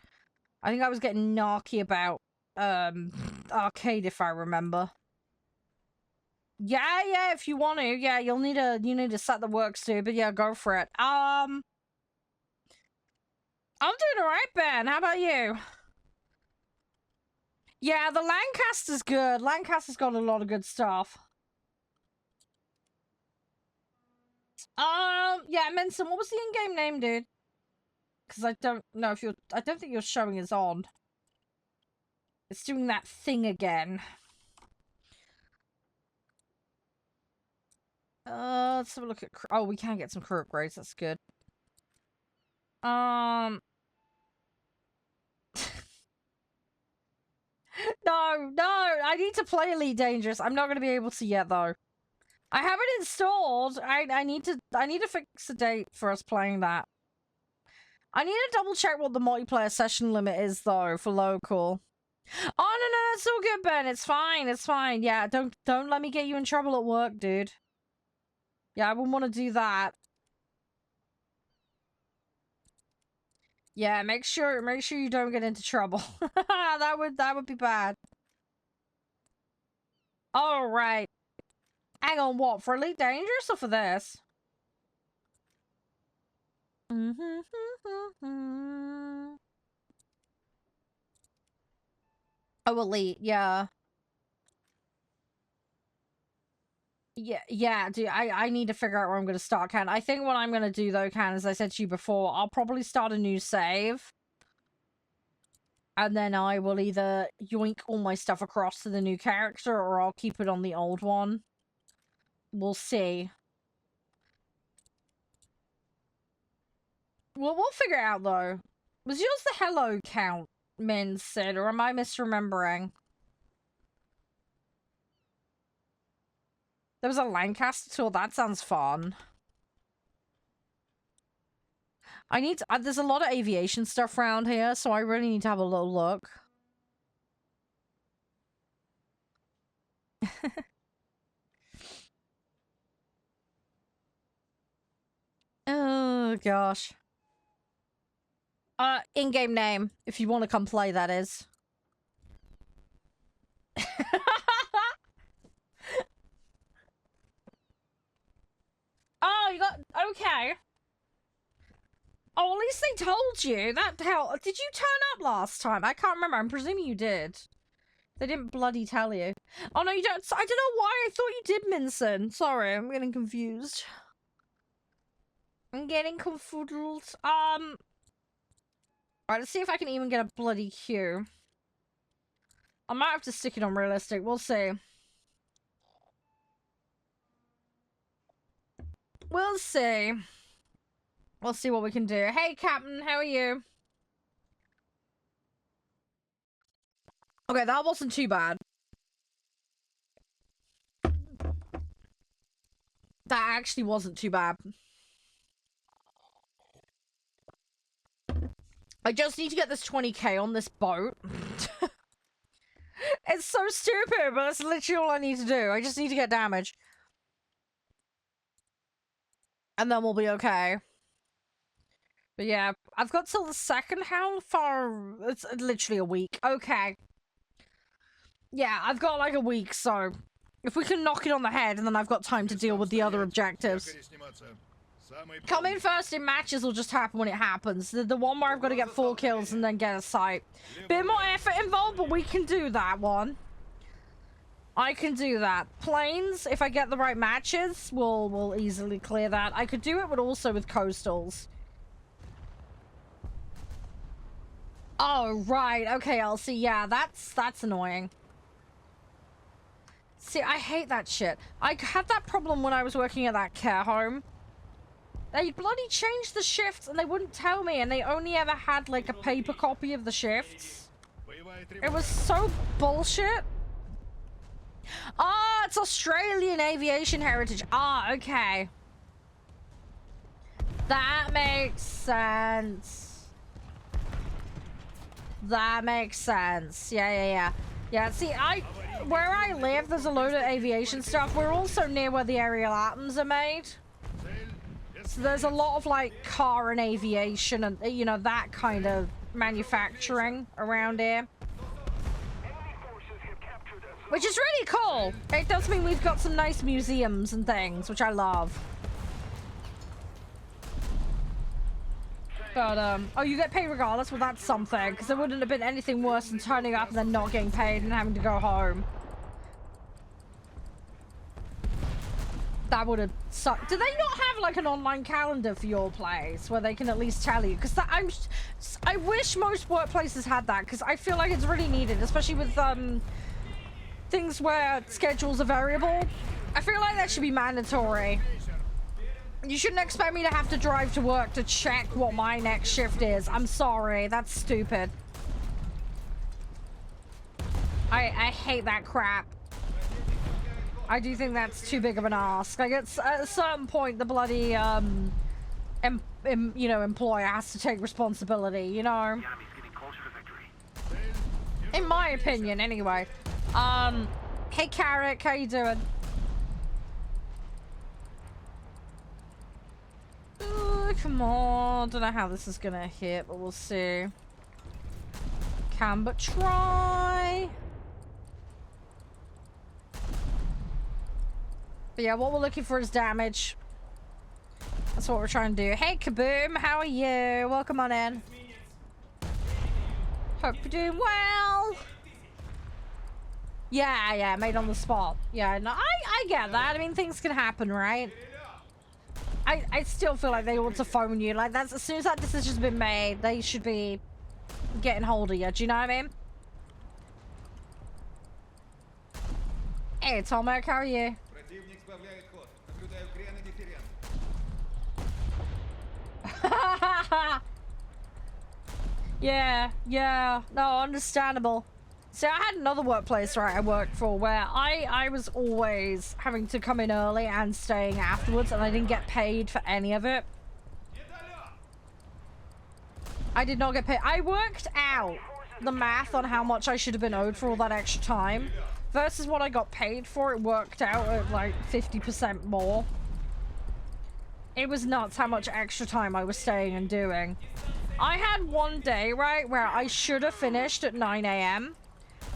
I think I was getting narky about arcade if I remember. Yeah, if you want to. Yeah, you need to set the works to, but yeah, go for it. I'm doing alright, Ben. How about you? Yeah, the Lancaster's good. Lancaster's got a lot of good stuff. Yeah, Menson, what was the in-game name, dude? Because I don't know if you're... I don't think you're showing is on. It's doing that thing again. Let's have a look at... Oh, we can get some crew upgrades. That's good. No, I need to play Elite Dangerous. I'm not going to be able to yet, though. I have it installed. I need to fix the date for us playing that. I need to double check what the multiplayer session limit is, though, for local. Oh, no, it's all good, Ben. It's fine. It's fine. Yeah, don't let me get you in trouble at work, dude. Yeah, I wouldn't want to do that. Yeah, make sure you don't get into trouble. that would be bad. All right. Hang on, what? For Elite Dangerous or for this? Oh, Elite, yeah. Yeah, dude, I need to figure out where I'm going to start, Ken. I think what I'm going to do, though, Ken, as I said to you before, I'll probably start a new save. And then I will either yoink all my stuff across to the new character, or I'll keep it on the old one. We'll see. Well, we'll figure it out, though. Was yours the hello count, Min said, or am I misremembering? There was a Lancaster tool. That sounds fun. I need to, there's a lot of aviation stuff around here, so I really need to have a little look. Oh, gosh. In-game name, if you want to come play, that is. Oh, you got... Okay. Oh, at least they told you. That hell... Did you turn up last time? I can't remember. I'm presuming you did. They didn't bloody tell you. Oh, no, you don't... I don't know why I thought you did, Minson. Sorry, I'm getting confused. I'm getting confuddled. Alright, let's see if I can even get a bloody queue. I might have to stick it on realistic. We'll see. We'll see. We'll see what we can do. Hey, Captain, how are you? Okay, that wasn't too bad. That actually wasn't too bad. I just need to get this 20k on this boat. It's so stupid, but that's literally all I need to do. I just need to get damage. And then we'll be okay. But yeah, I've got till the 2nd. How far? It's literally a week. Okay. Yeah, I've got like a week, so if we can knock it on the head, and then I've got time to deal with the other objectives. Come in first in matches will just happen when it happens. The one where I've got to get 4 kills and then get a sight. Bit more effort involved, but we can do that one. I can do that. Planes, if I get the right matches, we'll easily clear that. I could do it, but also with coastals. Oh, right. Okay, Elsie. Yeah, that's annoying. See, I hate that shit. I had that problem when I was working at that care home. They bloody changed the shifts and they wouldn't tell me, and they only ever had like a paper copy of the shifts. It was so bullshit. Ah, it's Australian aviation heritage. Ah, okay. That makes sense. That makes sense. Yeah. Yeah, see, where I live, there's a load of aviation stuff. We're also near where the aerial atoms are made. So there's a lot of, like, car and aviation and, you know, that kind of manufacturing around here. Which is really cool. It does mean we've got some nice museums and things, which I love. But, oh, you get paid regardless? Well, that's something. Because there wouldn't have been anything worse than turning up and then not getting paid and having to go home. That would have sucked. Do they not have, like, an online calendar for your place where they can at least tell you? Because I wish most workplaces had that, because I feel like it's really needed, especially with, things where schedules are variable. I feel like that should be mandatory. You shouldn't expect me to have to drive to work to check what my next shift is. I'm sorry. That's stupid. I hate that crap. I do think that's too big of an ask. Like, at a certain point, the bloody, you know, employer has to take responsibility, you know? In my opinion, anyway. Hey, Carrot, how you doing? Come on. Don't know how this is gonna hit, but we'll see. Can but try. But yeah, what we're looking for is damage. That's what we're trying to do. Hey, Kaboom, how are you? Welcome on in. Hope you're doing well. Yeah, made on the spot. Yeah, no, I get that. I mean, things can happen, right? I still feel like they ought to phone you. Like, that's, as soon as that decision's been made, they should be getting hold of you. Do you know what I mean? Hey, Tomek, how are you? Yeah. No, understandable. So I had another workplace, right, I worked for where I was always having to come in early and staying afterwards, and I didn't get paid for any of it. I did not get paid. I worked out the math on how much I should have been owed for all that extra time versus what I got paid for. It worked out at like 50% more. It was nuts how much extra time I was staying and doing. I had one day, right, where I should have finished at 9 AM.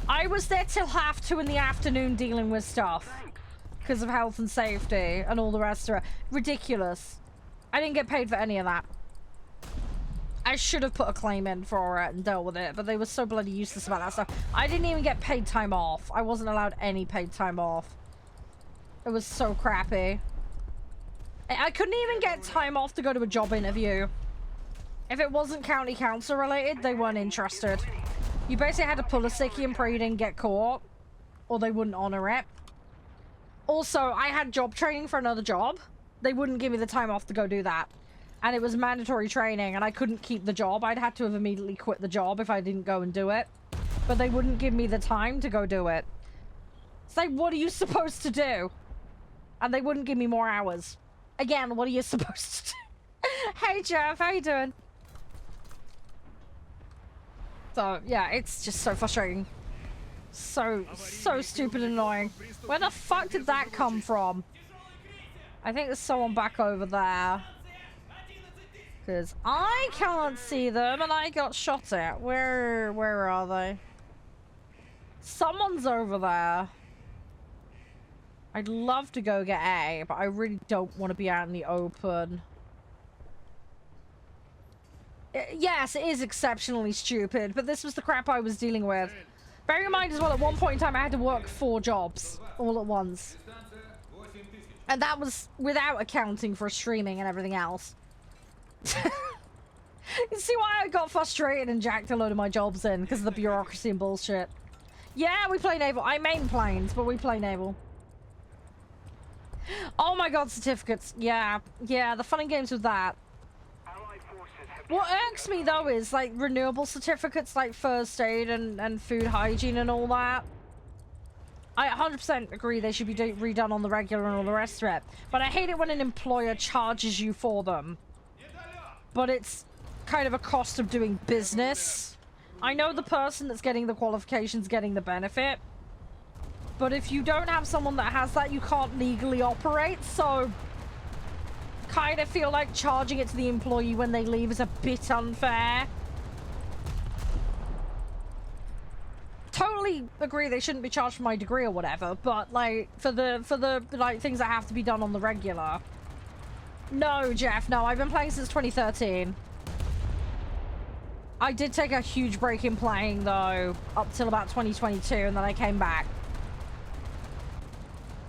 I was there till 2:30 in the afternoon dealing with stuff because of health and safety and all the rest of it. Ridiculous. I didn't get paid for any of that. I should have put a claim in for it and dealt with it, but they were so bloody useless about that stuff. I didn't even get paid time off. I wasn't allowed any paid time off. It was so crappy. I couldn't even get time off to go to a job interview. If it wasn't county council related, they weren't interested. You basically had to pull a sickie and pray you didn't get caught, or they wouldn't honor it. Also, I had job training for another job. They wouldn't give me the time off to go do that. And it was mandatory training, and I couldn't keep the job. I'd had to have immediately quit the job if I didn't go and do it. But they wouldn't give me the time to go do it. It's like, what are you supposed to do? And they wouldn't give me more hours. Again, what are you supposed to do? Hey, Jeff, how you doing? So, yeah, it's just so frustrating. So stupid and annoying. Where the fuck did that come from? I think there's someone back over there. Because I can't see them and I got shot at. Where are they? Someone's over there. I'd love to go get A, but I really don't want to be out in the open. Yes, it is exceptionally stupid, but this was the crap I was dealing with. Bearing in mind as well, at one point in time, I had to work 4 jobs all at once. And that was without accounting for streaming and everything else. You see why I got frustrated and jacked a load of my jobs in? Because of the bureaucracy and bullshit. Yeah, we play naval. I main planes, but we play naval. Oh my god, certificates. Yeah, the fun and games with that. What irks me though is like renewable certificates like first aid and food hygiene and all that. I 100% agree they should be redone on the regular and all the rest of it. But I hate it when an employer charges you for them. But it's kind of a cost of doing business. I know the person that's getting the qualifications getting the benefit. But if you don't have someone that has that, you can't legally operate, so kind of feel like charging it to the employee when they leave is a bit unfair. Totally agree they shouldn't be charged for my degree or whatever, but like for the like things that have to be done on the regular. No, Jeff, no, I've been playing since 2013. I did take a huge break in playing though, up till about 2022, and then I came back.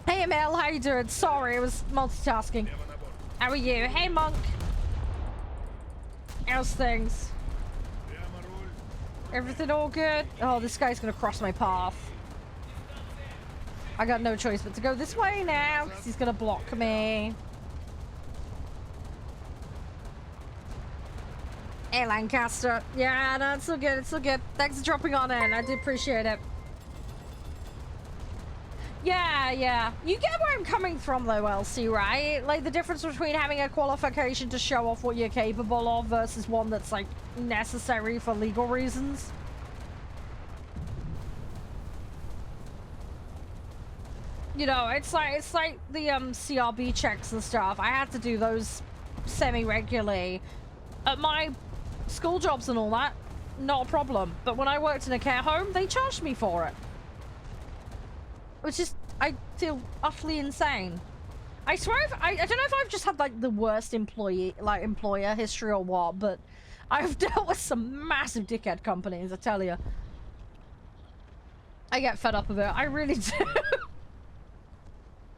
Hey Emil, how you doing? Sorry, it was multitasking. How are you? Hey Monk. How's things? Everything all good? Oh, this guy's gonna cross my path. I got no choice but to go this way now, because he's gonna block me. Hey Lancaster. Yeah, no, it's all good, it's all good. Thanks for dropping on in, I do appreciate it. Yeah. You get where I'm coming from though, Elsie, right? Like the difference between having a qualification to show off what you're capable of versus one that's like necessary for legal reasons. You know, it's like the CRB checks and stuff. I had to do those semi-regularly. At my school jobs and all that, not a problem. But when I worked in a care home, they charged me for it. Which is, I feel utterly insane. I swear, I don't know if I've just had like the worst employer history or what, but I've dealt with some massive dickhead companies, I tell you. I get fed up of it, I really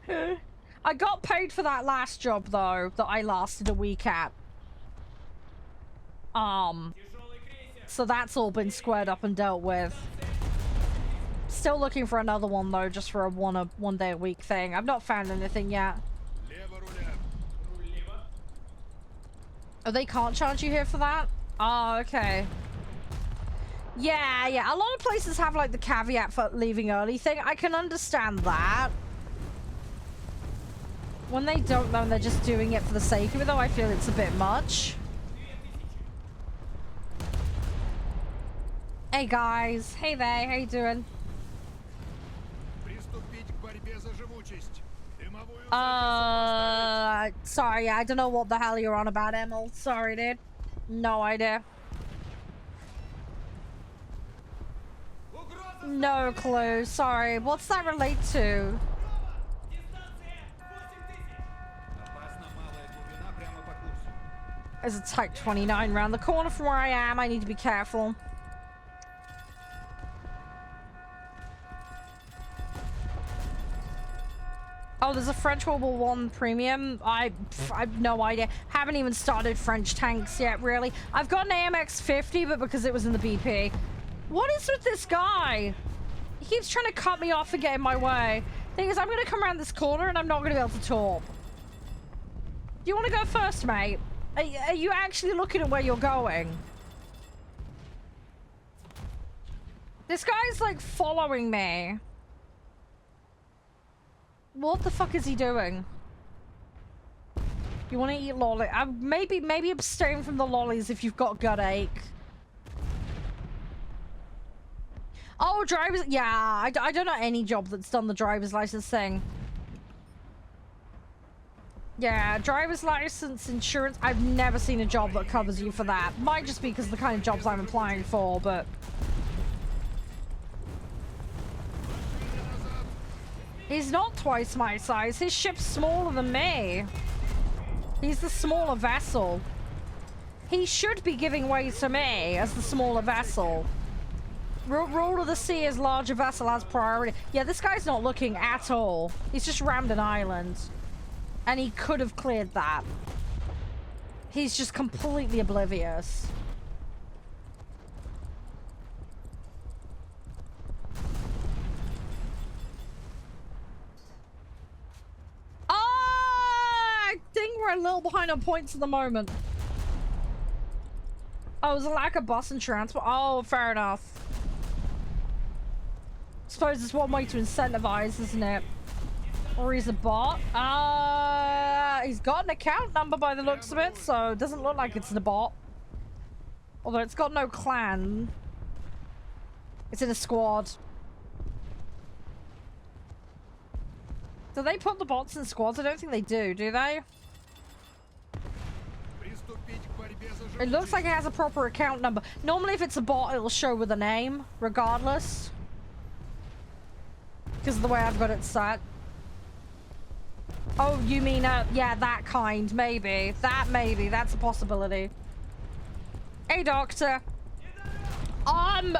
do. I got paid for that last job though, that I lasted a week at. So that's all been squared up and dealt with. Still looking for another one though, just for a one day a week thing. I've not found anything yet. Oh, they can't charge you here for that? Oh, okay. Yeah. A lot of places have like the caveat for leaving early thing. I can understand that. When they don't know and they're just doing it for the sake of it though, I feel it's a bit much. Hey guys. Hey there, how you doing? Sorry, I don't know what the hell you're on about, Emil. Sorry, dude. No idea. No clue. Sorry. What's that relate to? There's a Type 29 around the corner from where I am. I need to be careful. Oh, there's a French World War One premium. I've no idea. Haven't even started French tanks yet, really. I've got an AMX-50, but because it was in the BP. What is with this guy? He keeps trying to cut me off and get in my way. Thing is, I'm going to come around this corner and I'm not going to be able to talk. Do you want to go first, mate? Are you actually looking at where you're going? This guy's, like, following me. What the fuck is he doing? You want to eat lolly? Maybe abstain from the lollies if you've got gut ache. Oh, drivers. Yeah, I don't know any job that's done the driver's license thing. Yeah, driver's license, insurance. I've never seen a job that covers you for that. Might just be because of the kind of jobs I'm applying for, but... He's not twice my size. His ship's smaller than me. He's the smaller vessel. He should be giving way to me as the smaller vessel. Rule of the sea is larger vessel has priority. Yeah, this guy's not looking at all. He's just rammed an island. And he could have cleared that. He's just completely oblivious. I think we're a little behind on points at the moment. Oh, there's a lack of bus and transport. Oh, fair enough. Suppose it's one way to incentivize, isn't it? Or he's a bot. He's got an account number by the looks of it, so it doesn't look like it's a bot. Although it's got no clan. It's in a squad. Do they put the bots in squads? I don't think they do they? It looks like it has a proper account number. Normally if it's a bot, it'll show with a name, regardless. Because of the way I've got it set. Oh, you mean, yeah, that kind, maybe. That's a possibility. Hey, Doctor.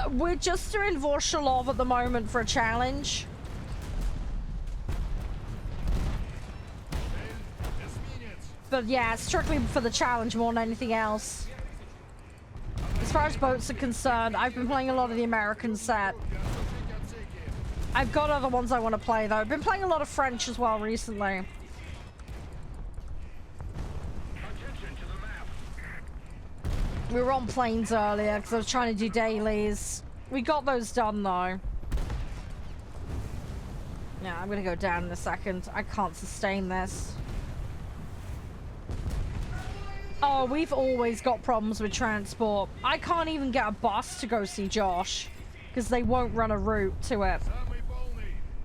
We're just doing Vorshalov at the moment for a challenge. But yeah, strictly for the challenge more than anything else. As far as boats are concerned, I've been playing a lot of the American set. I've got other ones I want to play, though. I've been playing a lot of French as well recently. We were on planes earlier because I was trying to do dailies. We got those done, though. Yeah, I'm going to go down in a second. I can't sustain this. Oh, we've always got problems with transport. I can't even get a bus to go see Josh because they won't run a route to it.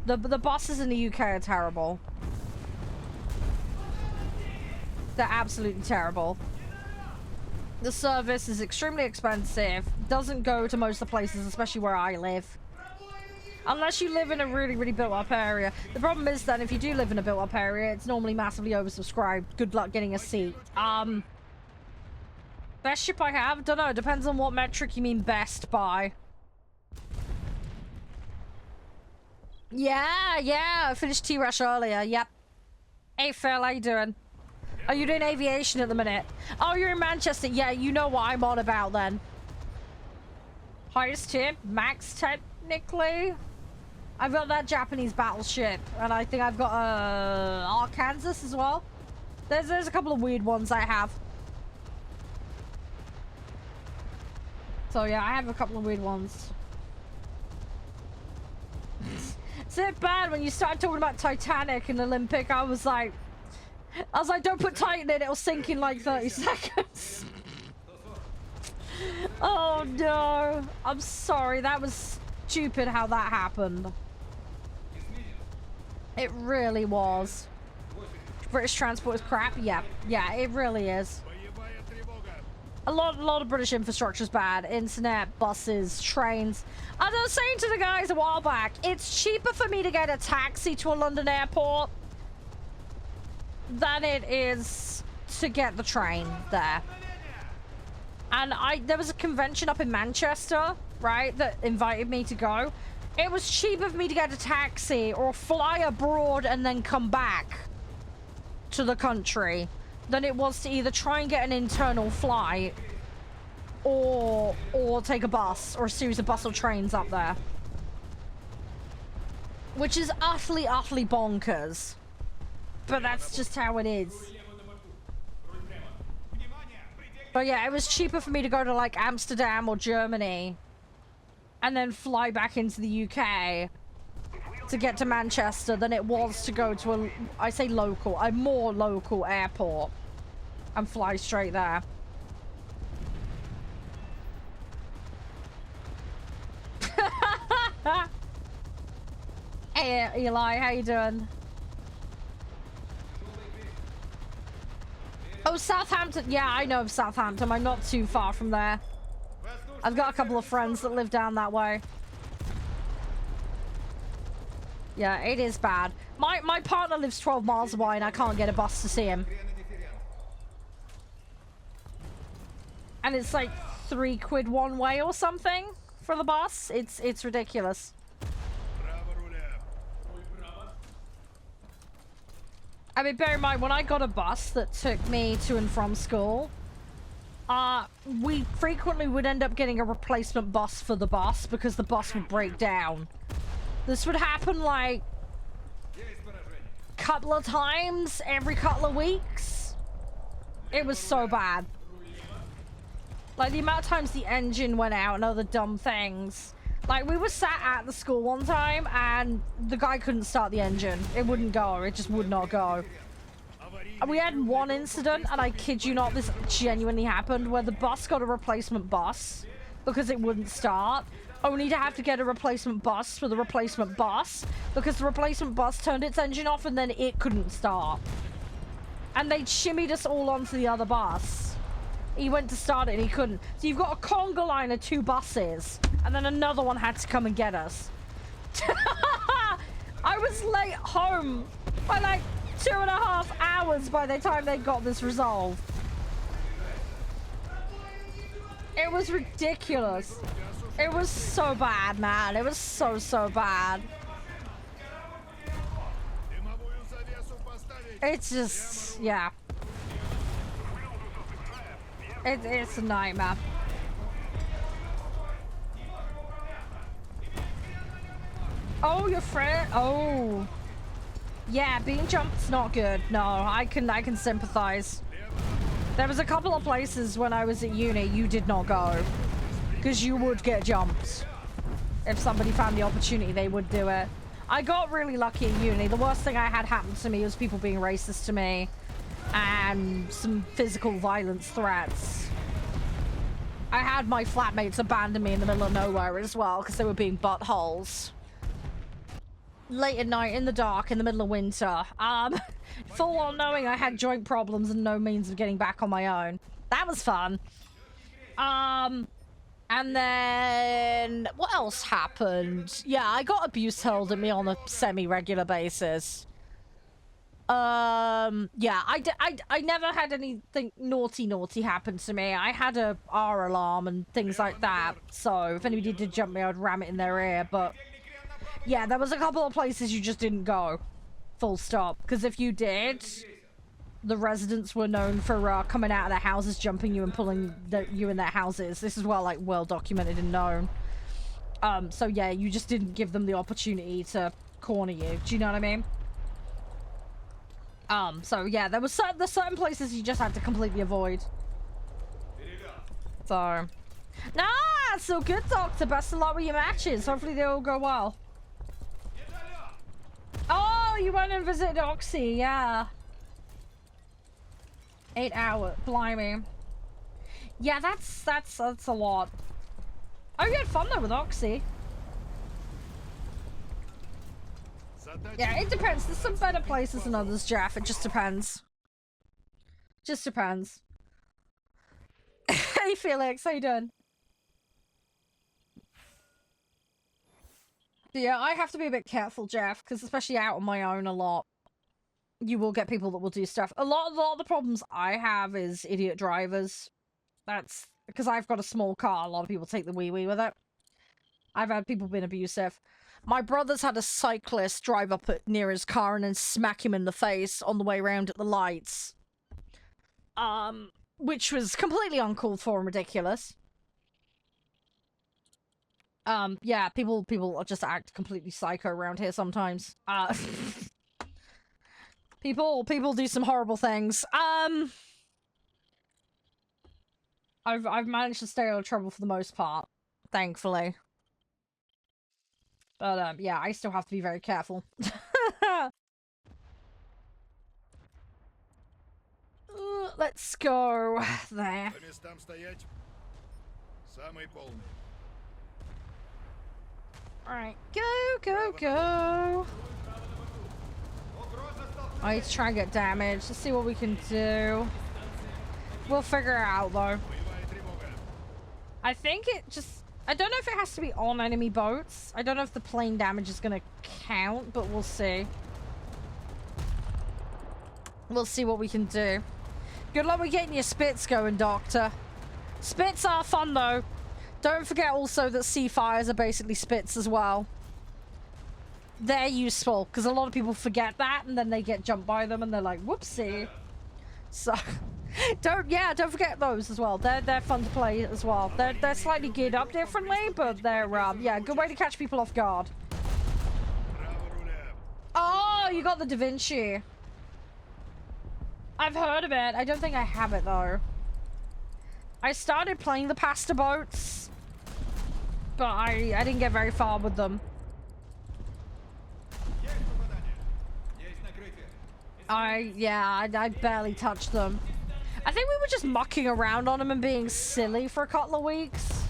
The buses in the UK are terrible. They're absolutely terrible. The service is extremely expensive. Doesn't go to most of the places, especially where I live. Unless you live in a really, really built-up area. The problem is that if you do live in a built-up area, it's normally massively oversubscribed. Good luck getting a seat. Best ship I have? Don't know. Depends on what metric you mean best by. Yeah. I finished T-Rush earlier. Yep. Hey, Phil, how you doing? Are you doing aviation at the minute? Oh, you're in Manchester. Yeah, you know what I'm on about then. Highest tip, max technically. I've got that Japanese battleship, and I think I've got Arkansas as well. There's a couple of weird ones I have. So yeah, I have a couple of weird ones. It's a bit bad when you started talking about Titanic and Olympic. I was like, don't put Titan in, it'll sink in like 30 seconds. Oh no, I'm sorry, that was stupid how that happened. It really was. British transport is crap. Yeah, it really is. A lot of British infrastructure is bad. Internet, buses, trains. As I was saying to the guys a while back, it's cheaper for me to get a taxi to a London airport than it is to get the train there. And there was a convention up in Manchester, right, that invited me to go. It was cheaper for me to get a taxi or fly abroad and then come back to the country than it was to either try and get an internal flight or take a bus or a series of bus or trains up there. Which is utterly bonkers. But that's just how it is. But yeah, it was cheaper for me to go to like Amsterdam or Germany and then fly back into the UK to get to Manchester than it was to go to a more local airport and fly straight there. Hey Eli, how you doing? Oh, Southampton. Yeah, I know of Southampton. I'm not too far from there. I've got a couple of friends that live down that way. Yeah, it is bad. My partner lives 12 miles away and I can't get a bus to see him. And it's like £3 one way or something for the bus. It's ridiculous. I mean, bear in mind, when I got a bus that took me to and from school, we frequently would end up getting a replacement bus for the bus because the bus would break down. This would happen like a couple of times every couple of weeks. It was so bad. Like the amount of times the engine went out and other dumb things. Like we were sat at the school one time and the guy couldn't start the engine. It wouldn't go. It just would not go. And we had one incident, and I kid you not, this genuinely happened, where the bus got a replacement bus because it wouldn't start. Only to have to get a replacement bus for the replacement bus because the replacement bus turned its engine off and then it couldn't start. And they shimmied us all onto the other bus. He went to start it and he couldn't. So you've got a conga line of 2 buses, and then another one had to come and get us. I was late home by like 2.5 hours by the time they got this resolved. It was ridiculous. It was so bad, man. It was so bad. It's just, yeah. It's a nightmare. Oh, your friend. Oh, yeah. Being jumped's not good. No, I can sympathize. There was a couple of places when I was at uni you did not go because you would get jumped. If somebody found the opportunity, they would do it. I got really lucky at uni. The worst thing I had happen to me was people being racist to me and some physical violence threats. I had my flatmates abandon me in the middle of nowhere as well because they were being buttholes. Late at night, in the dark, in the middle of winter. Full on knowing I had joint problems and no means of getting back on my own. That was fun. And then what else happened? Yeah, I got abuse hurled at me on a semi-regular basis. Yeah, I never had anything naughty happen to me. I had a R alarm and things like that. So if anybody did jump me, I'd ram it in their ear. But yeah, there was a couple of places you just didn't go. Full stop. Because if you did, the residents were known for coming out of their houses, jumping you and pulling you in their houses. This is well, like, well documented and known. So yeah, you just didn't give them the opportunity to corner you. Do you know what I mean? So yeah, there's certain places you just had to completely avoid. So, nah, so good, Doctor. Best of luck with your matches. Hopefully they all go well. Oh, you went and visited Oxy, yeah. 8 hours, blimey. Yeah, that's a lot. Oh, you had fun though with Oxy. Yeah, it depends. There's some better places than others, Jeff. It just depends. Just depends. Hey, Felix. How you doing? Yeah, I have to be a bit careful, Jeff, because especially out on my own a lot, you will get people that will do stuff. A lot of the problems I have is idiot drivers. That's because I've got a small car, a lot of people take the wee-wee with it. I've had people being abusive. My brother's had a cyclist drive up near his car and then smack him in the face on the way around at the lights. Which was completely uncalled for and ridiculous. Yeah, people just act completely psycho around here sometimes. People do some horrible things. I've managed to stay out of trouble for the most part, thankfully. But yeah, I still have to be very careful. Let's go there. Alright, go. I need to try and get damage. Let's see what we can do. We'll figure it out, though. I think it just... I don't know if it has to be on enemy boats. I don't know if the plane damage is going to count, but we'll see. We'll see what we can do. Good luck with getting your spits going, Doctor. Spits are fun, though. Don't forget also that sea fires are basically spits as well. They're useful, because a lot of people forget that, and then they get jumped by them, and they're like, whoopsie. So, don't forget those as well. They're fun to play as well. They're slightly geared up differently, but they're, yeah, good way to catch people off guard. Oh, you got the Da Vinci. I've heard of it. I don't think I have it, though. I started playing the pasta boats, but I didn't get very far with them. I barely touched them. I think we were just mucking around on them and being silly for a couple of weeks.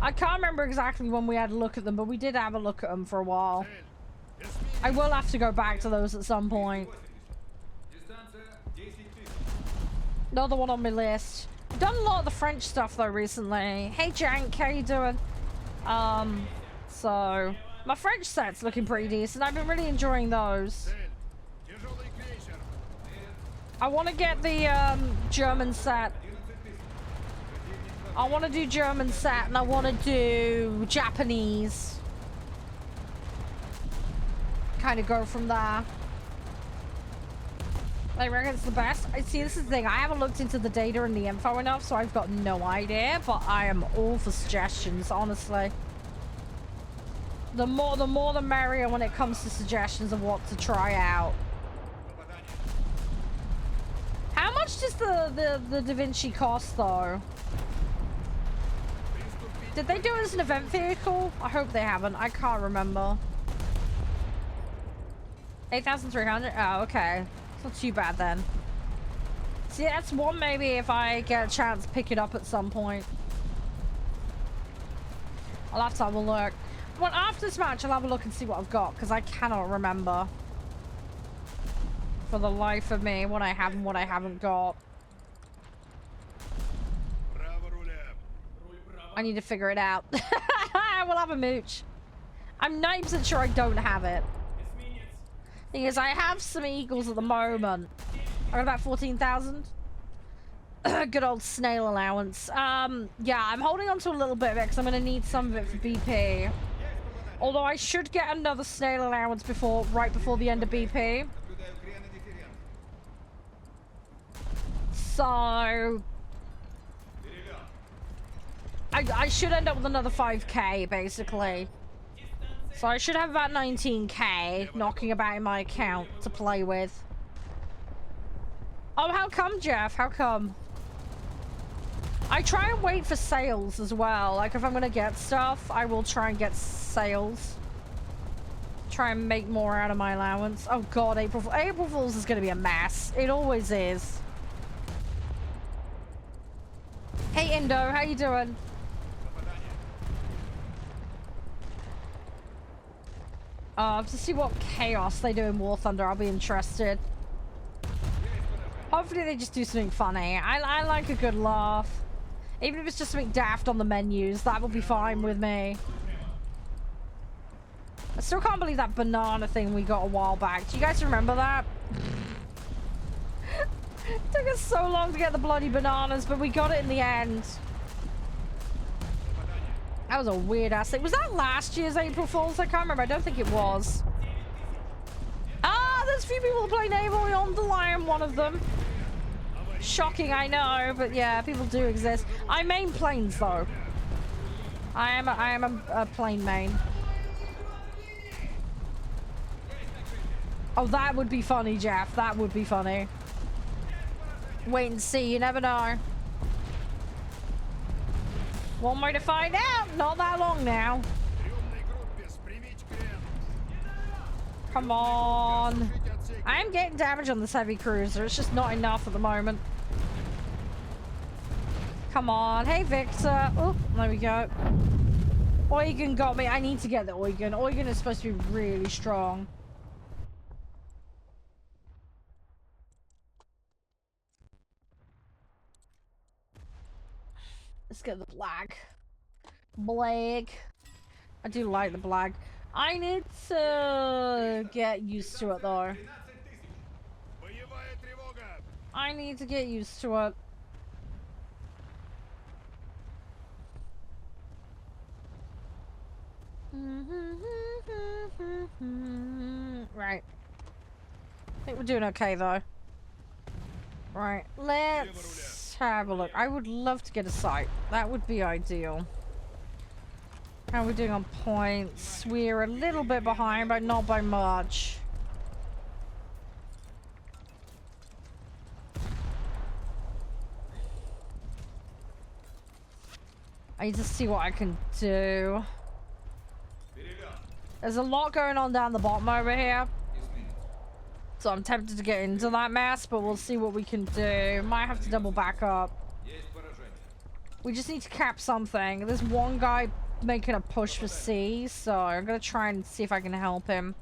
I can't remember exactly when we had a look at them, but we did have a look at them for a while. I will have to go back to those at some point. Another one on my list. I've done a lot of the French stuff though recently. Hey Jank, how you doing? So my French set's looking pretty decent. I've been really enjoying those. I want to get the German set. I want to do German set and I want to do Japanese. Kind of go from there. I reckon it's the best. I see, this is the thing. I haven't looked into the data and the info enough, so I've got no idea. But I am all for suggestions, honestly. The more the merrier when it comes to suggestions of what to try out. How much does the Da Vinci cost, though? Did they do it as an event vehicle? I hope they haven't. I can't remember. 8,300? Oh, okay. Not too bad then. See, that's one maybe if I get a chance to pick it up at some point. I'll have to have a look. Well, after this match, I'll have a look and see what I've got, because I cannot remember for the life of me what I have and what I haven't got. I need to figure it out. We'll have a mooch. I'm 90% sure I don't have it. Thing is, I have some eagles at the moment. I got about 14,000. Good old snail allowance. Yeah, I'm holding on to a little bit of it because I'm going to need some of it for BP. Although I should get another snail allowance right before the end of BP. So I should end up with another 5k basically. So I should have about 19k knocking about in my account to play with. Oh, how come, Jeff? How come? I try and wait for sales as well. Like, if I'm gonna get stuff, I will try and get sales. Try and make more out of my allowance. Oh god, April Fool's is gonna be a mess. It always is. Hey Indo, how you doing? To see what chaos they do in War Thunder, I'll be interested. Hopefully they just do something funny. I like a good laugh. Even if it's just something daft on the menus, that will be fine with me. I still can't believe that banana thing we got a while back. Do you guys remember that? It took us so long to get the bloody bananas, but we got it in the end. That was a weird ass thing. Was that last year's April Fool's? I can't remember. I don't think it was. Ah, there's a few people that play naval on the Lion, one of them. Shocking, I know, but yeah, people do exist. I main planes though. I am a plane main. Oh, that would be funny, Jeff. That would be funny. Wait and see. You never know. One way to find out. Not that long now. Come on. I am getting damage on this heavy cruiser. It's just not enough at the moment. Come on. Hey, Victor. Oh, there we go. Eugen got me. I need to get the Eugen. Eugen is supposed to be really strong. Let's get the black. Black. I do like the black. I need to get used to it though. I need to get used to it. Right. I think we're doing okay though. Right, let's have a look. I would love to get a sight. That would be ideal. How are we doing on points? We're a little bit behind, but not by much. I need to see what I can do. There's a lot going on down the bottom over here. So I'm tempted to get into that mess, but we'll see what we can do. Might have to double back up. We just need to cap something. There's one guy making a push for C, so I'm gonna try and see if I can help him.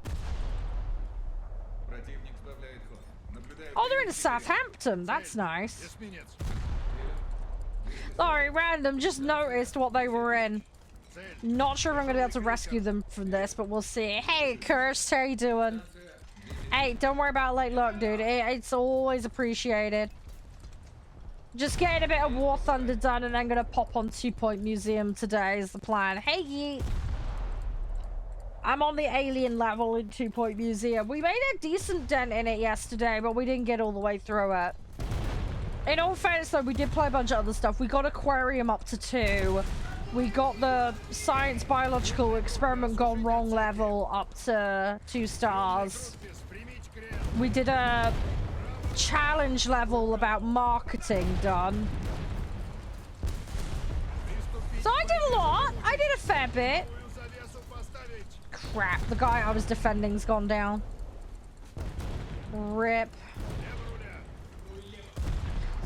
Oh, they're in Southampton. That's nice. Sorry, random. Just noticed what they were in. Not sure if I'm gonna be able to rescue them from this, but we'll see. Hey, Kirst, how you doing? Hey, don't worry about late luck, dude. It's always appreciated. Just getting a bit of War Thunder done and then gonna pop on 2 Point Museum today is the plan. Hey, Yeet. I'm on the alien level in 2 Point Museum. We made a decent dent in it yesterday, but we didn't get all the way through it. In all fairness, though, we did play a bunch of other stuff. We got Aquarium up to 2. We got the Science Biological Experiment Gone Wrong level up to 2 stars. We did a challenge level about marketing done. So I did a lot. I did a fair bit. Crap, the guy I was defending's gone down. Rip.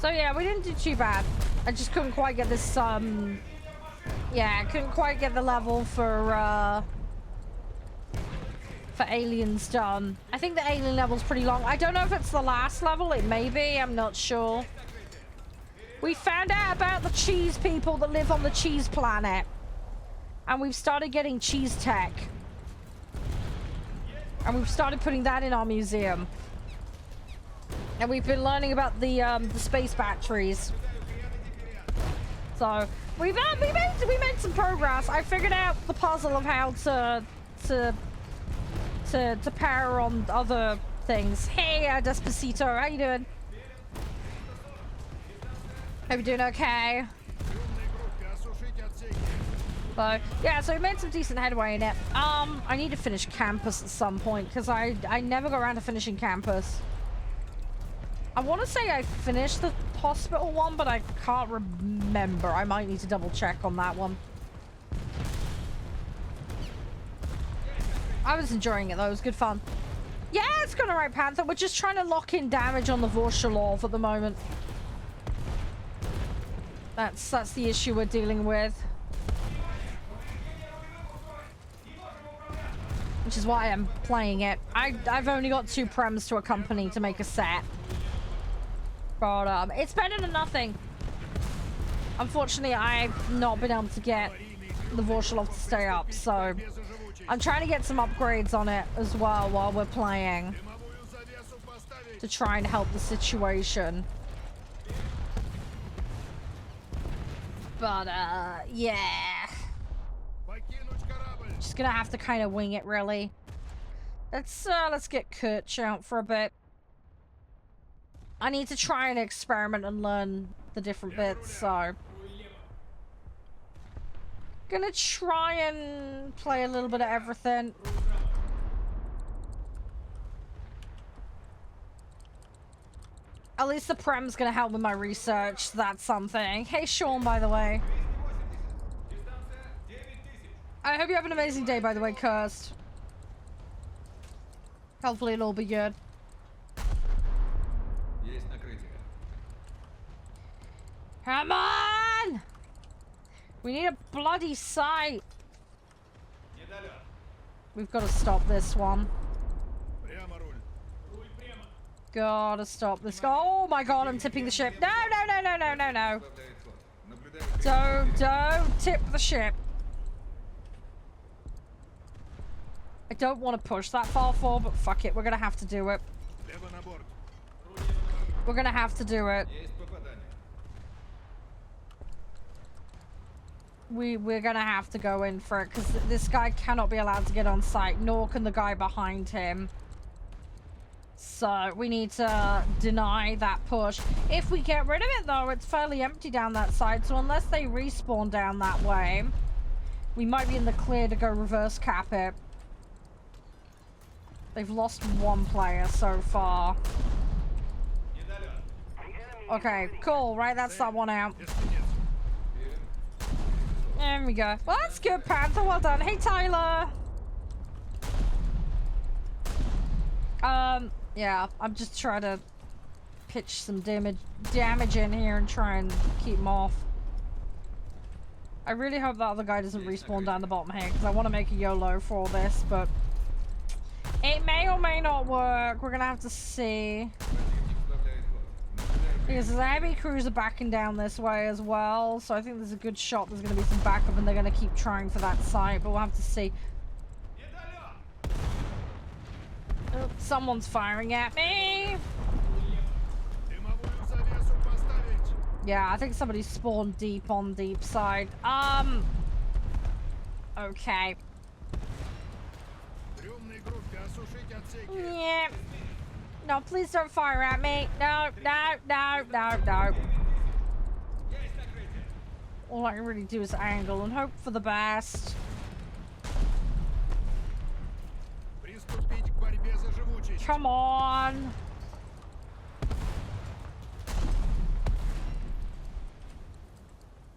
So yeah, we didn't do too bad. I just couldn't quite get this, yeah, I couldn't quite get the level for aliens done. I think the alien level's pretty long. I don't know if it's the last level. It may be. I'm not sure. We found out about the cheese people that live on the cheese planet. And we've started getting cheese tech. And we've started putting that in our museum. And we've been learning about the space batteries. So we made some progress. I figured out the puzzle of how to power on other things. Hey, Despacito, how you doing? Hope you're doing okay. So yeah, so we made some decent headway in it. I need to finish campus at some point because I never got around to finishing campus. I want to say I finished the hospital one, but I can't remember. I might need to double check on that one. I was enjoying it though. It was good fun. Yeah, it's going alright, Panther. We're just trying to lock in damage on the Vorshalov at the moment. That's the issue we're dealing with. Which is why I'm playing it. I've only got 2 prems to accompany to make a set. But it's better than nothing. Unfortunately, I've not been able to get the Vorshalov to stay up, so I'm trying to get some upgrades on it as well while we're playing to try and help the situation. But yeah. just gonna have to kind of wing it, really. Let's get Kurtz out for a bit. I need to try and experiment and learn the different bits, so... Gonna try and play a little bit of everything. At least the Prem's gonna help with my research, so that's something. Hey Sean, by the way. I hope you have an amazing day, by the way, Cursed. Hopefully it'll all be good. Come on! We need a bloody sight. We've got to stop this one. Gotta stop this guy. Oh my god, I'm tipping the ship. No, no, no, no, no, no, no. Don't tip the ship. I don't want to push that far forward, but fuck it. We're gonna have to do it. We're gonna have to do it. We're gonna have to go in for it, because this guy cannot be allowed to get on site, nor can the guy behind him. So we need to deny that push. If we get rid of it, though, it's fairly empty down that side, so unless they respawn down that way, we might be in the clear to go reverse cap it. They've lost one player so far. Okay, cool, right? That's that one out. There we go. Well, that's good, Panther. Well done. Hey, Tyler. Yeah, I'm just trying to pitch some damage in here and try and keep him off. I really hope that other guy doesn't respawn down the bottom here, because I want to make a YOLO for all this, but it may or may not work. We're gonna have to see. Because there's a heavy cruiser backing down this way as well, so I think there's a good shot there's going to be some backup and they're going to keep trying for that site, but we'll have to see. Oh, someone's firing at me! Yeah, I think somebody spawned deep on deep side. Okay. Yeah. No, please don't fire at me. No, no, no, no, no. All I can really do is angle and hope for the best. Come on.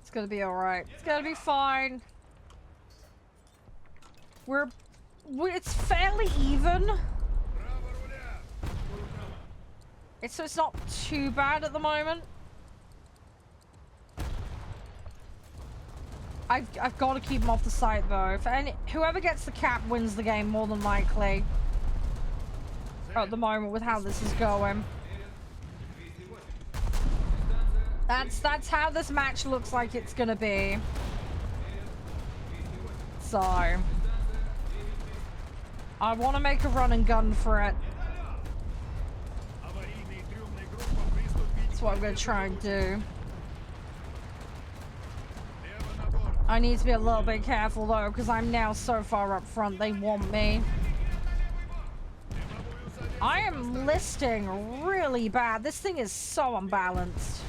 It's gonna be alright. It's gonna be fine. It's fairly even. So it's not too bad at the moment. I've got to keep him off the site though. Whoever gets the cap wins the game more than likely. At the moment with how this is going. That's how this match looks like it's gonna be. So I want to make a run and gun for it. That's what I'm going to try and do. I need to be a little bit careful though, because I'm now so far up front, they want me. I am listing really bad. This thing is so unbalanced.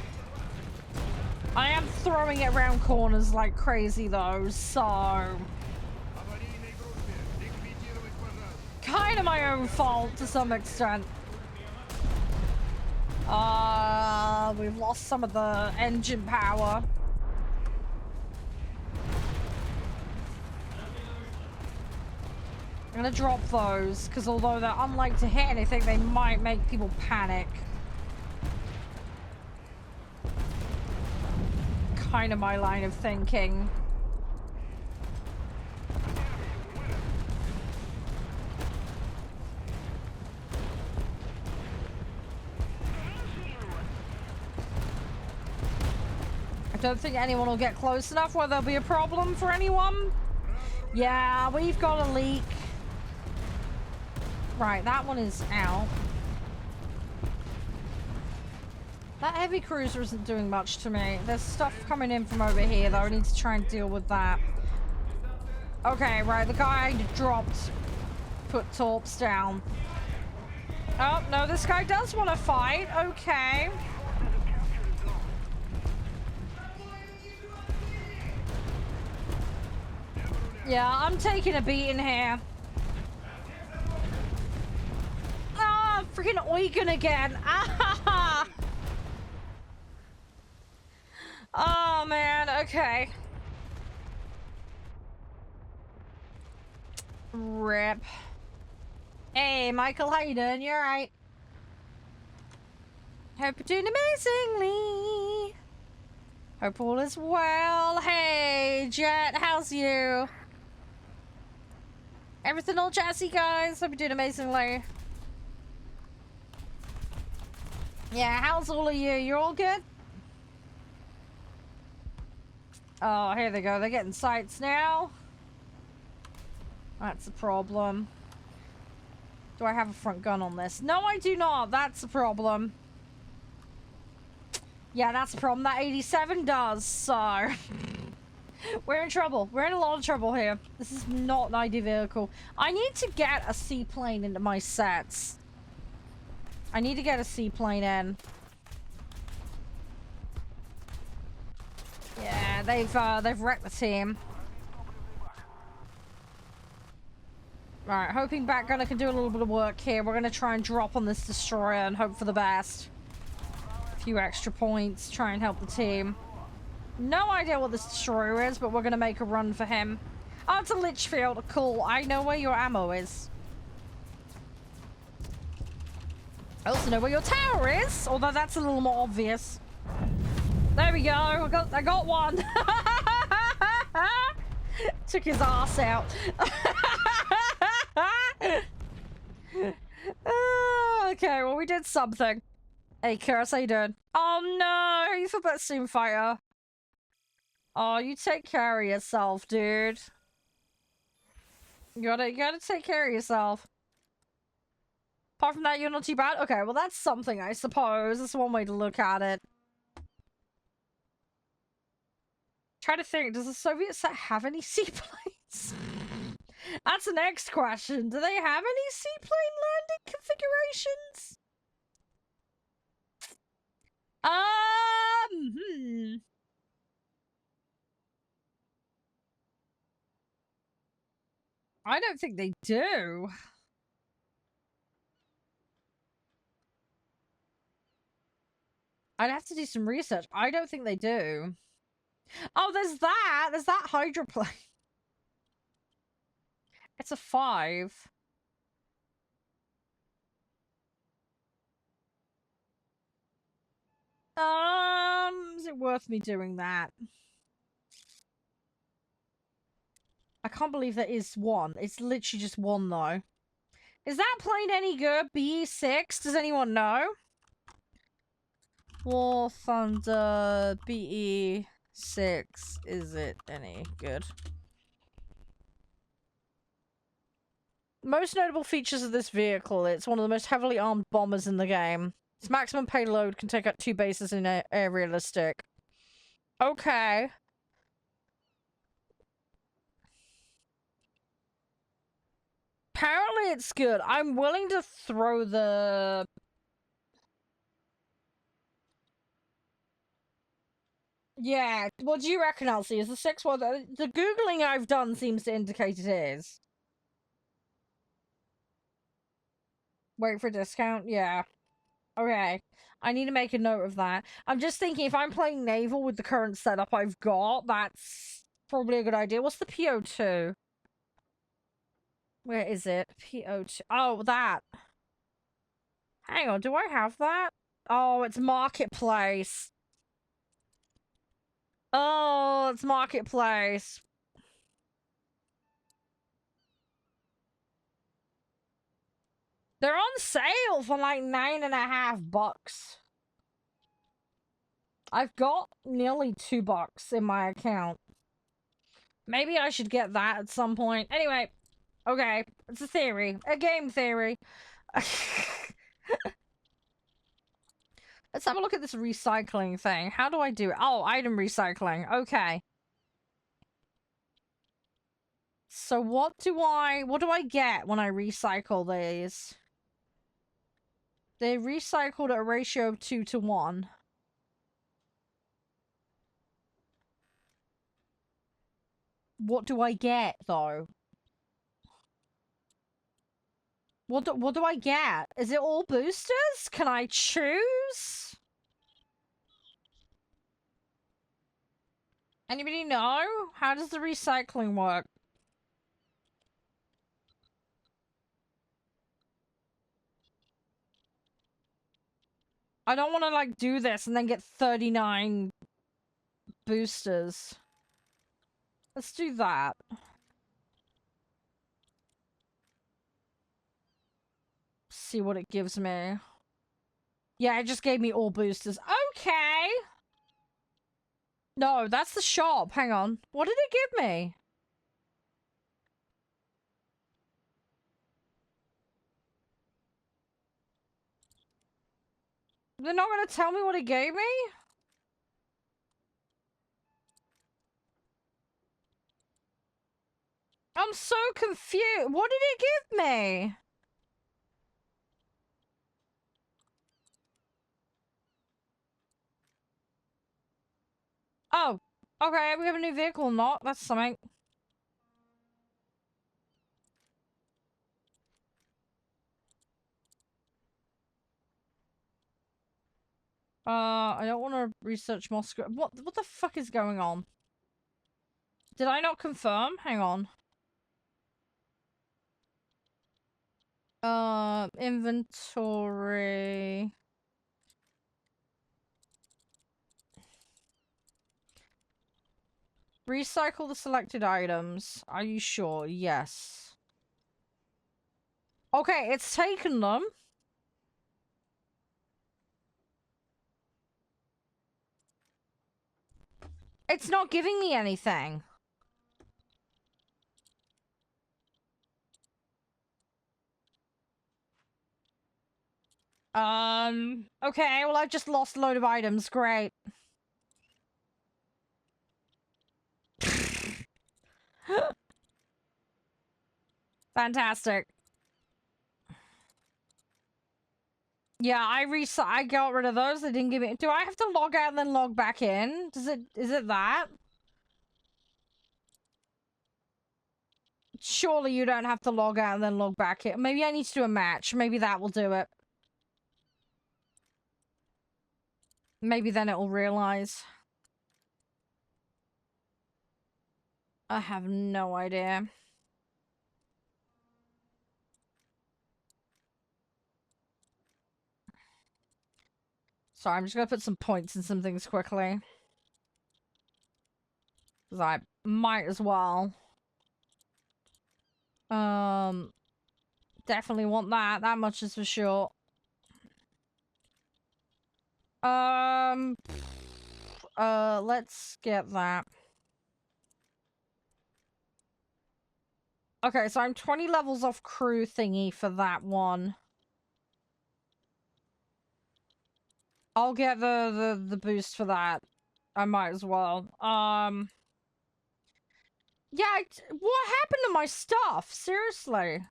I am throwing it around corners like crazy though, so... kind of my own fault to some extent. We've lost some of the engine power. I'm gonna drop those, because although they're unlike to hit anything, they might make people panic. Kind of my line of thinking. I don't think anyone will get close enough where there'll be a problem for anyone. Yeah, we've got a leak. Right, that one is out. That heavy cruiser isn't doing much to me. There's stuff coming in from over here, though. I need to try and deal with that. Okay, right, the guy dropped. Put torps down. Oh, no, this guy does want to fight. Okay. Yeah, I'm taking a beating here. Ah, freaking Eugen again. Ah! Oh, man, okay. Rip. Hey, Michael, how you doing? You alright? Hope you're doing amazingly. Hope all is well. Hey, Jet, how's you? Everything all jazzy, guys? Hope you're doing amazingly. Yeah, how's all of you? You're all good? Oh, here they go. They're getting sights now. That's a problem. Do I have a front gun on this? No, I do not. That's a problem. Yeah, that's a problem. That 87 does, so... We're in trouble. We're in a lot of trouble here. This is not an ideal vehicle. I need to get a seaplane into my sets. I need to get a seaplane in. Yeah, they've wrecked the team. Alright, hoping Backgunner can do a little bit of work here. We're gonna try and drop on this destroyer and hope for the best. A few extra points, try and help the team. No idea what this destroyer is, but we're gonna make a run for him. Oh, it's a Litchfield. Cool. I know where your ammo is. I also know where your tower is, although that's a little more obvious. There we go. I got one. Took his ass out. Okay, well, we did something. Hey, Karis, how you doing? Oh, no. You feel better soon, fighter. Oh, you take care of yourself, dude. You gotta take care of yourself. Apart from that, you're not too bad? Okay, well, that's something, I suppose. That's one way to look at it. Try to think, does the Soviet set have any seaplanes? That's the next question. Do they have any seaplane landing configurations? I don't think they do. I'd have to do some research. I don't think they do. Oh, there's that! There's that hydroplane. It's a 5. Is it worth me doing that? I can't believe there is one. It's literally just one, though. Is that plane any good? BE6? Does anyone know? War Thunder BE6. Is it any good? Most notable features of this vehicle. It's one of the most heavily armed bombers in the game. Its maximum payload can take out 2 bases in air realistic. Okay. Apparently it's good. I'm willing to throw the... Yeah, what do you reckon, Elsie? Is the 6 one? The Googling I've done seems to indicate it is. Wait for discount? Yeah. Okay. I need to make a note of that. I'm just thinking, if I'm playing naval with the current setup I've got, that's probably a good idea. What's the PO2? Where is it? PO2. Oh, that. Hang on, do I have that? Oh, it's Marketplace. Oh, it's Marketplace. They're on sale for like $9.50. I've got nearly $2 in my account. Maybe I should get that at some point. Anyway, okay, it's a theory, a game theory. Let's have a look at this recycling thing. How do I do it? Oh, item recycling. Okay. So what do I get when I recycle these? They recycled at a ratio of 2 to 1. What do I get, though? What do I get? Is it all boosters? Can I choose? Anybody know? How does the recycling work? I don't want to, like, do this and then get 39 boosters. Let's do that. See what it gives me. Yeah, it just gave me all boosters. Okay! No, that's the shop. Hang on. What did it give me? They're not gonna tell me what it gave me? I'm so confused. What did it give me? Oh, okay, we have a new vehicle or not. That's something. I don't want to research Moscow. What the fuck is going on? Did I not confirm? Hang on. Inventory. Recycle the selected items. Are you sure? Yes. Okay, it's taken them. It's not giving me anything. Okay, well, I've just lost a load of items. Great. Fantastic. Yeah, I got rid of those. They didn't give me. Do I have to log out and then log back in? Is it that? Surely you don't have to log out and then log back in. Maybe I need to do a match. Maybe that will do it. Maybe then it will realize. I have no idea. Sorry, I'm just gonna put some points in some things quickly. Because I might as well. Definitely want that. That much is for sure. Let's get that. Okay, so I'm 20 levels off crew thingy for that one. I'll get the boost for that. I might as well. Yeah, what happened to my stuff? Seriously.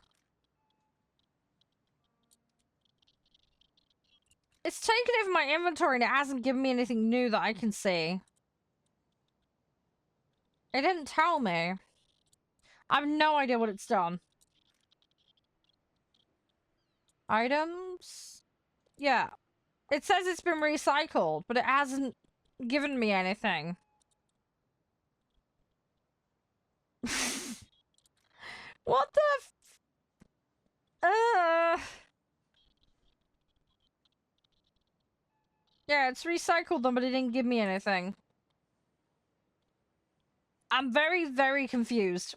It's taken over my inventory and it hasn't given me anything new that I can see. It didn't tell me. I have no idea what it's done. Items? Yeah. It says it's been recycled, but it hasn't given me anything. What the Yeah, it's recycled them, but it didn't give me anything. I'm very, very confused.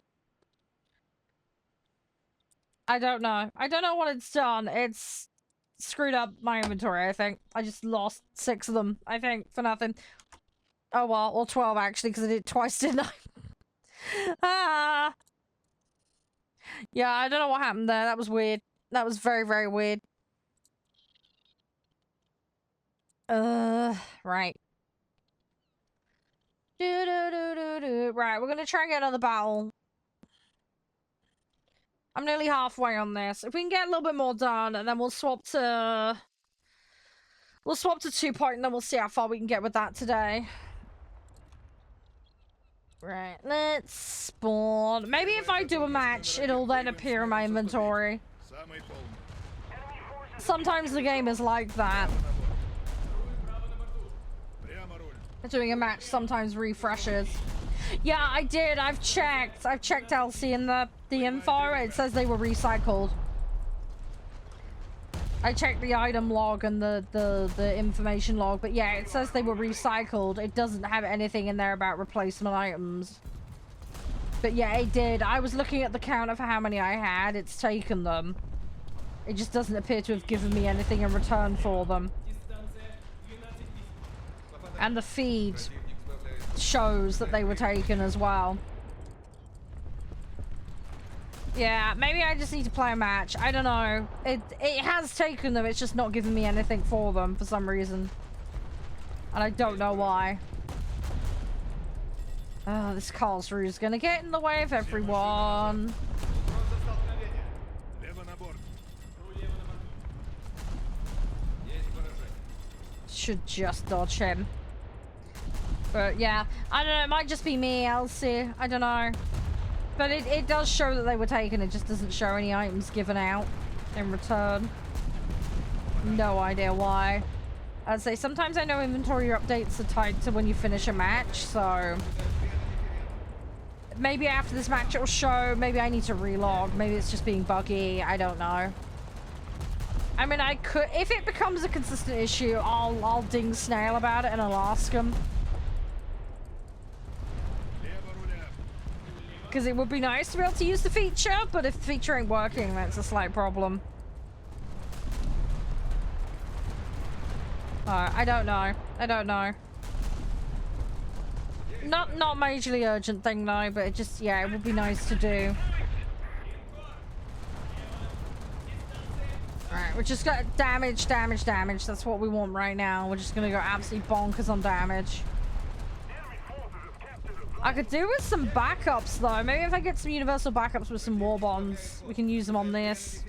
I don't know. I don't know what it's done. It's screwed up my inventory, I think. I just lost 6 of them, I think, for nothing. Oh well, or 12 actually, because I did it twice, didn't I? Ah! Yeah, I don't know what happened there. That was weird. That was very, very weird. Right. Right, we're gonna try and get another battle. I'm nearly halfway on this. If we can get a little bit more done, and then we'll swap to 2-point, and then we'll see how far we can get with that today. Right, let's spawn. Maybe if I do a match, it'll then appear in my inventory. Sometimes the game is like that. Doing a match sometimes refreshes. Yeah, I did. I've checked LC in the info. It says they were recycled. I checked the item log and the information log, but yeah, it says they were recycled. It doesn't have anything in there about replacement items. But yeah, it did. I was looking at the counter for how many I had. It's taken them. It just doesn't appear to have given me anything in return for them. And the feed shows that they were taken as well. Yeah, maybe I just need to play a match. I don't know. It has taken them, it's just not giving me anything for them for some reason. And I don't know why. Oh, this Karlsruhe is gonna get in the way of everyone. Should just dodge him. But yeah, I don't know, it might just be me, Elsie. I don't know. But it does show that they were taken, it just doesn't show any items given out in return. No idea why. I'd say sometimes I know inventory updates are tied to when you finish a match, so... Maybe after this match it'll show, maybe I need to relog, maybe it's just being buggy, I don't know. I mean, I could... If it becomes a consistent issue, I'll ding Snail about it and I'll ask him. Because it would be nice to be able to use the feature, but if the feature ain't working, that's a slight problem. I don't know. I don't know. Not majorly urgent thing though, but it just, yeah, it would be nice to do. Alright, we're just got damage. That's what we want right now. We're just gonna go absolutely bonkers on damage. I could do with some backups though. Maybe if I get some universal backups with some war bonds, we can use them on this.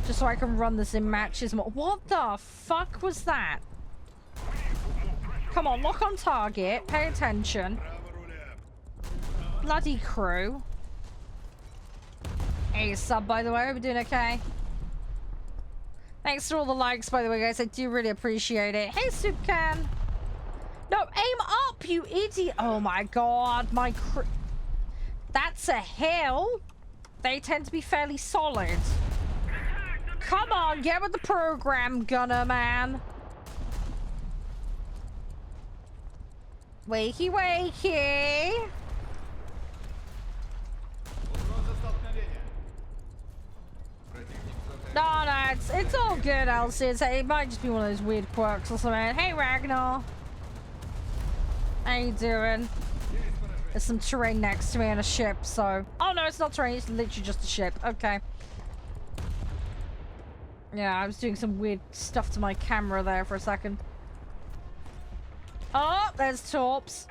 Just so I can run this in matches more. What the fuck was that? Come on, lock on target. Pay attention. Bloody crew. Hey, sub, by the way. We're doing okay. Thanks for all the likes, by the way, guys. I do really appreciate it. Hey, Soup Can. No, aim up, you idiot. Oh my god, my that's a hill. They tend to be fairly solid. Come on, get with the program, gunner man. Wakey, wakey. No, it's all good, Elsie. It might just be one of those weird quirks or something. Hey, Ragnar. How you doing? There's some terrain next to me and a ship, so... Oh, no, it's not terrain. It's literally just a ship. Okay. Yeah, I was doing some weird stuff to my camera there for a second. Oh, there's Torps.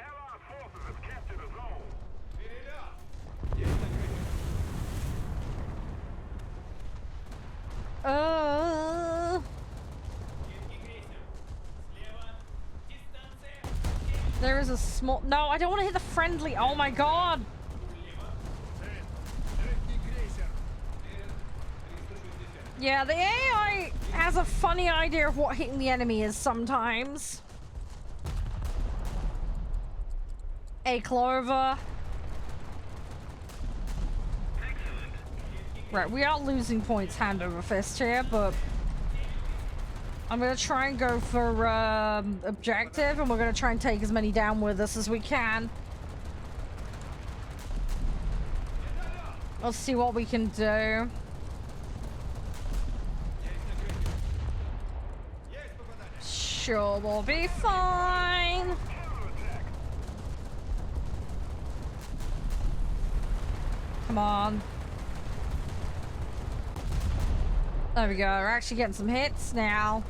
There is a small... No, I don't want to hit the friendly. Oh my god. Yeah, the AI has a funny idea of what hitting the enemy is sometimes. A Clover. Right, we are losing points hand over fist here, but I'm gonna try and go for objective, and we're gonna try and take as many down with us as we can. Let's see what we can do. Sure, we'll be fine. Come on. There we go. We're actually getting some hits now.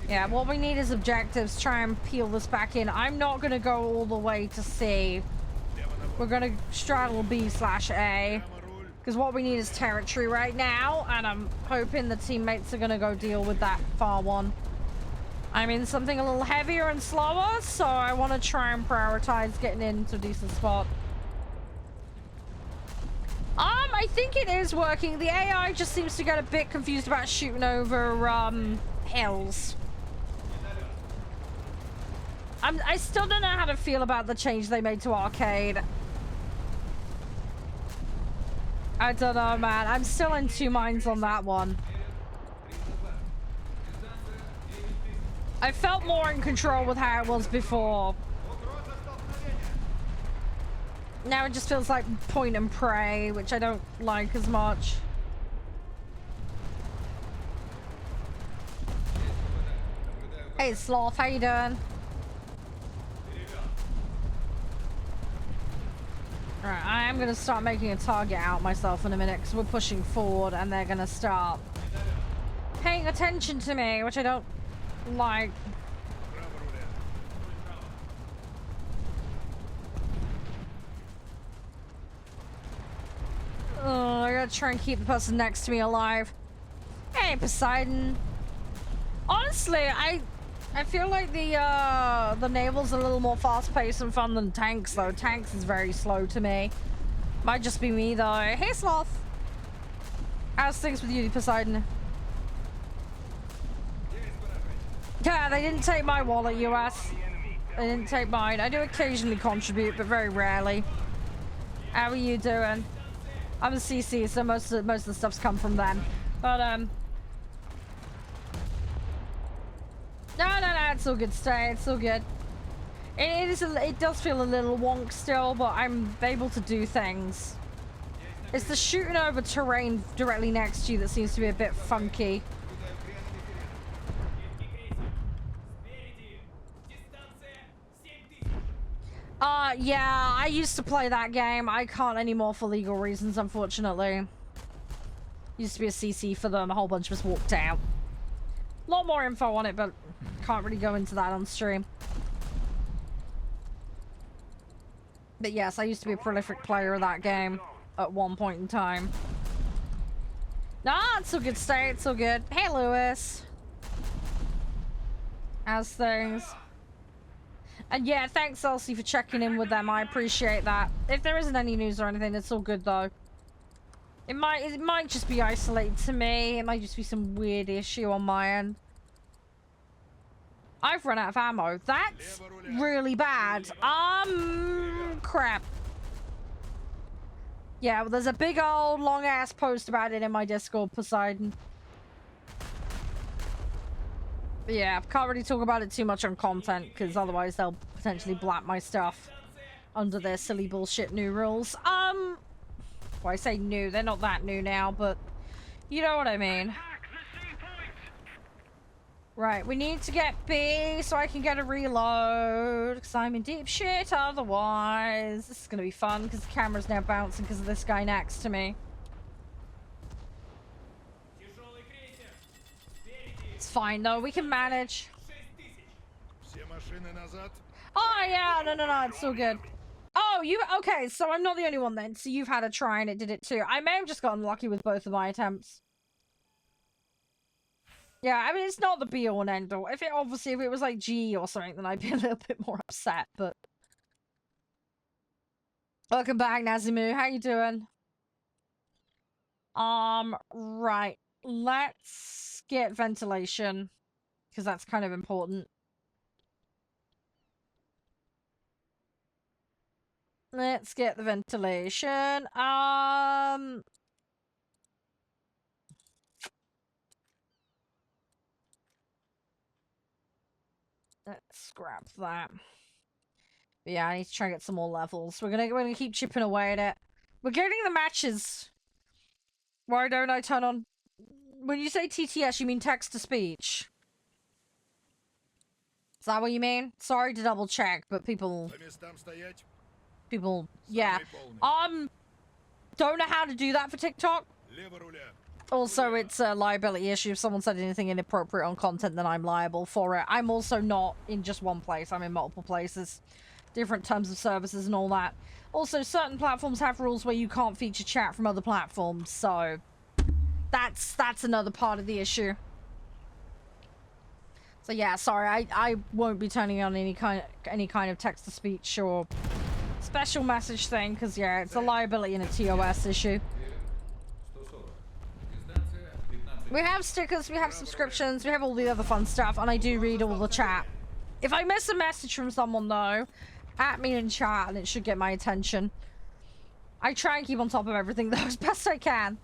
Yeah, what we need is objectives. Try and peel this back in. I'm not going to go all the way to C. We're gonna straddle B/A. Because what we need is territory right now. And I'm hoping the teammates are gonna go deal with that far one. I'm in something a little heavier and slower, so I want to try and prioritize getting into a decent spot. I think it is working. The AI just seems to get a bit confused about shooting over, hills. I still don't know how to feel about the change they made to arcade. I don't know, man. I'm still in two minds on that one. I felt more in control with how it was before. Now it just feels like point and pray, which I don't like as much. Hey Sloth, how you doing? Alright, I am gonna start making a target out myself in a minute because we're pushing forward and they're gonna start paying attention to me, which I don't like. Oh, I gotta try and keep the person next to me alive. Hey, Poseidon. Honestly, I feel like the naval's a little more fast-paced and fun than tanks, though. Tanks is very slow to me. Might just be me, though. Hey, Sloth. How's things with you, Poseidon? Yeah, they didn't take my wallet, US. They didn't take mine. I do occasionally contribute, but very rarely. How are you doing? I'm a CC, so most of the stuff's come from them. But no, it's all good. Stay. It's all good. It does feel a little wonk still, but I'm able to do things. It's the shooting over terrain directly next to you that seems to be a bit funky. Yeah, I used to play that game. I can't anymore for legal reasons, unfortunately. Used to be a CC for them. A whole bunch of us walked out. A lot more info on it, but can't really go into that on stream. But yes, I used to be a prolific player of that game at one point in time. Nah, it's all good, stay. It's all good. Hey, Lewis. How's things? And yeah, thanks, Elsie, for checking in with them. I appreciate that. If there isn't any news or anything, it's all good, though. It might just be isolated to me. It might just be some weird issue on my end. I've run out of ammo. That's really bad. Crap. Yeah, well, there's a big old long-ass post about it in my Discord, Poseidon. Yeah, can't really talk about it too much on content, because otherwise they'll potentially blap my stuff under their silly bullshit new rules. Well, I say new, they're not that new now, but you know what I mean. Right, we need to get B so I can get a reload, because I'm in deep shit otherwise. This is going to be fun, because the camera's now bouncing because of this guy next to me. It's fine though, we can manage. Oh yeah, no, it's all good. Oh, okay, so I'm not the only one then. So you've had a try and it did it too. I may have just gotten lucky with both of my attempts. Yeah, I mean, it's not the be all and end all. If it was like G or something, then I'd be a little bit more upset, but. Welcome back, Nazimu. How you doing? Right. Let's get ventilation, because that's kind of important. Let's get the ventilation. Let's scrap that. But yeah, I need to try and get some more levels. We're gonna keep chipping away at it. We're getting the matches. Why don't I turn on? When you say TTS, you mean text to speech? Is that what you mean? Sorry to double check, but people, yeah. Don't know how to do that for TikTok. Also, it's a liability issue. If someone said anything inappropriate on content, then I'm liable for it. I'm also not in just one place. I'm in multiple places. different terms of services and all that. Also, certain platforms have rules where you can't feature chat from other platforms, so that's another part of the issue. So yeah, sorry, I won't be turning on any kind of text to speech or special message thing, because yeah, it's a liability and a TOS issue. We have stickers, we have subscriptions, we have all the other fun stuff, and I do read all the chat. If I miss a message from someone though, at me in chat and it should get my attention. I try and keep on top of everything though as best I can.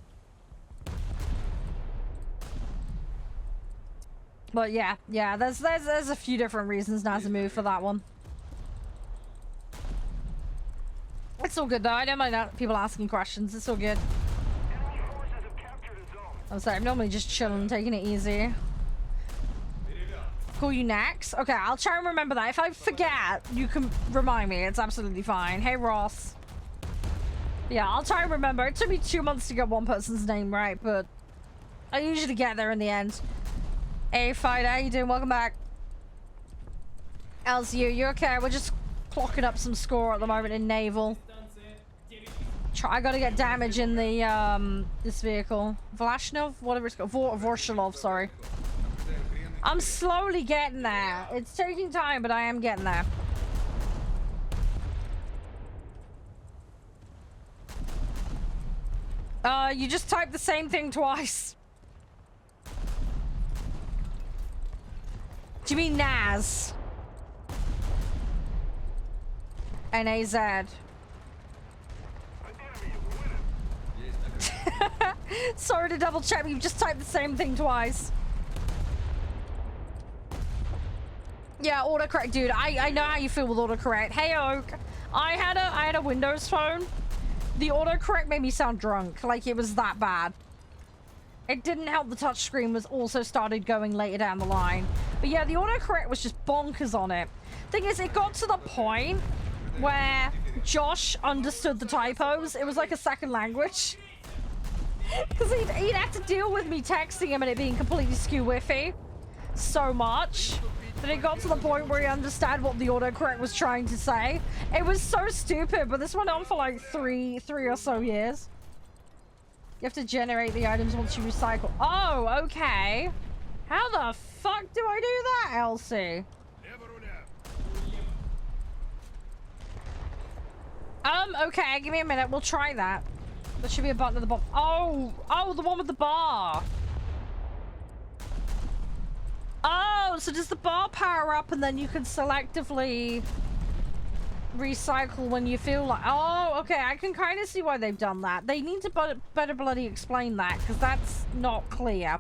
But yeah, there's a few different reasons not to move for that one. It's all good though. I don't mind people asking questions. It's all good. I'm sorry, I'm normally just chilling, taking it easy. Call you next? Okay, I'll try and remember that. If I forget, you can remind me. It's absolutely fine. Hey, Ross. Yeah, I'll try and remember. It took me 2 months to get one person's name right, but I usually get there in the end. Hey, Fighter, how you doing? Welcome back. LCU, you okay? We're just clocking up some score at the moment in Naval. I gotta get damage in the, this vehicle. Vlashnov? Whatever it's called. Vorshilov, sorry. I'm slowly getting there. It's taking time, but I am getting there. You just typed the same thing twice. Do you mean Naz? N-A-Z. Sorry to double check, but you've just typed the same thing twice. Yeah, autocorrect, dude. I know how you feel with autocorrect. Hey, Oak. I had a Windows phone. The autocorrect made me sound drunk, like it was that bad. It didn't help the touchscreen was also started going later down the line. But yeah, the autocorrect was just bonkers on it. Thing is, it got to the point where Josh understood the typos. It was like a second language. Because he'd have to deal with me texting him and it being completely skew-whiffy so much that it got to the point where he understood what the autocorrect was trying to say. It was so stupid, but this went on for like three or so years. You have to generate the items once you recycle. Oh, okay. How the fuck do I do that, Elsie? Okay, give me a minute. We'll try that. There should be a button at the bottom. Oh, the one with the bar. Oh, so does the bar power up and then you can selectively recycle when you feel like... Oh, okay, I can kind of see why they've done that. They need to better bloody explain that, because that's not clear.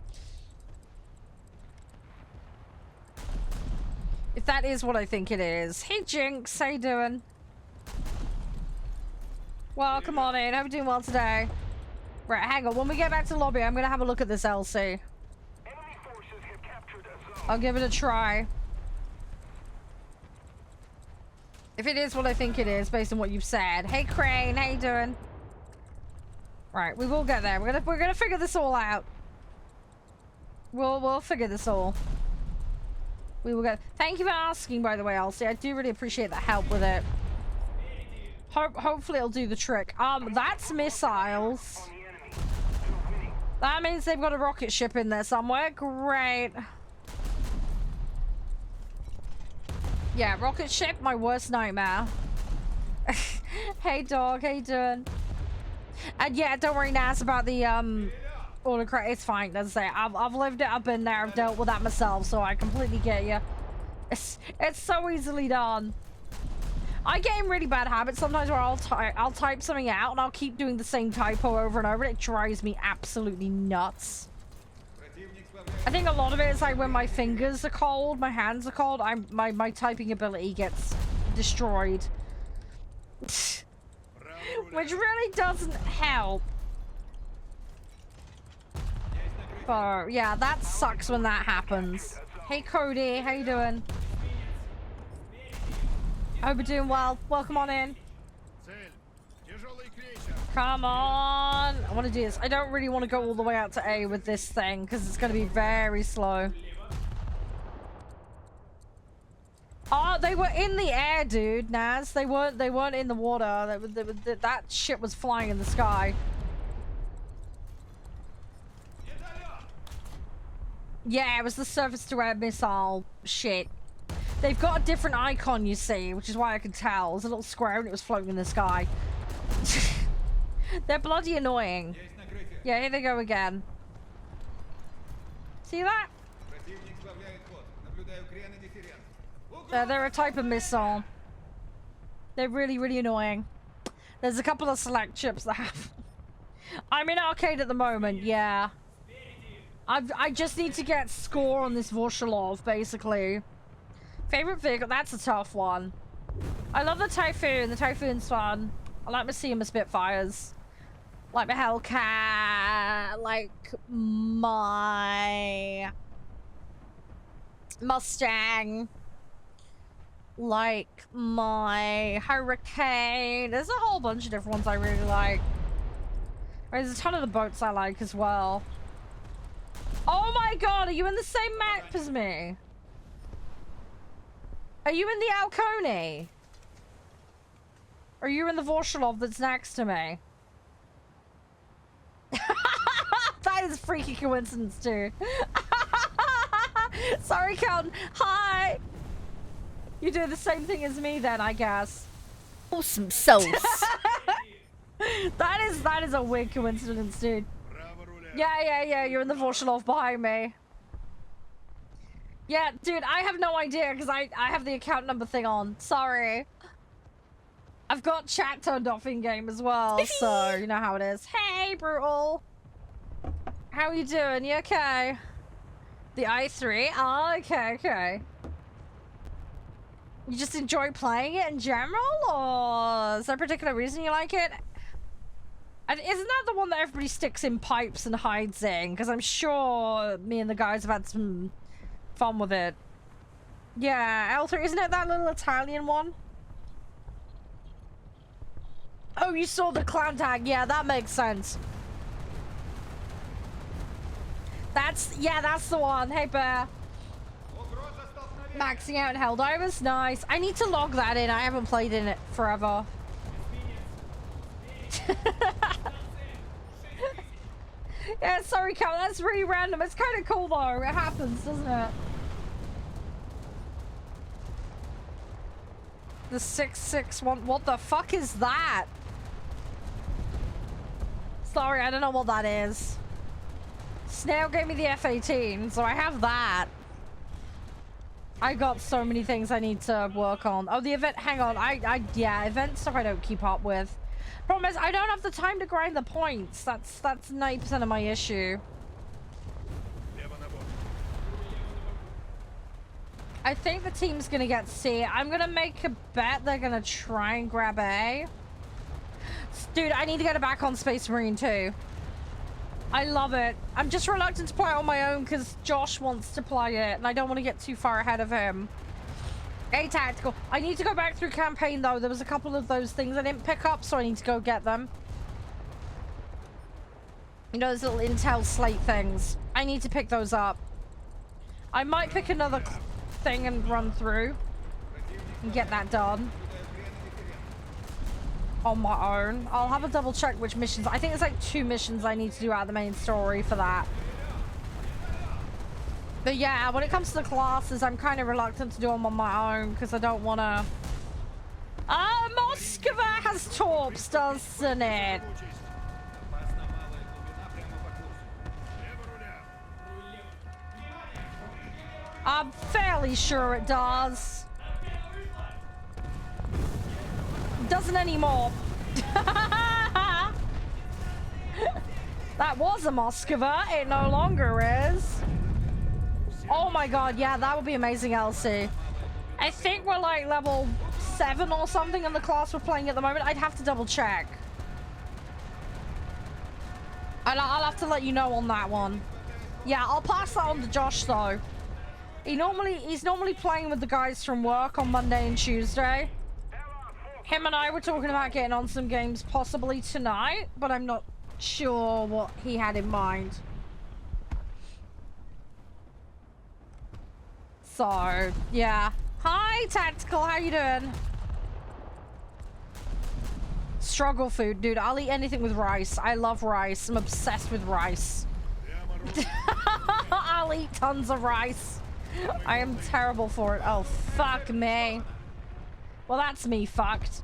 If that is what I think it is. Hey, Jinx, how you doing? Welcome on in. Hope you're doing well today. Right, hang on. When we get back to the lobby, I'm going to have a look at this LC. I'll give it a try. If it is what I think it is, based on what you've said. Hey, Crane, how you doing? Right, we will get there. We're gonna figure this all out. We'll figure this all. We will get. Thank you for asking, by the way, Elsie. I do really appreciate the help with it. Hopefully it'll do the trick. That's missiles. That means they've got a rocket ship in there somewhere. Great. Yeah, rocket ship, my worst nightmare. Hey, dog, how you doing? And yeah, don't worry, Naz, about the autocorrect. It's fine. As I say, I've lived it. I've been there. I've dealt with that myself, so I completely get you. It's so easily done. I get in really bad habits sometimes where I'll type something out and I'll keep doing the same typo over and over. It drives me absolutely nuts. I think a lot of it is like when my fingers are cold, my hands are cold, my typing ability gets destroyed. Which really doesn't help. But yeah, that sucks when that happens. Hey Cody, how you doing? Hope you're doing well. Welcome on in. Come on. I want to do this. I don't really want to go all the way out to A with this thing because it's going to be very slow. they were in the air, dude, Naz. They weren't in the water. That shit was flying in the sky. Yeah, it was the surface-to-air missile shit. They've got a different icon, you see, which is why I could tell. It was a little square and it was floating in the sky. They're bloody annoying. Yeah, here they go again. See that? They're a type of missile. They're really, really annoying. There's a couple of select ships that have... I'm in arcade at the moment, yeah. I just need to get score on this Vorshilov, basically. Favorite vehicle? That's a tough one. I love the Typhoon. The Typhoon's fun. I like my Seamer Spitfires. Like my Hellcat. Like my Mustang. Like my Hurricane. There's a whole bunch of different ones I really like. There's a ton of the boats I like as well. Oh my god, are you in the same map as me? Are you in the Alcone? Or are you in the Vorshilov that's next to me? That is a freaky coincidence too. Sorry, Count. Hi! You do the same thing as me then, I guess. Awesome sauce. That is a weird coincidence, dude. Yeah, you're in the Vorshilov behind me. Yeah, dude, I have no idea because I have the account number thing on. Sorry. I've got chat turned off in game as well, so you know how it is. Hey, Brutal. How are you doing? You okay? The i3? Oh, okay. You just enjoy playing it in general, or is there a particular reason you like it? And isn't that the one that everybody sticks in pipes and hides in? Because I'm sure me and the guys have had some fun with it. Yeah, L3, isn't it that little Italian one? Oh, you saw the clown tag. Yeah, that makes sense. That's the one. Hey, Bear. Maxing out in Helldivers. Nice. I need to log that in. I haven't played in it forever. Yeah, sorry, Cal. That's really random. It's kind of cool, though. It happens, doesn't it? The 661. What the fuck is that? Sorry, I don't know what that is. Snail gave me the F-18, so I have that. I got so many things I need to work on. Oh, the event. Hang on. Yeah, event stuff I don't keep up with. Problem is, I don't have the time to grind the points. That's 90% of my issue. I think the team's gonna get C. I'm gonna make a bet they're gonna try and grab A. Dude, I need to get it back on Space Marine too. I love it. I'm just reluctant to play it on my own because Josh wants to play it and I don't want to get too far ahead of him. A tactical. I need to go back through campaign though. There was a couple of those things I didn't pick up, so I need to go get them. You know, those little intel slate things. I need to pick those up. I might pick another thing and run through and get that done on my own. I'll have a double check which missions. I think there's like 2 missions I need to do out of the main story for that. But yeah, when it comes to the classes, I'm kind of reluctant to do them on my own because I don't want to... Moskva has torps, doesn't it? I'm fairly sure it does. Doesn't anymore. That was a Moskva. It no longer is. Oh my god, yeah, that would be amazing, LC. I think we're like level 7 or something in the class we're playing at the moment. I'd have to double check. And I'll have to let you know on that one. Yeah, I'll pass that on to Josh though. He's normally playing with the guys from work on Monday and Tuesday. Him and I were talking about getting on some games possibly tonight, but I'm not sure what he had in mind. So, yeah. Hi, Tactical. How you doing? Struggle food, dude. I'll eat anything with rice. I love rice. I'm obsessed with rice. I'll eat tons of rice. I am terrible for it. Oh, fuck me. Well, that's me fucked.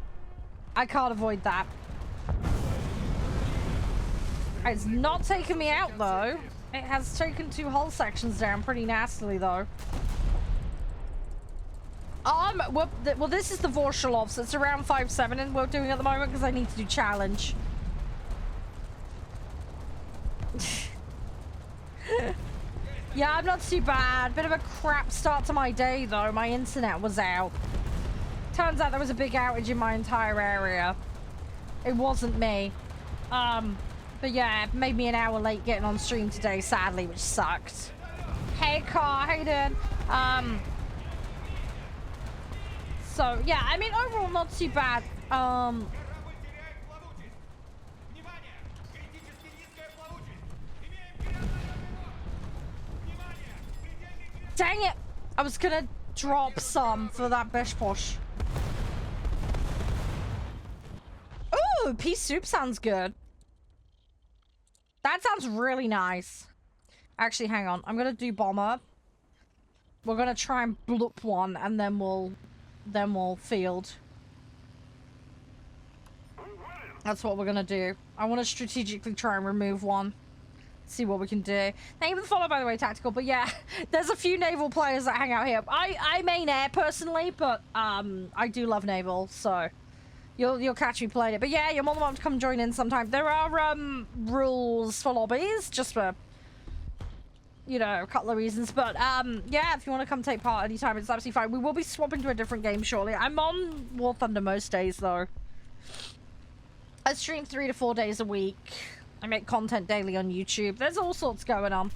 I can't avoid that. It's not taken me out, though. It has taken 2 hull sections down pretty nastily, though. Well, this is the Vorshalov, so it's around 5-7 and we're doing at the moment because I need to do challenge. Yeah, I'm not too bad. Bit of a crap start to my day, though. My internet was out. Turns out there was a big outage in my entire area. It wasn't me. But yeah, it made me an hour late getting on stream today, sadly, which sucked. Hey, Car, how you doing? So, yeah, I mean, overall, not too bad. Dang it! I was gonna drop some for that bish posh. Ooh, pea soup sounds good. That sounds really nice. Actually, hang on. I'm gonna do bomber. We're gonna try and bloop one, and then we'll field. That's what we're gonna do. I want to strategically try and remove one. See what we can do. Thank you for the follow, by the way, Tactical. But yeah, there's a few naval players that hang out here. I main air personally, but I do love naval, so you'll catch me playing it. But yeah, you're more than welcome to come join in sometime. There are rules for lobbies, just for, you know, a couple of reasons. But yeah, if you want to come take part anytime, it's absolutely fine. We will be swapping to a different game shortly. I'm on War Thunder most days, though. I stream 3 to 4 days a week. I make content daily on YouTube. There's all sorts going on.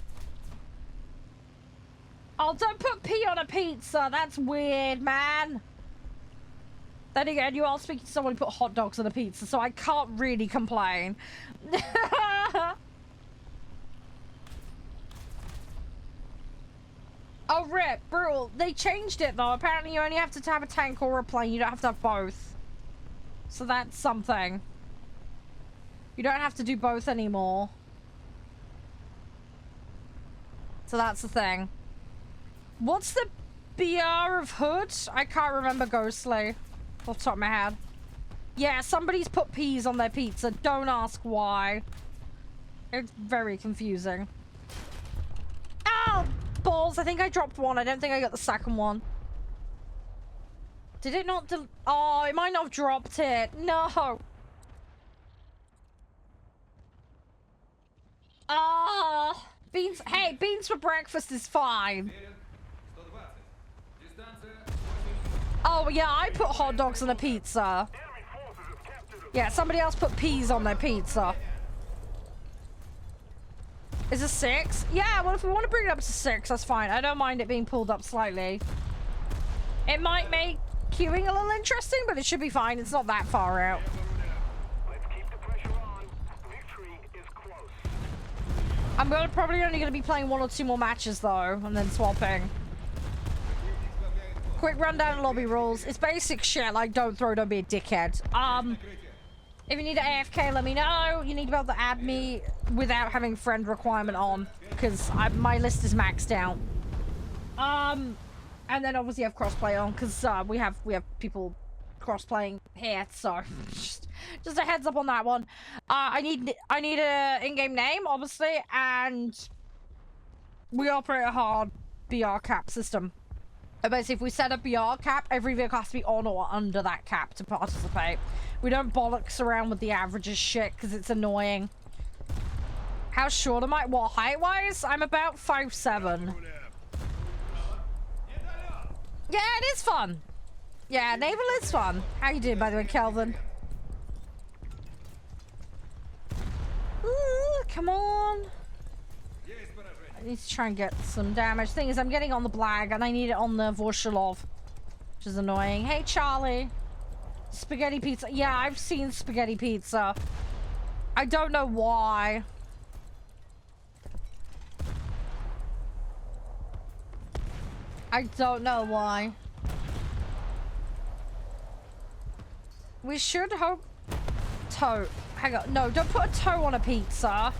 Oh, don't put pea on a pizza. That's weird, man. Then again, you are speaking to someone who put hot dogs on a pizza, so I can't really complain. Oh, rip. Brutal. They changed it, though. Apparently, you only have to have a tank or a plane. You don't have to have both. So that's something. You don't have to do both anymore. So that's the thing. What's the BR of Hood? I can't remember Ghostly off the top of my head. Yeah, somebody's put peas on their pizza. Don't ask why. It's very confusing. Oh, balls. I think I dropped one. I don't think I got the second one. Did it not? Oh, it might not have dropped it. No. Ah, beans. Hey, beans for breakfast is fine. Oh, yeah, I put hot dogs on a pizza. Yeah, somebody else put peas on their pizza. Is it 6? Yeah, well, if we want to bring it up to 6, that's fine. I don't mind it being pulled up slightly. It might make queuing a little interesting, but it should be fine. It's not that far out. I'm probably only going to be playing 1 or 2 more matches, though, and then swapping. Quick rundown of lobby rules. It's basic shit, like don't throw, don't be a dickhead. If you need an AFK, let me know. You need to be able to add me without having friend requirement on, because my list is maxed out. And then obviously have crossplay on, because we have people cross-playing here, so just a heads up on that one. I need a in-game name, obviously, and we operate a hard BR cap system. Basically, if we set a BR cap, every vehicle has to be on or under that cap to participate. We don't bollocks around with the averages shit, because it's annoying. How short am I? What, height-wise? I'm about 5'7". Yeah, it is fun. Yeah, naval is fun. How you doing, by the way, Kelvin? Ooh, come on. I need to try and get some damage. Thing is, I'm getting on the Blag, and I need it on the Vorshalov, which is annoying. Hey, Charlie. Spaghetti pizza. Yeah, I've seen spaghetti pizza. I don't know why. I don't know why. We should hope... Toe. Hang on. No, don't put a toe on a pizza.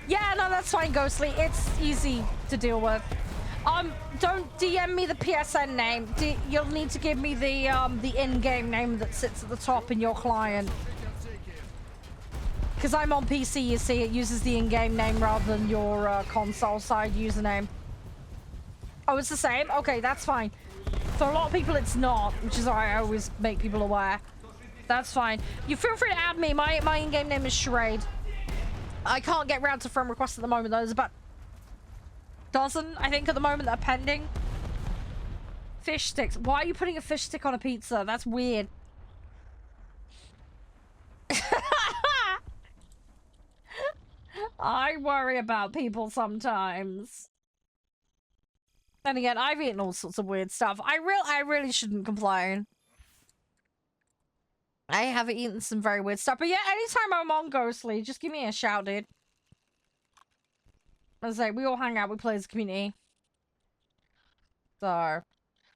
Yeah, no, that's fine, Ghostly. It's easy to deal with. Don't DM me the PSN name. You'll need to give me the in-game name that sits at the top in your client. Because I'm on PC, you see, it uses the in-game name rather than your console side username. Oh, it's the same? Okay, that's fine. For a lot of people, it's not, which is why I always make people aware. That's fine. You feel free to add me. My in-game name is Charede. I can't get round to friend requests at the moment, though. There's about a dozen, I think, at the moment that are pending. Fish sticks. Why are you putting a fish stick on a pizza? That's weird. I worry about people sometimes. And again, I've eaten all sorts of weird stuff. I really shouldn't complain. I have eaten some very weird stuff. But yeah, anytime I'm on Ghostly, just give me a shout, dude. As I say, we all hang out, we play as a community. So,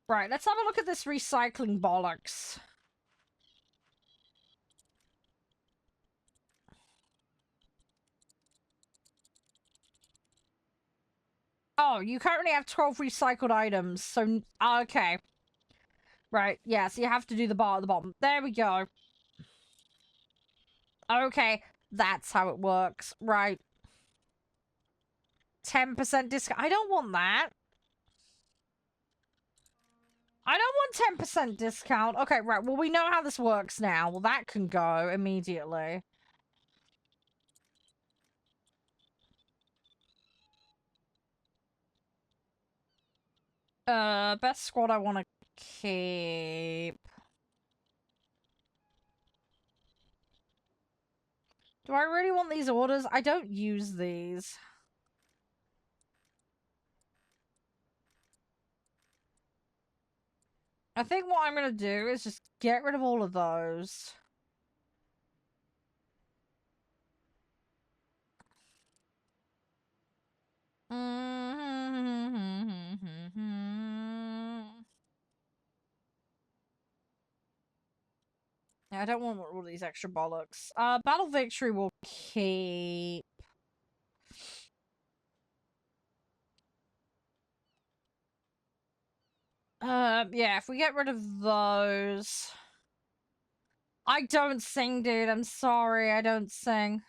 right, let's have a look at this recycling bollocks. Oh, you currently have 12 recycled items, so, okay. Right, yeah, so you have to do the bar at the bottom. There we go. Okay, that's how it works. Right. 10% discount. I don't want that. I don't want 10% discount. Okay, right, well, we know how this works now. Well, that can go immediately. Best squad I want to keep. Do I really want these orders? I don't use these. I think what I'm going to do is just get rid of all of those. Yeah, I don't want all these extra bollocks. Battle Victory will keep. Yeah, if we get rid of those... I don't sing, dude. I'm sorry, I don't sing.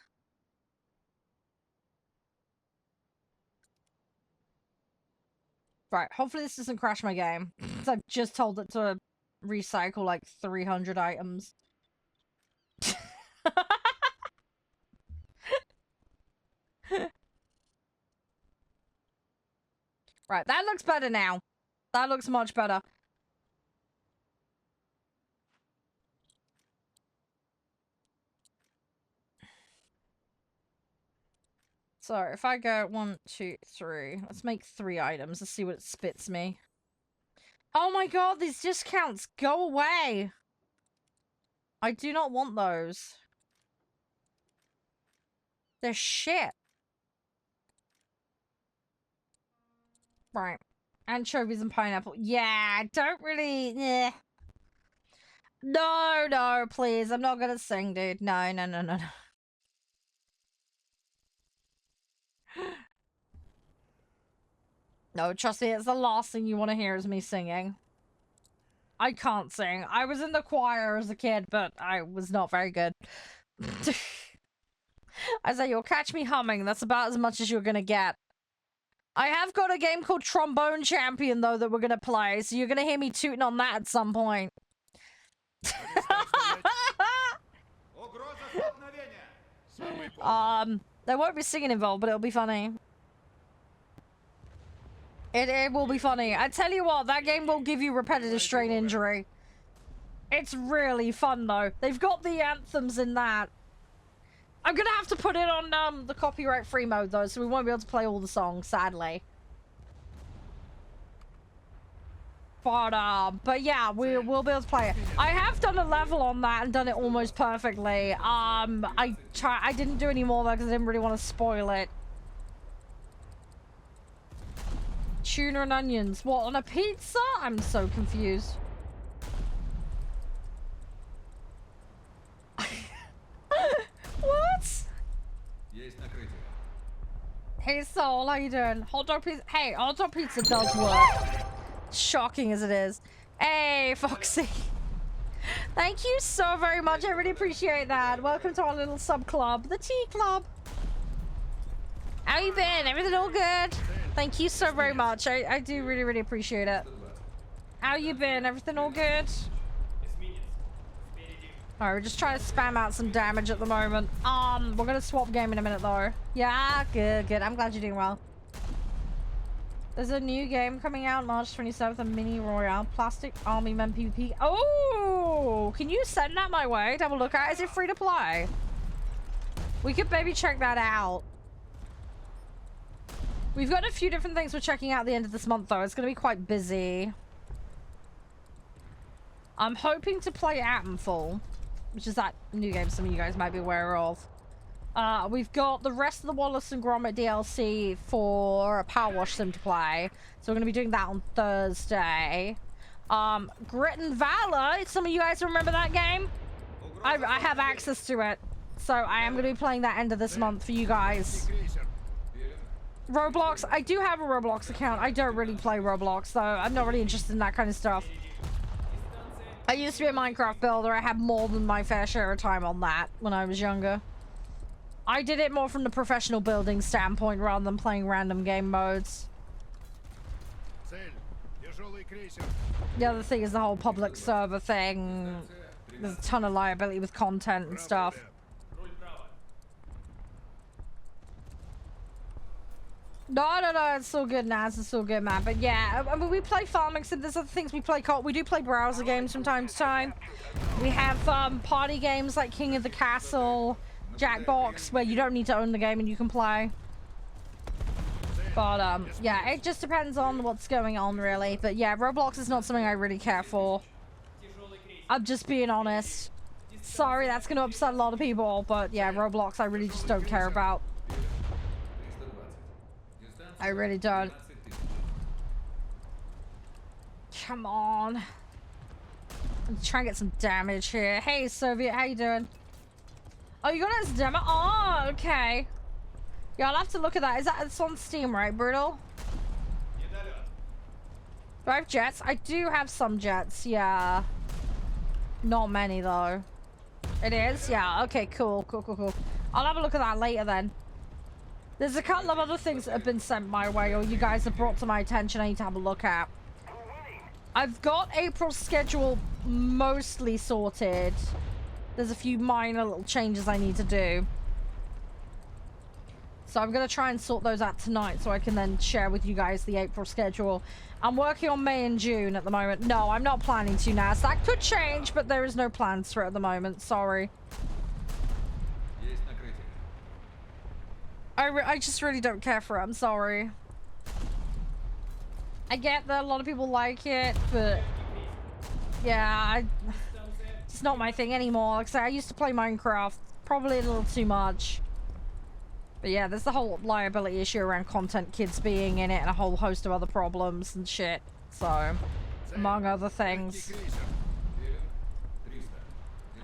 Right, hopefully this doesn't crash my game. I've just told it to recycle like 300 items. Right, that looks better now. That looks much better. So, if I go 1, 2, 3, let's make 3 items. Let's see what it spits me. Oh my god, these discounts, go away! I do not want those. They're shit. Right. Anchovies and pineapple. Yeah, don't really... Eh. No, no, please. I'm not gonna sing, dude. No, no, no, no, no. No, trust me, it's the last thing you want to hear is me singing. I can't sing. I was in the choir as a kid, but I was not very good. I say, you'll catch me humming. That's about as much as you're gonna get. I have got a game called Trombone Champion, though, that we're gonna play, so you're gonna hear me tooting on that at some point. There won't be singing involved, but it'll be funny. It will be funny. I tell you what, that game will give you repetitive strain injury. It's really fun, though. They've got the anthems in that. I'm gonna have to put it on the copyright-free mode, though, so we won't be able to play all the songs, sadly. But yeah, we'll be able to play it. I have done a level on that and done it almost perfectly. I didn't do any more, though, because I didn't really want to spoil it. Tuna and onions. What, on a pizza? I'm so confused. Hey Soul, how you doing? Hot dog pizza. Hey, hot dog pizza does work. Shocking as it is. Hey, Foxy. Thank you so very much. I really appreciate that. Welcome to our little sub club, the Tea Club. How you been? Everything all good? Thank you so very much. I do really, really appreciate it. How you been? Everything all good? Alright, we're just trying to spam out some damage at the moment. We're gonna swap game in a minute though. Yeah, good, good. I'm glad you're doing well. There's a new game coming out March 27th, a mini royale plastic army men PvP. Oh, can you send that my way to have a look at? Is it free to play? We could maybe check that out. We've got a few different things we're checking out at the end of this month though. It's gonna be quite busy. I'm hoping to play Atomfall, which is that new game some of you guys might be aware of. We've got the rest of the Wallace and Gromit DLC for a Power Wash sim to play. So we're going to be doing that on Thursday. Grit and Valor, some of you guys remember that game? I have access to it. So I am going to be playing that end of this month for you guys. Roblox, I do have a Roblox account. I don't really play Roblox though. I'm not really interested in that kind of stuff. I used to be a Minecraft builder. I had more than my fair share of time on that when I was younger. I did it more from the professional building standpoint rather than playing random game modes. The other thing is the whole public server thing. There's a ton of liability with content and stuff. No, it's so good, Naz. It's so good, man. But yeah, I mean, we play farming sim. There's other things we play. We do play browser games from time to time. We have party games like King of the Castle, Jackbox, where you don't need to own the game and you can play. But yeah, it just depends on what's going on, really. But yeah, Roblox is not something I really care for. I'm just being honest. Sorry, that's gonna upset a lot of people, but yeah, Roblox I really just don't care about. I really don't. Come on. I'm trying to get some damage here. Hey, Soviet, how you doing? Oh, you got it as a demo? Oh, okay. Yeah, I'll have to look at that. Is that it's on Steam, right, Brutal? Do I have jets? I do have some jets, yeah. Not many, though. It is? Yeah, okay, cool. I'll have a look at that later, then. There's a couple of other things that have been sent my way or you guys have brought to my attention I need to have a look at. I've got April's schedule mostly sorted. There's a few minor little changes I need to do. So I'm going to try and sort those out tonight so I can then share with you guys the April schedule. I'm working on May and June at the moment. No, I'm not planning to now. So that could change, but there is no plans for it at the moment. Sorry. I just really don't care for it. I'm sorry. I get that a lot of people like it, but yeah, it's not my thing anymore. Like I said, I used to play Minecraft probably a little too much. But yeah, there's the whole liability issue around content kids being in it and a whole host of other problems and shit. So, among other things.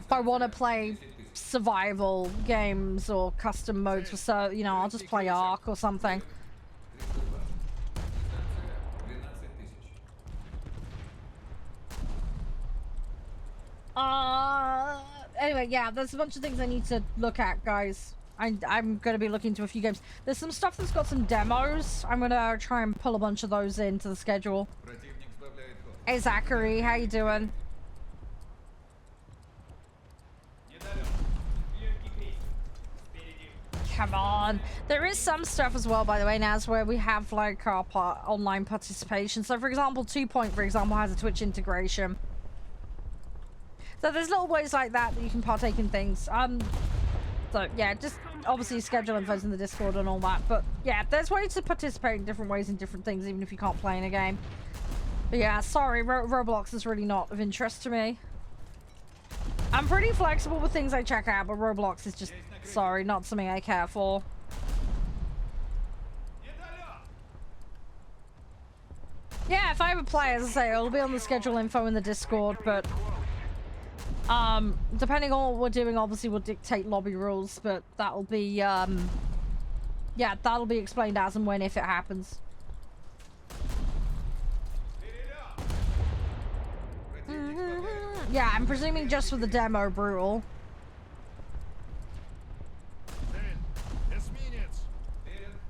If I want to play survival games or custom modes for, so you know, I'll just play Ark or something. Anyway, yeah, there's a bunch of things I need to look at, guys. I'm gonna be looking to a few games. There's some stuff that's got some demos. I'm gonna try and pull a bunch of those into the schedule. Hey Zachary, how you doing? Come on. There is some stuff as well, by the way, Naz, where we have like our online participation. So for example, 2 Point, for example, has a Twitch integration. So there's little ways like that that you can partake in things. So yeah, just obviously schedule info's in the Discord and all that. But yeah, there's ways to participate in different ways in different things, even if you can't play in a game. But yeah, sorry, Roblox is really not of interest to me. I'm pretty flexible with things I check out, but Roblox is just, sorry, not something I care for. Yeah, if I ever play, as I say, it'll be on the schedule info in the Discord, but depending on what we're doing, obviously we'll dictate lobby rules, but that'll be Yeah, that'll be explained as and when if it happens. Yeah, I'm presuming just for the demo, brutal.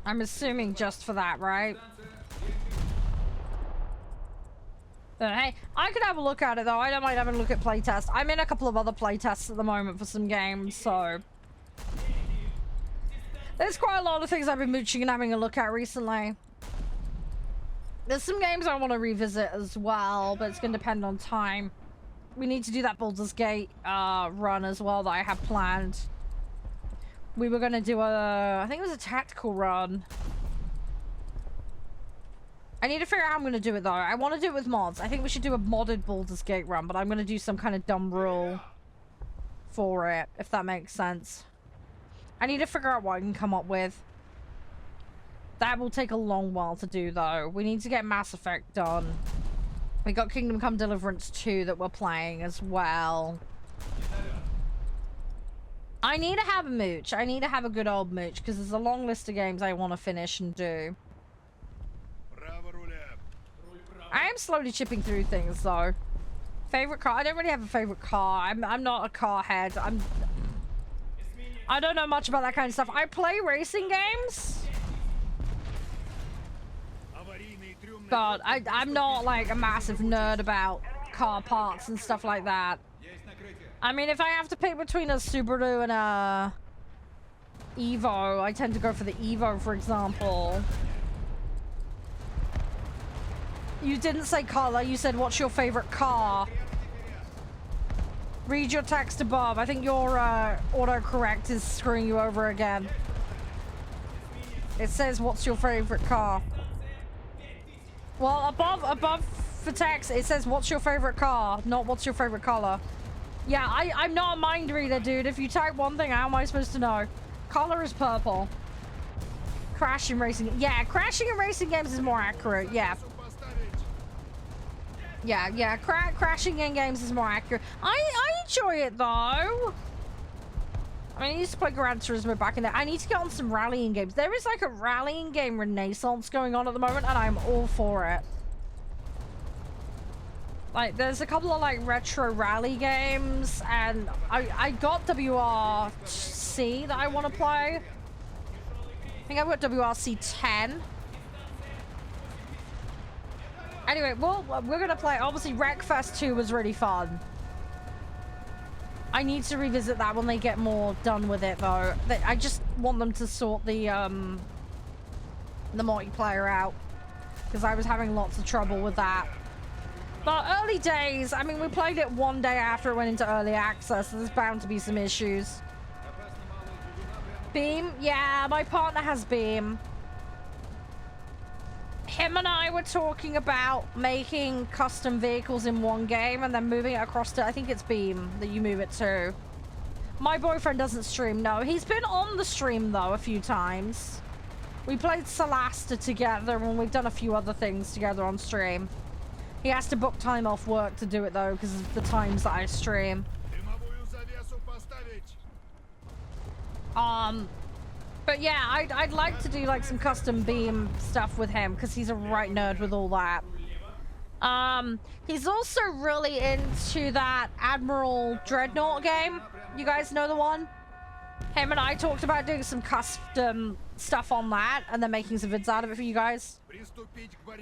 I'm assuming just for that, right? Hey, I could have a look at it though. I don't mind having a look at playtests. I'm in a couple of other playtests at the moment for some games, so there's quite a lot of things I've been mooching and having a look at recently. There's some games I want to revisit as well, but it's going to depend on time. We need to do that Baldur's Gate run as well that I have planned. We were going to do I think it was a tactical run. I need to figure out how I'm going to do it though. I want to do it with mods. I think we should do a modded Baldur's Gate run, but I'm going to do some kind of dumb rule for it, if that makes sense. I need to figure out what I can come up with. That will take a long while to do though. We need to get Mass Effect done. We got Kingdom Come Deliverance 2 that we're playing as well. I need to have a mooch. I need to have a good old mooch because there's a long list of games I want to finish and do. I am slowly chipping through things though. Favorite car? I don't really have a favorite car. I'm not a car head. I don't know much about that kind of stuff. I play racing games. But I'm not like a massive nerd about car parts and stuff like that. I mean, if I have to pick between a Subaru and a Evo, I tend to go for the Evo, for example. You didn't say color, you said what's your favorite car? Read your text above. I think your autocorrect is screwing you over again. It says what's your favorite car? Well, above the text, it says what's your favorite car, not what's your favorite color. Yeah, I'm not a mind reader, dude. If you type one thing, how am I supposed to know? Color is purple. Crashing racing. Yeah, crashing in racing games is more accurate. Yeah. Yeah, crashing in games is more accurate. I enjoy it, though. I mean, I used to play Gran Turismo back in there. I need to get on some rallying games. There is, like, a rallying game renaissance going on at the moment, and I'm all for it. Like, there's a couple of, like, retro rally games, and I got WRC that I want to play. I think I've got WRC 10. Anyway, well, we're gonna play. Obviously, Wreckfest 2 was really fun. I need to revisit that when they get more done with it, though. I just want them to sort the multiplayer out, because I was having lots of trouble with that. But early days, I mean, we played it one day after it went into early access, so there's bound to be some issues. Beam? Yeah, my partner has Beam. Him and I were talking about making custom vehicles in one game and then moving it across to, I think it's Beam that you move it to. My boyfriend doesn't stream, no. He's been on the stream, though, a few times. We played Solasta together and we've done a few other things together on stream. He has to book time off work to do it, though, because of the times that I stream. But yeah, I'd like to do like some custom Beam stuff with him because he's a right nerd with all that. He's also really into that Admiral Dreadnought game. You guys know the one? Him and I talked about doing some custom stuff on that and then making some vids out of it for you guys.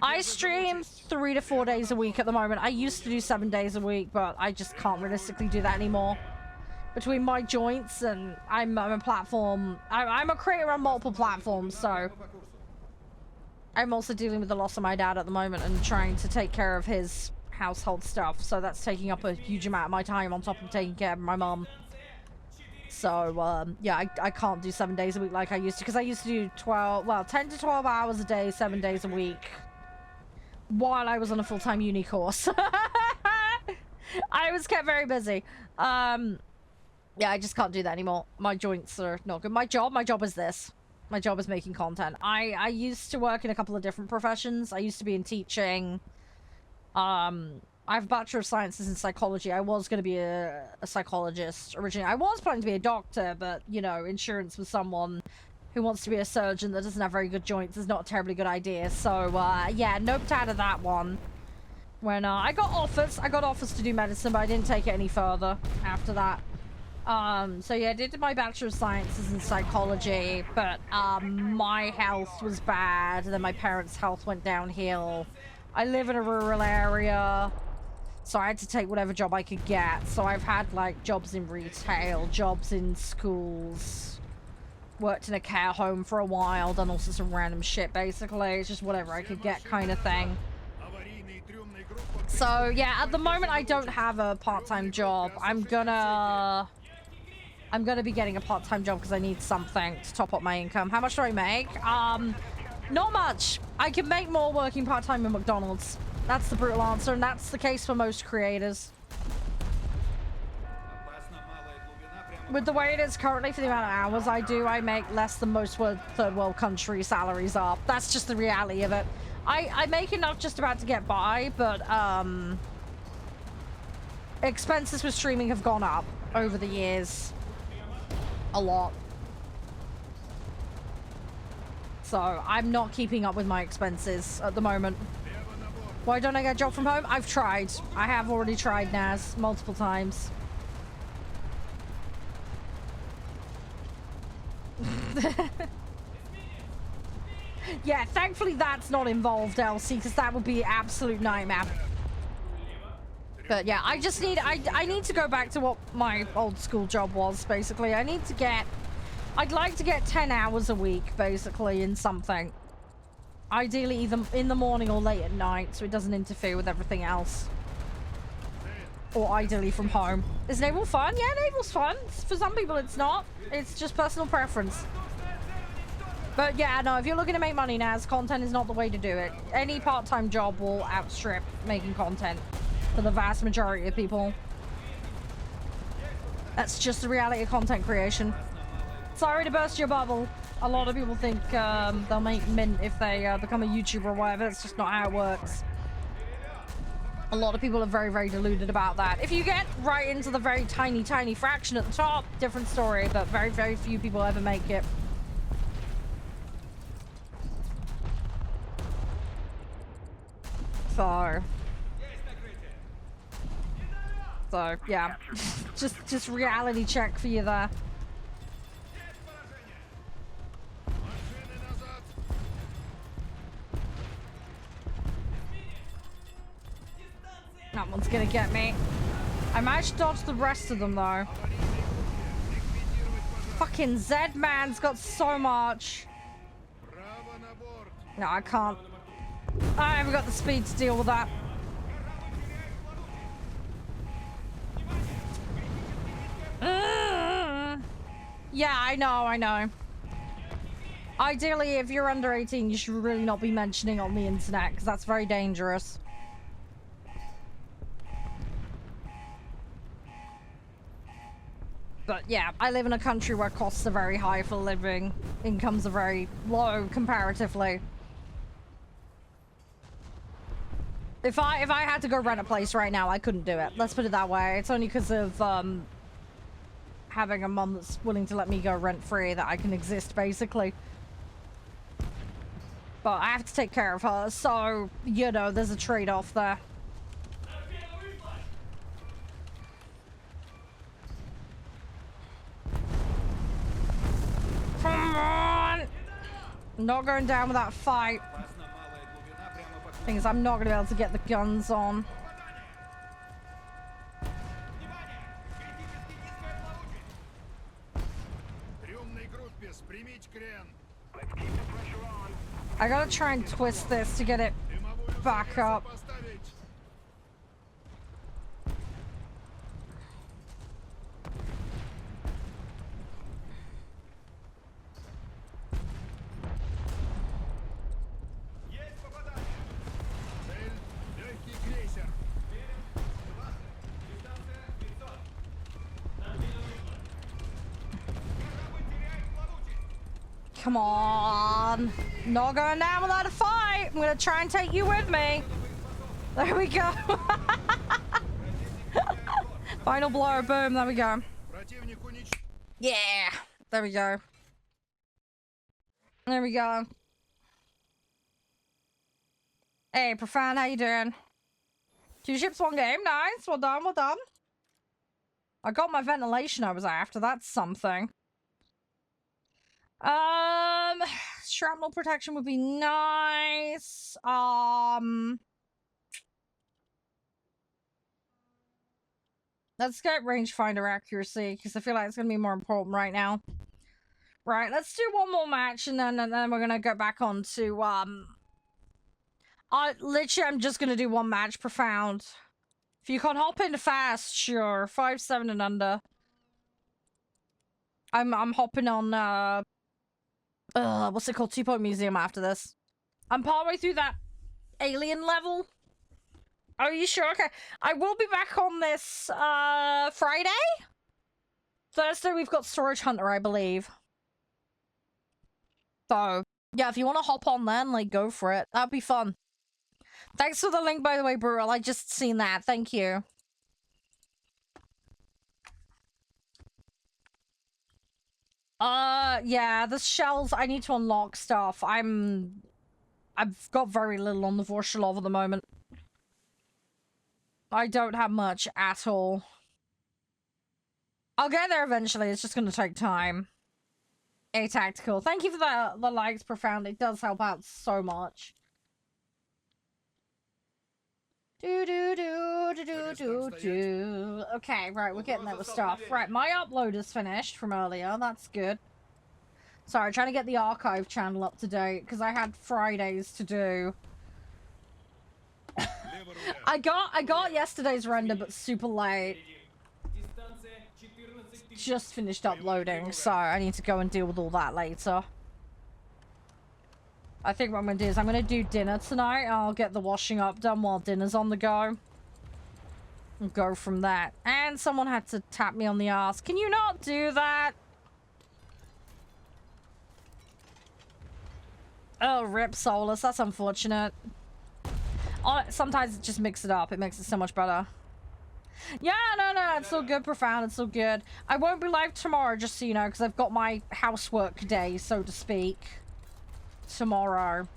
I stream 3 to 4 days a week at the moment. I used to do 7 days a week, but I just can't realistically do that anymore. Between my joints and I'm a platform, I'm a creator on multiple platforms, so I'm also dealing with the loss of my dad at the moment and trying to take care of his household stuff, so that's taking up a huge amount of my time on top of taking care of my mom. So yeah, I can't do 7 days a week like I used to, because I used to do 10 to 12 hours a day, 7 days a week while I was on a full-time uni course. I was kept very busy. Yeah, I just can't do that anymore. My joints are not good. My job is this. My job is making content. I used to work in a couple of different professions. I used to be in teaching. I have a Bachelor of Sciences in Psychology. I was going to be a psychologist originally. I was planning to be a doctor, but, you know, insurance was someone who wants to be a surgeon that doesn't have very good joints is not a terribly good idea. So, yeah, noped out of that one. When, I got offers to do medicine, but I didn't take it any further after that. So yeah, I did my Bachelor of Sciences in Psychology, but, my health was bad, and then my parents' health went downhill. I live in a rural area, so I had to take whatever job I could get. So I've had, like, jobs in retail, jobs in schools, worked in a care home for a while, done all sorts of random shit, basically. It's just whatever I could get kind of thing. So, yeah, at the moment I don't have a part-time job. I'm gonna be getting a part-time job because I need something to top up my income. How much do I make? Not much. I can make more working part-time in McDonald's. That's the brutal answer, and that's the case for most creators. With the way it is currently for the amount of hours I do, I make less than most third world country salaries are. That's just the reality of it. I make enough just about to get by, but expenses with streaming have gone up over the years. A lot. So I'm not keeping up with my expenses at the moment. Why don't I get a job from home? I've tried. I have already tried, Naz, multiple times. Yeah, thankfully that's not involved, Elsie, because that would be an absolute nightmare. But yeah, I just need, I need to go back to what my old school job was, basically. I'd like to get 10 hours a week, basically, in something. Ideally, either in the morning or late at night, so it doesn't interfere with everything else. Or ideally from home. Is naval fun? Yeah, naval's fun. For some people, it's not. It's just personal preference. But yeah, no, if you're looking to make money, Naz, content is not the way to do it. Any part-time job will outstrip making content for the vast majority of people. That's just the reality of content creation. Sorry to burst your bubble. A lot of people think they'll make mint if they become a YouTuber or whatever. It's just not how it works. A lot of people are very, very deluded about that. If you get right into the very tiny, tiny fraction at the top, different story, but very, very few people ever make it. So yeah, just reality check for you there. That one's gonna get me. I managed to dodge the rest of them though. Fucking Z-Man's got so much. No, I can't. I haven't got the speed to deal with that. Yeah, I know. Ideally, if you're under 18, you should really not be mentioning on the internet, because that's very dangerous. But yeah, I live in a country where costs are very high for living. Incomes are very low comparatively. If I had to go rent a place right now, I couldn't do it. Let's put it that way. It's only because of having a mum that's willing to let me go rent free that I can exist, basically. But I have to take care of her, so, you know, there's a trade-off there. Come on! I'm not going down with that fight. Thing is, I'm not going to be able to get the guns on. I gotta try and twist this to get it back up. Come on. Not going down without a fight. I'm gonna try and take you with me. There we go. Final blow. Boom. There we go. Yeah. There we go. There we go. Hey, Profound, how you doing? 2 ships, 1 game. Nice. Well done, well done. I got my ventilation I was after. That's something. Shrapnel protection would be nice. Let's get rangefinder accuracy, because I feel like it's going to be more important right now. Right, let's do 1 more match, and then we're going to go back on to, I'm just going to do 1 match, Profound. If you can hop in fast, sure. 5-7 and under. I'm hopping on, what's it called? 2 Point Museum after this. I'm partway through that alien level. Are you sure? Okay. I will be back on this, Friday? Thursday, we've got Storage Hunter, I believe. So, yeah, if you want to hop on then, like, go for it. That'd be fun. Thanks for the link, by the way, Brutal. I just seen that. Thank you. Yeah, the shells, I need to unlock stuff. I've got very little on the Vorshalov at the moment. I don't have much at all. I'll get there eventually. It's just going to take time. A tactical. Thank you for the likes, Profound. It does help out so much. Do. Okay, right, we're getting there with stuff. Right, my upload is finished from earlier. That's good. Sorry, trying to get the archive channel up to date because I had Fridays to do. I got yesterday's render, but super late. Just finished uploading, so I need to go and deal with all that later. I think what I'm gonna do is I'm gonna do dinner tonight. I'll get the washing up done while dinner's on the go. And go from that. And someone had to tap me on the ass. Can you not do that? Oh, rip Solus. That's unfortunate. Sometimes it just mix it up. It makes it so much better. Yeah, no, it's all good, Profound. It's all good. I won't be live tomorrow, just so you know, because I've got my housework day, so to speak. Tomorrow.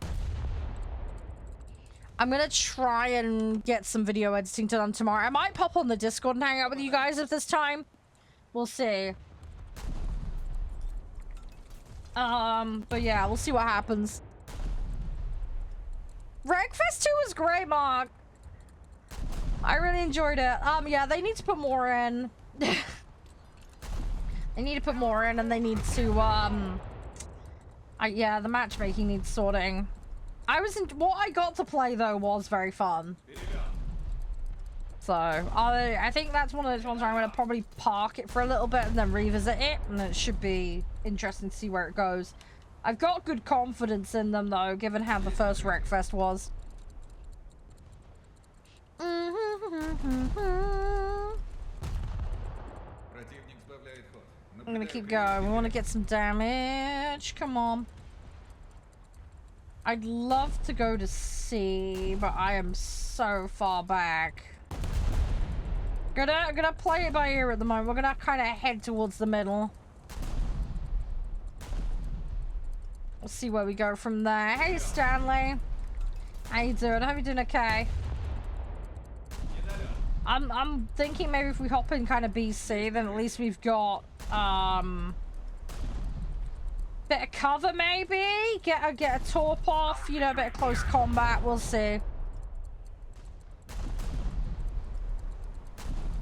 I'm gonna try and get some video editing done tomorrow. I might pop on the Discord and hang out with you guys at this time. We'll see. But yeah, we'll see what happens. Wreckfest 2 was great, Mark. I really enjoyed it. Yeah, they need to put more in. They need to put more in, and they need to, yeah, the matchmaking needs sorting. What I got to play, though, was very fun. So, I think that's one of those ones where I'm going to probably park it for a little bit and then revisit it, and it should be interesting to see where it goes. I've got good confidence in them, though, given how the first Wreckfest was. I'm gonna keep going. We want to get some damage. Come on. I'd love to go to C, but I am so far back. Gonna play it by ear at the moment. We're gonna kind of head towards the middle. We'll see where we go from there. Hey, Stanley. How you doing? How you doing? Okay. I'm thinking maybe if we hop in kind of BC, then at least we've got bit of cover maybe. Get a torp off, you know, a bit of close combat. We'll see.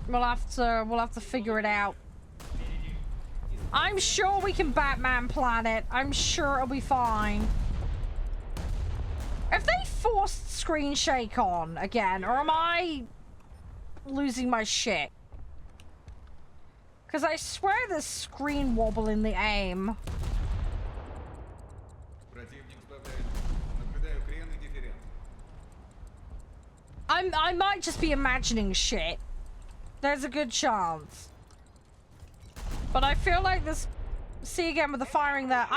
We'll have to figure it out. I'm sure we can Batman plan it. I'm sure it'll be fine. If they forced screen shake on again, or am I losing my shit? Because I swear there's screen wobble in the aim. I might just be imagining shit. There's a good chance. But I feel like this... See again with the firing there.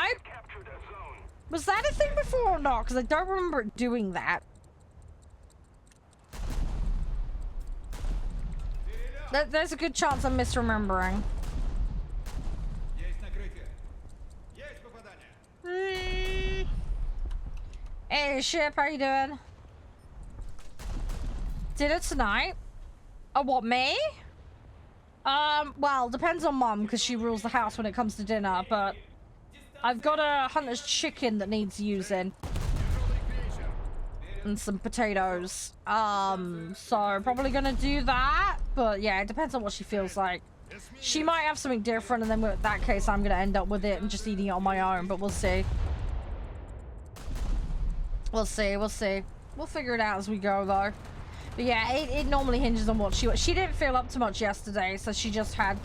Was that a thing before or not? Because I don't remember it doing that. There's a good chance I'm misremembering. spaceship. How you doing? Dinner tonight? Oh, what, me? Well, depends on mom, because she rules the house when it comes to dinner, but I've got a hunter's chicken that needs using. And some potatoes. So probably gonna do that, but yeah, it depends on what she feels like. She might have something different, and then in that case, I'm gonna end up with it and just eating it on my own, but we'll see. We'll see, we'll see. We'll figure it out as we go, though. But yeah, it normally hinges on what she didn't feel up to much yesterday, so she just had,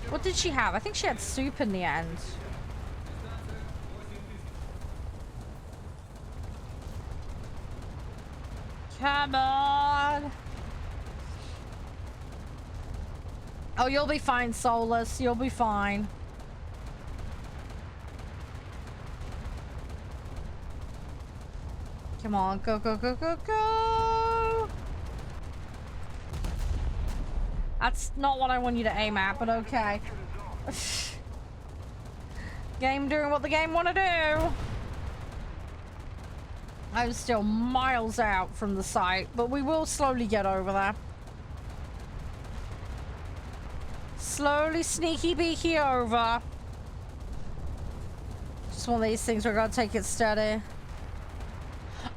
what did she have? I think she had soup in the end. Come on. Oh, you'll be fine, Solus. You'll be fine. Come on, go, go, go, go, go. That's not what I want you to aim at, but okay. Game doing what the game want to do. I'm still miles out from the site, but we will slowly get over there. Slowly sneaky beaky over. Just one of these things we're gonna take it steady.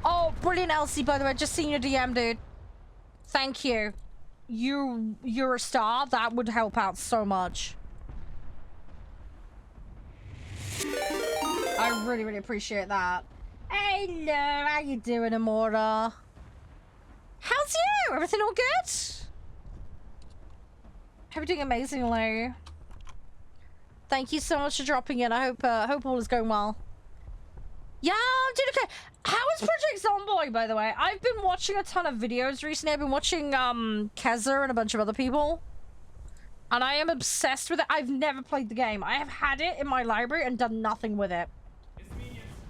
Oh, brilliant, Elsie, by the way. Just seen your DM, dude. Thank you. You're a star. That would help out so much. I really, really appreciate that. Hello, how you doing, Amora? How's you? Everything all good? Hope you're doing amazingly. Thank you so much for dropping in. I hope all is going well. Yeah, I'm doing okay. How is Project Zomboid, by the way? I've been watching a ton of videos recently. I've been watching Keza and a bunch of other people. And I am obsessed with it. I've never played the game. I have had it in my library and done nothing with it.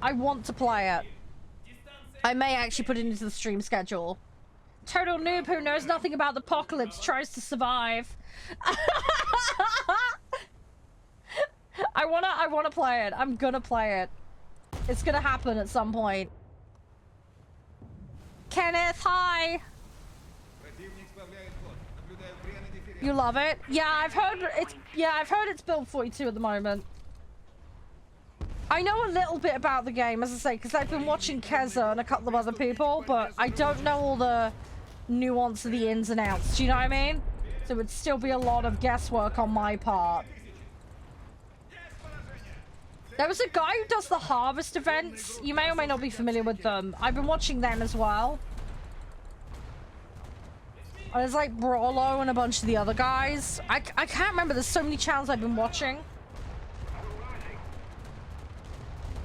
I want to play it. I may actually put it into the stream schedule. Total noob who knows nothing about the apocalypse tries to survive. I wanna play it. I'm gonna play it. It's gonna happen at some point. Kenneth, hi. You love it? Yeah, I've heard it's build 42 at the moment. I know a little bit about the game, as I say, because I've been watching Keza and a couple of other people, but I don't know all the nuance of the ins and outs. Do you know what I mean? So it would still be a lot of guesswork on my part. There was a guy who does the harvest events. You may or may not be familiar with them. I've been watching them as well. There's like Brawlo and a bunch of the other guys. I can't remember. There's so many channels I've been watching.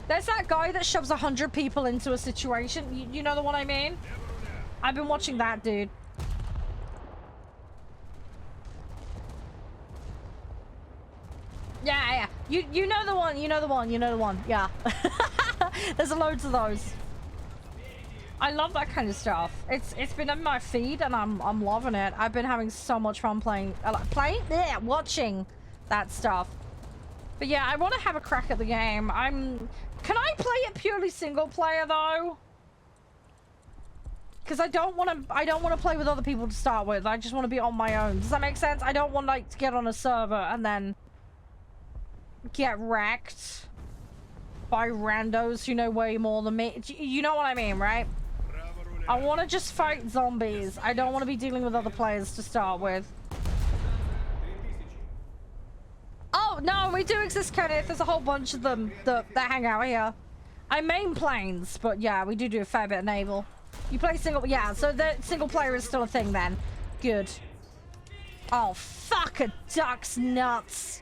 There's that guy that shoves 100 people into a situation. You know the one I mean? I've been watching that dude. Yeah. You know the one, you know the one. Yeah. There's loads of those. I love that kind of stuff. It's been in my feed and I'm loving it. I've been having so much fun watching that stuff. But yeah, I want to have a crack at the game. Can I play it purely single player though? Because I don't want to play with other people to start with. I just want to be on my own. Does that make sense? I don't want like to get on a server and then get wrecked by randos who know way more than me. You know what I mean, right? I want to just fight zombies. I don't want to be dealing with other players to start with. Oh, no, we do exist, Kenneth. There's a whole bunch of them that hang out here. I main planes, but yeah, we do a fair bit of naval. You play single... Yeah, so the single player is still a thing then. Good. Oh, fuck a duck's nuts.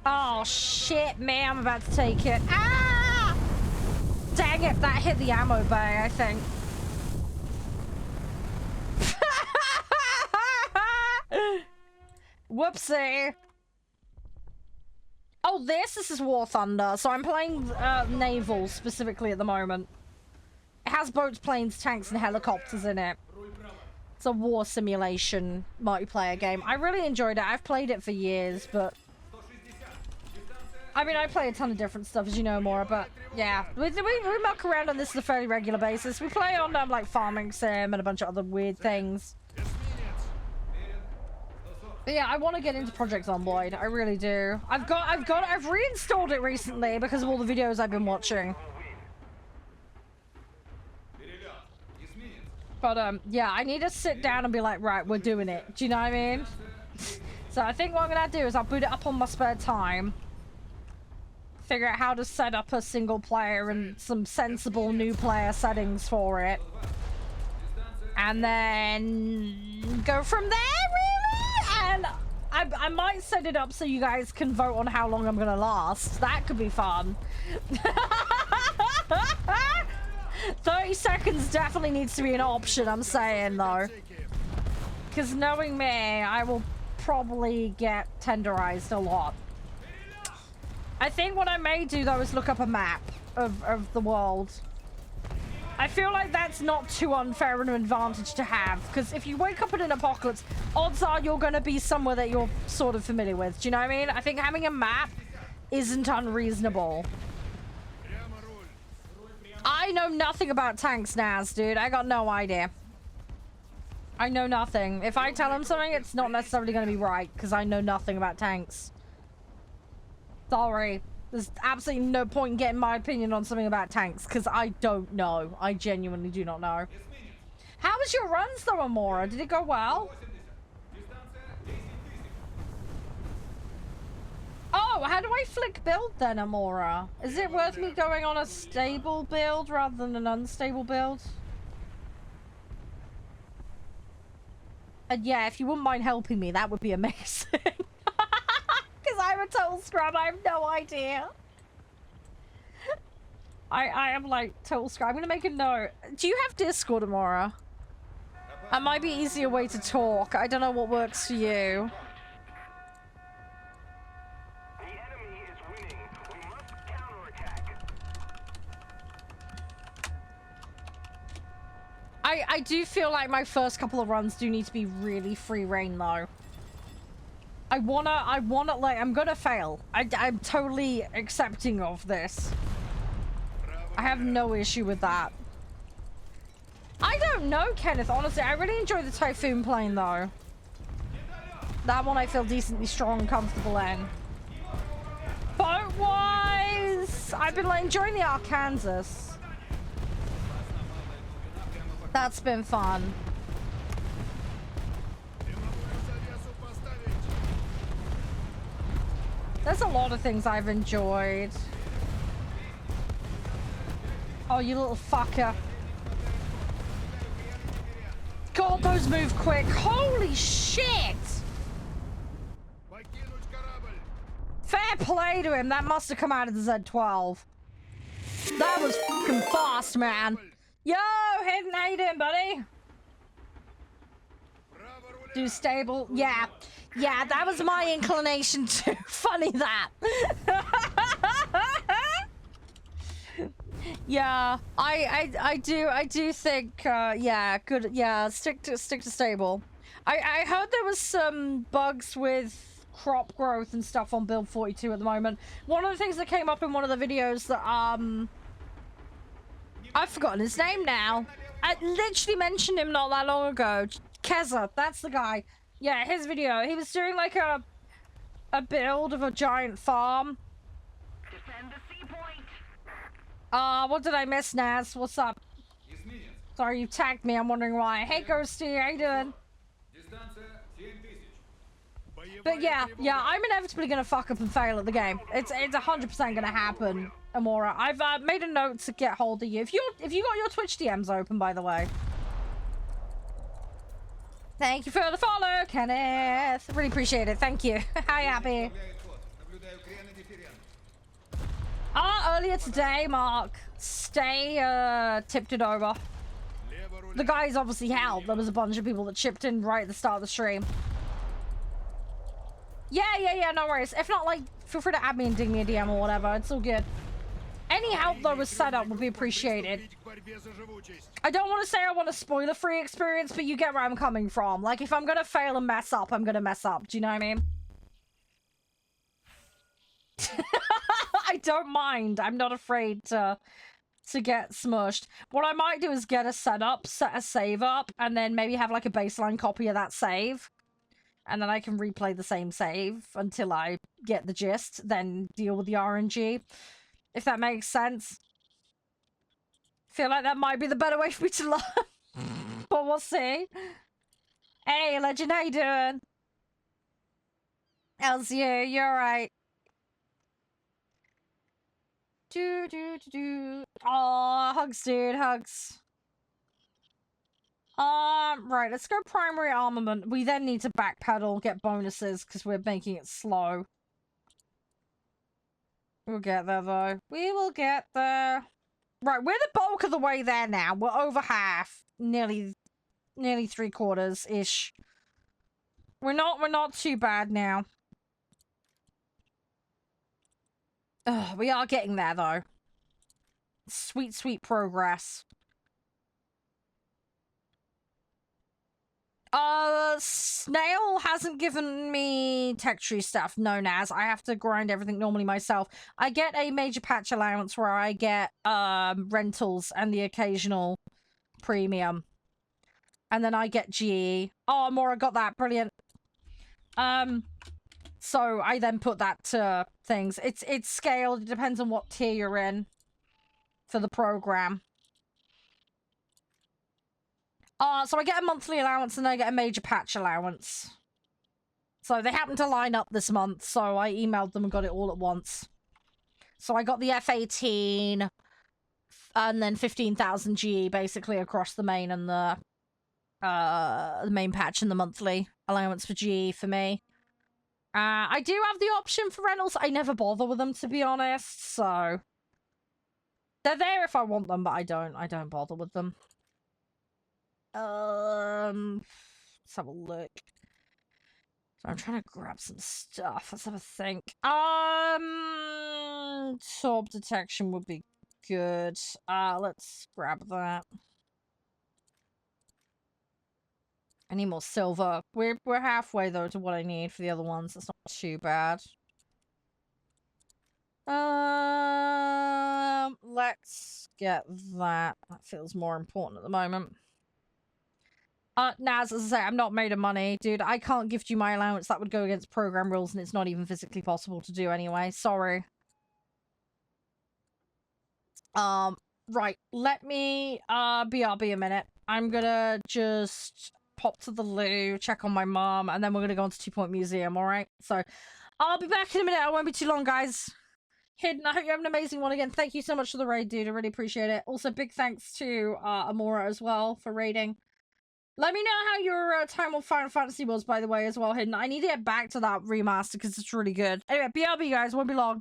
Oh, shit, man. I'm about to take it. Ah! Dang it. That hit the ammo bay, I think. Whoopsie. Oh, this is War Thunder. So I'm playing naval specifically at the moment. It has boats, planes, tanks, and helicopters in it. It's a war simulation multiplayer game. I really enjoyed it. I've played it for years, but I mean, I play a ton of different stuff, as you know, Maura, but yeah. We muck around on this on a fairly regular basis. We play on, like, Farming Sim and a bunch of other weird things. But yeah, I want to get into Project Zomboid. I really do. I've reinstalled it recently because of all the videos I've been watching. But, yeah, I need to sit down and be like, right, we're doing it. Do you know what I mean? So I think what I'm going to do is I'll boot it up on my spare time. Figure out how to set up a single player and some sensible new player settings for it. And then go from there, really? And I might set it up so you guys can vote on how long I'm going to last. That could be fun. 30 seconds definitely needs to be an option, I'm saying, though. Because knowing me, I will probably get tenderized a lot. I think what I may do, though, is look up a map of the world. I feel like that's not too unfair an advantage to have, because if you wake up in an apocalypse, odds are you're going to be somewhere that you're sort of familiar with. Do you know what I mean? I think having a map isn't unreasonable. I know nothing about tanks, Naz, dude. I got no idea. I know nothing. If I tell them something, it's not necessarily going to be right, because I know nothing about tanks. Sorry. There's absolutely no point in getting my opinion on something about tanks, because I don't know. I genuinely do not know. How was your runs, though, Amora? Did it go well? Oh, how do I flick build then, Amora? Is it worth me going on a stable build rather than an unstable build? And yeah, if you wouldn't mind helping me, that would be amazing. Because I'm a total scrub, I have no idea. I am like total scrub. I'm gonna make a note. Do you have Discord, Amora? That might be an easier way to talk. I don't know what works for you. The enemy is winning. We must counterattack. I do feel like my first couple of runs do need to be really free reign, though. I wanna, like, I'm gonna fail. I'm totally accepting of this. I have no issue with that. I don't know, Kenneth, honestly. I really enjoy the Typhoon plane, though. That one I feel decently strong and comfortable in. Boat-wise, I've been, like, enjoying the Arkansas. That's been fun. There's a lot of things I've enjoyed. Oh, you little fucker. God, those move quick. Holy shit! Fair play to him. That must have come out of the Z12. That was fucking fast, man. Yo, Hayden, how you doing, buddy? Do stable. Yeah. Yeah, that was my inclination too. Funny that. Yeah, I do think yeah, good. Yeah, stick to stable. I heard there was some bugs with crop growth and stuff on build 42 at the moment. One of the things that came up in one of the videos that I've forgotten his name now. I literally mentioned him not that long ago. Keza, that's the guy. Yeah, his video. He was doing like a build of a giant farm. Defend the sea point. What did I miss, Naz? What's up? Sorry, you tagged me. I'm wondering why. Hey, Ghosty, how you doing? But yeah, I'm inevitably gonna fuck up and fail at the game. It's 100% gonna happen, Amora. I've made a note to get hold of you. If you got your Twitch DMs open, by the way. Thank you for the follow, Kenneth. Really appreciate it. Thank you. Hi, Abby. Earlier today, Mark, Stay tipped it over. The guys obviously helped. There was a bunch of people that chipped in right at the start of the stream. Yeah, no worries. If not, like, feel free to add me and ding me a DM or whatever. It's all good. Any help, though, with setup would be appreciated. I don't want to say I want a spoiler-free experience, but you get where I'm coming from. Like, if I'm gonna fail and mess up, I'm gonna mess up. Do you know what I mean? don't mind. I'm not afraid to get smushed. What I might do is get a set a save up, and then maybe have like a baseline copy of that save. And then I can replay the same save until I get the gist, then deal with the RNG. If that makes sense. Feel like that might be the better way for me to learn. But we'll see. Hey, Legend, how you doing? How's you? You alright? Aw, hugs, dude, hugs. Right, let's go primary armament. We then need to backpedal, get bonuses, because we're making it slow. We'll get there, though. We will get there. Right, we're the bulk of the way there now. We're over half. Nearly 3/4-ish. We're not too bad now. Ugh, we are getting there, though. Sweet, sweet progress. Snail hasn't given me tech tree stuff. No, Naz. I have to grind everything normally myself. I get a major patch allowance where I get rentals and the occasional premium. And then I get GE. Oh, Maura got that. Brilliant. So I then put that to things. It's scaled. It depends on what tier you're in for the program. So I get a monthly allowance and I get a major patch allowance. So they happen to line up this month, so I emailed them and got it all at once. So I got the F18 and then 15,000 GE basically across the main and the main patch and the monthly allowance for GE for me. I do have the option for rentals. I never bother with them, to be honest, so they're there if I want them, but I don't bother with them. Let's have a look. So I'm trying to grab some stuff. Let's have a think. Torp detection would be good. Let's grab that. I need more silver. We're halfway though to what I need for the other ones. It's not too bad. Let's get that. That feels more important at the moment. Naz, as I say, I'm not made of money. Dude, I can't gift you my allowance. That would go against program rules, and it's not even physically possible to do anyway. Sorry. Right. Let me, BRB a minute. I'm gonna just pop to the loo, check on my mom, and then we're gonna go on to 2 Point Museum, alright? So, I'll be back in a minute. I won't be too long, guys. Hidden, I hope you have an amazing one again. Thank you so much for the raid, dude. I really appreciate it. Also, big thanks to, Amora as well for raiding. Let me know how your time on Final Fantasy was, by the way, as well, Hidden. I need to get back to that remaster because it's really good. Anyway, BRB, guys. Won't be long.